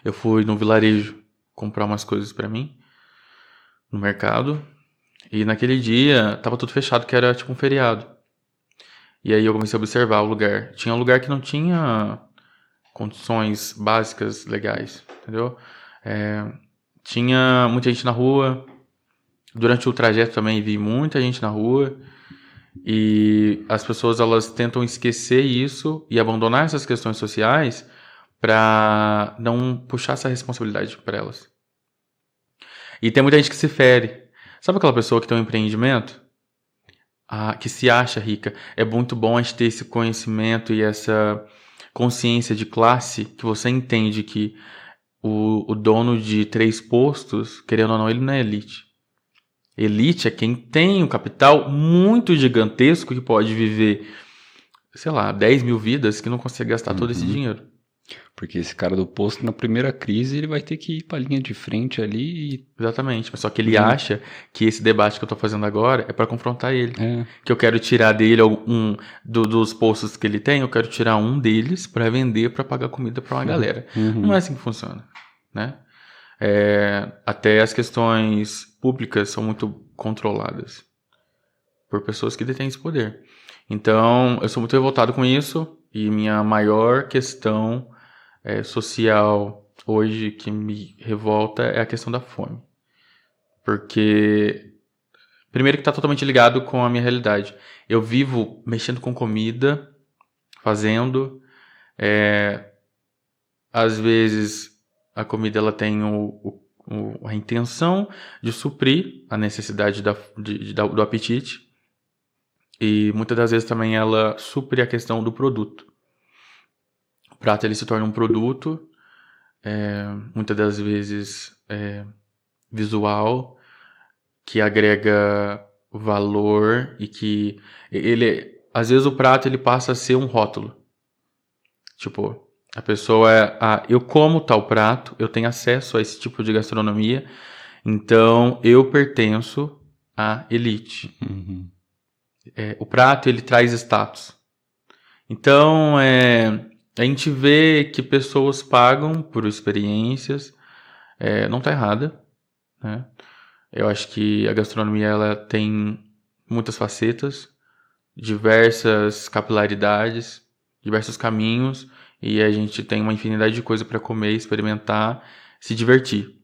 eu fui no vilarejo comprar umas coisas para mim, no mercado. E naquele dia, tava tudo fechado, que era tipo um feriado. E aí eu comecei a observar o lugar. Tinha um lugar que não tinha condições básicas legais, entendeu? Tinha muita gente na rua. Durante o trajeto também vi muita gente na rua. E as pessoas elas tentam esquecer isso e abandonar essas questões sociais para não puxar essa responsabilidade para elas. E tem muita gente que se fere. Sabe aquela pessoa que tem um empreendimento? que se acha rica. É muito bom a gente ter esse conhecimento e essa consciência de classe, que você entende que o dono de 3 postos, querendo ou não, ele não é elite. Elite é quem tem um capital muito gigantesco que pode viver, sei lá, 10 mil vidas que não consegue gastar todo esse dinheiro. Porque esse cara do posto, na primeira crise, ele vai ter que ir pra linha de frente ali e... Exatamente, mas só que ele acha que esse debate que eu tô fazendo agora é para confrontar ele. É. Que eu quero tirar dele dos postos que ele tem, eu quero tirar um deles para vender, para pagar comida para uma galera. Não é assim que funciona, né? Até as questões públicas são muito controladas por pessoas que detêm esse poder. Então, eu sou muito revoltado com isso e minha maior questão social hoje que me revolta é a questão da fome. Porque, primeiro que está totalmente ligado com a minha realidade. Eu vivo mexendo com comida, fazendo. Às vezes, a comida ela tem a intenção de suprir a necessidade do apetite. E muitas das vezes também ela supre a questão do produto. O prato ele se torna um produto, muitas das vezes visual, que agrega valor e que às vezes o prato ele passa a ser um rótulo. Tipo, a pessoa eu como tal prato, eu tenho acesso a esse tipo de gastronomia, então eu pertenço à elite. O prato ele traz status. Então a gente vê que pessoas pagam por experiências, não tá errada, né? Eu acho que a gastronomia ela tem muitas facetas, diversas capilaridades, diversos caminhos, e a gente tem uma infinidade de coisas para comer, experimentar, se divertir.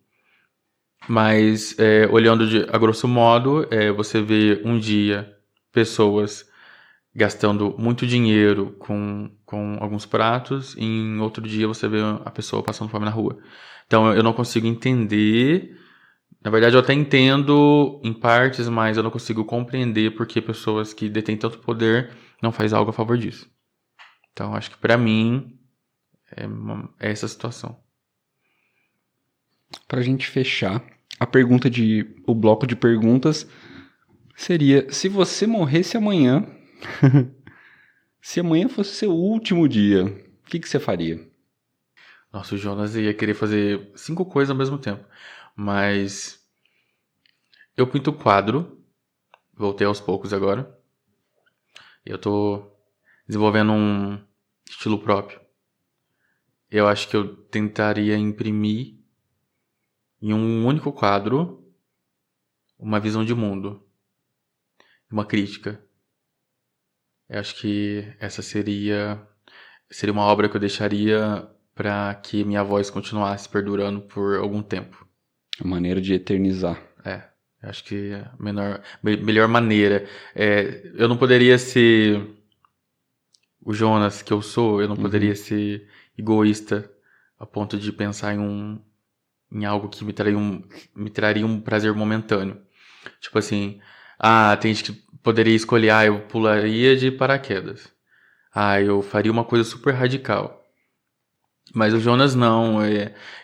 Mas olhando a grosso modo, você vê um dia pessoas gastando muito dinheiro com alguns pratos, e em outro dia você vê a pessoa passando fome na rua. Então eu não consigo entender. Na verdade, eu até entendo em partes, mas eu não consigo compreender porque pessoas que detêm tanto poder não fazem algo a favor disso. Então, acho que pra mim é essa situação. Pra gente fechar, o bloco de perguntas seria: se você morresse amanhã, se amanhã fosse seu último dia, o que você faria? Nossa, o Jonas ia querer fazer 5 coisas ao mesmo tempo. Mas eu pinto quadro. Voltei aos poucos agora. Eu tô desenvolvendo um estilo próprio. Eu acho que eu tentaria imprimir em um único quadro uma visão de mundo. Uma crítica. Eu acho que essa seria uma obra que eu deixaria para que minha voz continuasse perdurando por algum tempo. A maneira de eternizar. Acho que é a melhor maneira. Eu não poderia ser o Jonas que eu sou, eu não poderia ser egoísta a ponto de pensar em algo que me traria um prazer momentâneo. Tipo assim, tem gente que poderia escolher, eu pularia de paraquedas. Eu faria uma coisa super radical. Mas o Jonas não.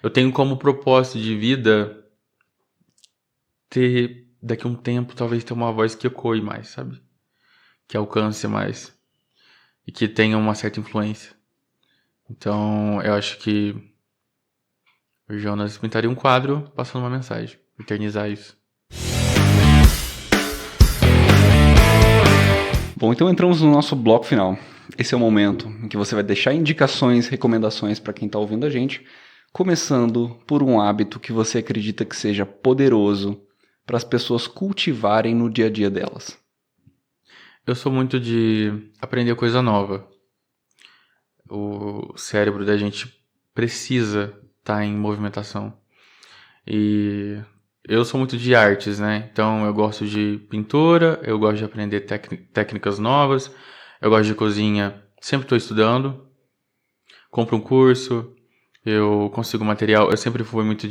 Eu tenho como propósito de vida ter, daqui a um tempo, talvez ter uma voz que ecoe mais, sabe? Que alcance mais. E que tenha uma certa influência. Então, eu acho que o Jonas pintaria um quadro passando uma mensagem. Eternizar isso. Bom, então entramos no nosso bloco final. Esse é o momento em que você vai deixar indicações, recomendações para quem está ouvindo a gente, começando por um hábito que você acredita que seja poderoso para as pessoas cultivarem no dia a dia delas. Eu sou muito de aprender coisa nova. O cérebro da gente precisa estar em movimentação. E eu sou muito de artes, né? Então eu gosto de pintura, eu gosto de aprender técnicas novas, eu gosto de cozinha, sempre estou estudando, compro um curso, eu consigo material. Eu sempre fui muito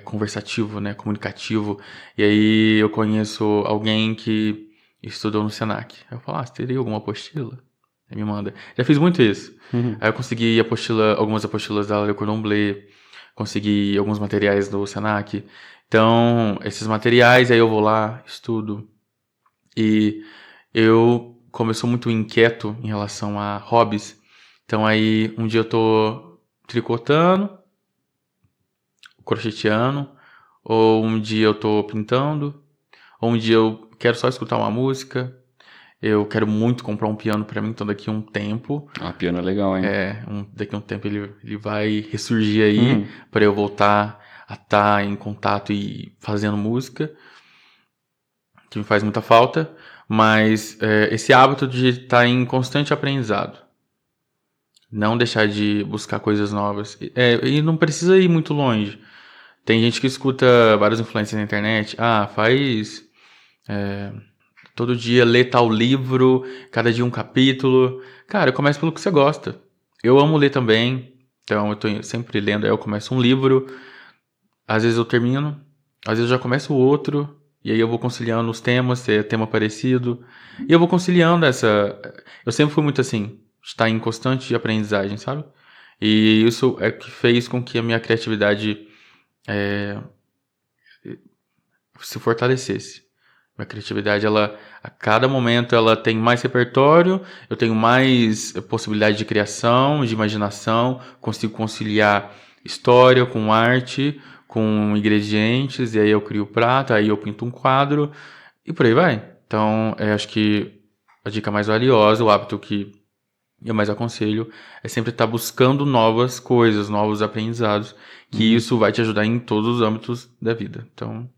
conversativo, né? Comunicativo. E aí eu conheço alguém que estudou no Senac. Aí eu falo, você teria alguma apostila? Aí me manda. Já fiz muito isso. Aí eu consegui algumas apostilas da Le Cordon Bleu, consegui alguns materiais do Senac. Então, esses materiais, aí eu vou lá, estudo. E como eu sou muito inquieto em relação a hobbies, então aí um dia eu tô tricotando, crocheteando, ou um dia eu tô pintando, ou um dia eu quero só escutar uma música. Eu quero muito comprar um piano pra mim, então daqui a um tempo... piano é legal, hein? Daqui a um tempo ele vai ressurgir aí pra eu voltar a estar em contato e fazendo música, que me faz muita falta, mas esse hábito de estar em constante aprendizado. Não deixar de buscar coisas novas. E não precisa ir muito longe. Tem gente que escuta várias influências na internet. faz... todo dia lê tal livro, cada dia um capítulo. Cara, começa pelo que você gosta. Eu amo ler também, então eu tô sempre lendo. Aí eu começo um livro, às vezes eu termino, às vezes eu já começo outro, e aí eu vou conciliando os temas, se é tema parecido. E eu vou conciliando essa... Eu sempre fui muito assim, estar em constante aprendizagem, sabe? E isso é que fez com que a minha criatividade se fortalecesse. Minha criatividade, a cada momento, ela tem mais repertório, eu tenho mais possibilidade de criação, de imaginação, consigo conciliar história com arte, com ingredientes, e aí eu crio prato, aí eu pinto um quadro, e por aí vai. Então, acho que a dica mais valiosa, o hábito que eu mais aconselho, é sempre estar buscando novas coisas, novos aprendizados, que isso vai te ajudar em todos os âmbitos da vida. Então...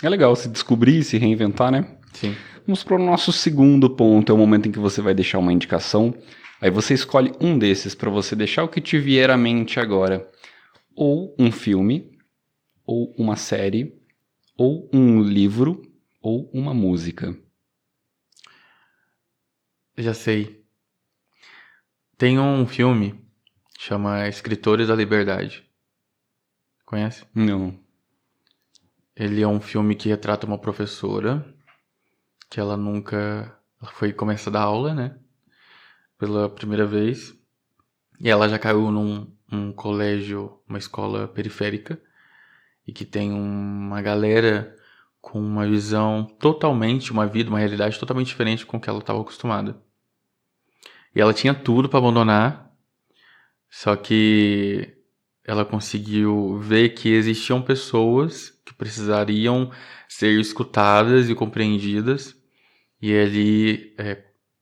É legal se descobrir, se reinventar, né? Sim. Vamos para o nosso segundo ponto, é o momento em que você vai deixar uma indicação. Aí você escolhe um desses para você deixar o que te vier à mente agora. Ou um filme, ou uma série, ou um livro, ou uma música. Já sei. Tem um filme, chama Escritores da Liberdade. Conhece? Não. Ele é um filme que retrata uma professora que ela foi começar a dar aula, né? Pela primeira vez. E ela já caiu num colégio, uma escola periférica, e que tem uma galera com uma visão totalmente, uma vida, uma realidade totalmente diferente com o que ela estava acostumada. E ela tinha tudo para abandonar, só que ela conseguiu ver que existiam pessoas que precisariam ser escutadas e compreendidas. E ali,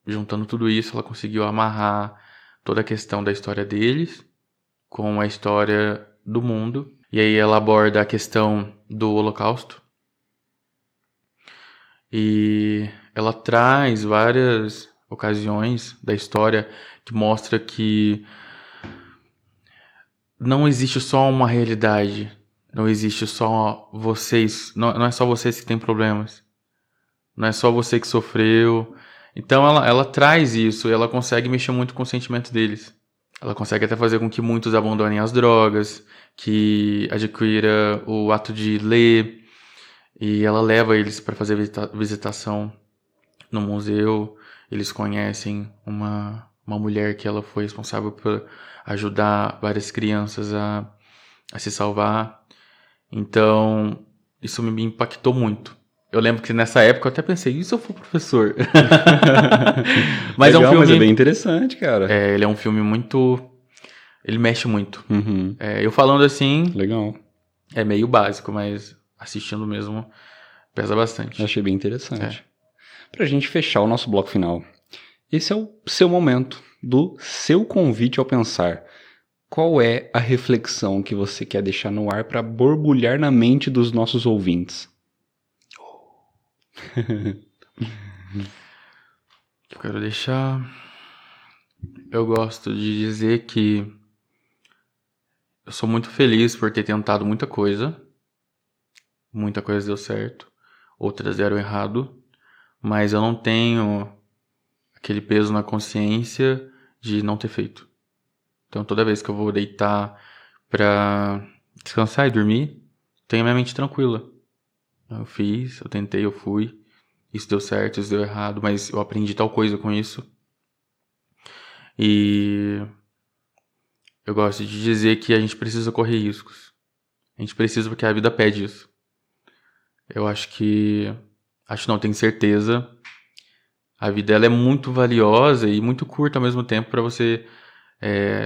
juntando tudo isso, ela conseguiu amarrar toda a questão da história deles com a história do mundo. E aí ela aborda a questão do Holocausto. E ela traz várias ocasiões da história que mostra que não existe só uma realidade. Não existe só vocês. Não é só vocês que têm problemas. Não é só você que sofreu. Então ela traz isso e ela consegue mexer muito com o sentimento deles. Ela consegue até fazer com que muitos abandonem as drogas, que adquira o ato de ler. E ela leva eles para fazer visitação no museu. Eles conhecem uma mulher que ela foi responsável por ajudar várias crianças a se salvar. Então, isso me impactou muito. Eu lembro que nessa época eu até pensei, e se eu for professor? Mas legal, é um filme... mas é bem interessante, cara. ele é um filme muito... Ele mexe muito. Eu falando assim... Legal. É meio básico, mas assistindo mesmo pesa bastante. Eu achei bem interessante. Pra gente fechar o nosso bloco final. Esse é o seu momento do seu convite ao pensar. Qual é a reflexão que você quer deixar no ar para borbulhar na mente dos nossos ouvintes? Eu quero deixar... Eu gosto de dizer que eu sou muito feliz por ter tentado muita coisa. Muita coisa deu certo. Outras deram errado. Mas eu não tenho aquele peso na consciência de não ter feito. Então toda vez que eu vou deitar pra descansar e dormir, tenho a minha mente tranquila. Eu fiz, eu tentei, eu fui. Isso deu certo, isso deu errado, mas eu aprendi tal coisa com isso. E eu gosto de dizer que a gente precisa correr riscos. A gente precisa porque a vida pede isso. Eu tenho certeza. A vida ela é muito valiosa e muito curta ao mesmo tempo para você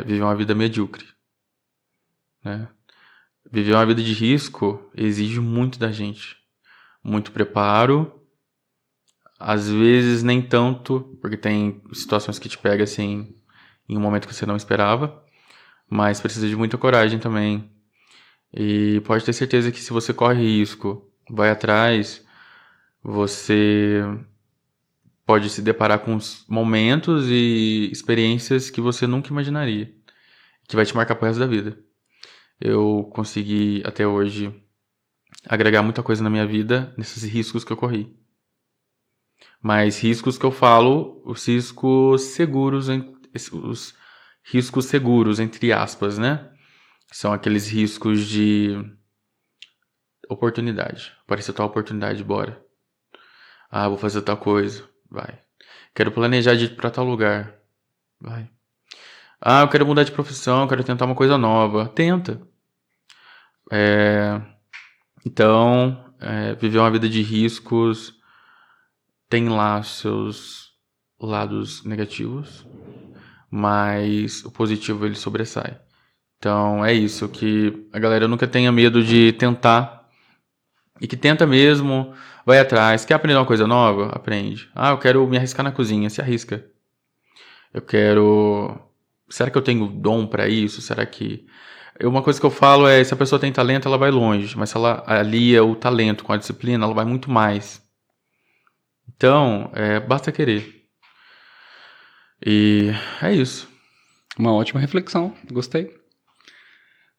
viver uma vida medíocre, né? Viver uma vida de risco exige muito da gente. Muito preparo. Às vezes nem tanto, porque tem situações que te pegam assim em um momento que você não esperava. Mas precisa de muita coragem também. E pode ter certeza que se você corre risco, vai atrás, você pode se deparar com momentos e experiências que você nunca imaginaria, que vai te marcar pro resto da vida. Eu consegui, até hoje, agregar muita coisa na minha vida nesses riscos que eu corri. Mas riscos que eu falo, os riscos seguros, entre aspas, né? São aqueles riscos de oportunidade. Apareceu tal oportunidade, bora. Ah, vou fazer tal coisa. Vai. Quero planejar de ir pra tal lugar. Vai. Ah, eu quero mudar de profissão, quero tentar uma coisa nova. Tenta. Então, viver uma vida de riscos tem lá seus lados negativos, mas o positivo ele sobressai. Então é isso, que a galera nunca tenha medo de tentar, e que tenta mesmo, vai atrás. Quer aprender uma coisa nova? Aprende. Ah, eu quero me arriscar na cozinha, se arrisca. Será que eu tenho dom pra isso? Será que... Uma coisa que eu falo é, se a pessoa tem talento, ela vai longe, mas se ela alia o talento com a disciplina, ela vai muito mais. Então, basta querer. E é isso. Uma ótima reflexão, gostei.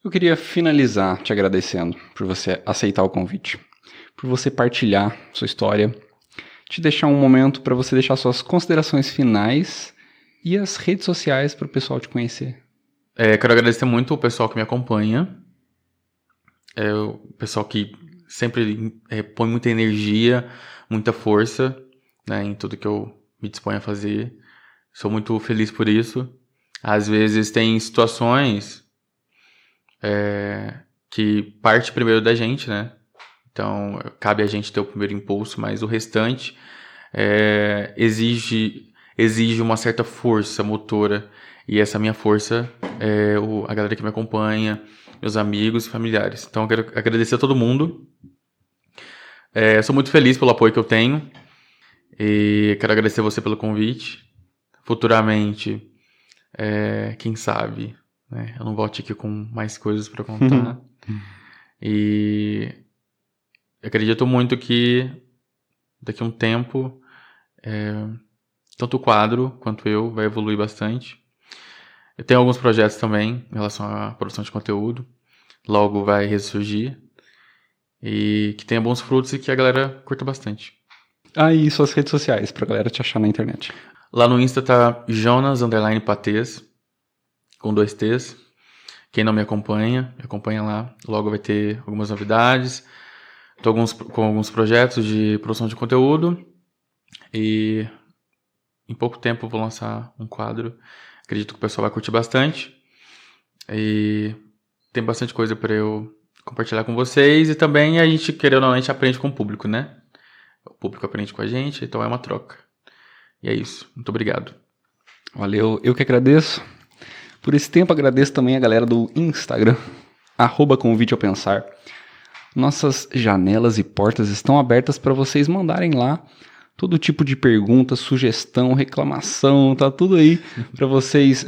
Eu queria finalizar te agradecendo por você aceitar o convite, por você partilhar sua história, te deixar um momento para você deixar suas considerações finais e as redes sociais para o pessoal te conhecer. Quero agradecer muito o pessoal que me acompanha, o pessoal que sempre põe muita energia, muita força, né, em tudo que eu me disponho a fazer. Sou muito feliz por isso. Às vezes tem situações que parte primeiro da gente, né? Então, cabe a gente ter o primeiro impulso, mas o restante exige uma certa força motora. E essa minha força é a galera que me acompanha, meus amigos e familiares. Então, eu quero agradecer a todo mundo. Sou muito feliz pelo apoio que eu tenho. E quero agradecer você pelo convite. Futuramente, quem sabe, né, eu não volte aqui com mais coisas para contar. E acredito muito que daqui a um tempo, tanto o quadro quanto eu vai evoluir bastante. Eu tenho alguns projetos também em relação à produção de conteúdo. Logo vai ressurgir. E que tenha bons frutos e que a galera curta bastante. E suas redes sociais, pra galera te achar na internet. Lá no Insta tá Jonas_Patês, com 2 T's. Quem não me acompanha lá. Logo vai ter algumas novidades. Tô com alguns projetos de produção de conteúdo. E em pouco tempo eu vou lançar um quadro. Acredito que o pessoal vai curtir bastante. E tem bastante coisa para eu compartilhar com vocês. E também a gente, querendo ou não, a gente aprende com o público, né? O público aprende com a gente, então é uma troca. E é isso. Muito obrigado. Valeu. Eu que agradeço. Por esse tempo, agradeço também a galera do Instagram, @conviteaopensar. Nossas janelas e portas estão abertas para vocês mandarem lá todo tipo de pergunta, sugestão, reclamação, tá tudo aí para vocês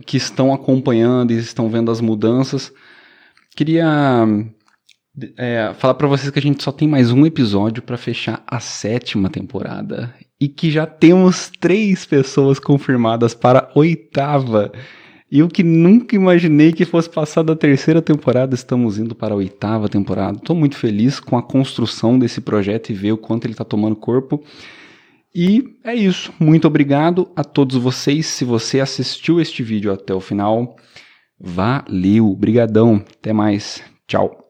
que estão acompanhando e estão vendo as mudanças. Queria falar para vocês que a gente só tem mais um episódio para fechar a 7ª temporada e que já temos 3 pessoas confirmadas para a 8ª. E eu que nunca imaginei que fosse passar da 3ª temporada, estamos indo para a 8ª temporada. Estou muito feliz com a construção desse projeto e ver o quanto ele está tomando corpo. E é isso. Muito obrigado a todos vocês. Se você assistiu este vídeo até o final, Valeu, brigadão, até mais, tchau.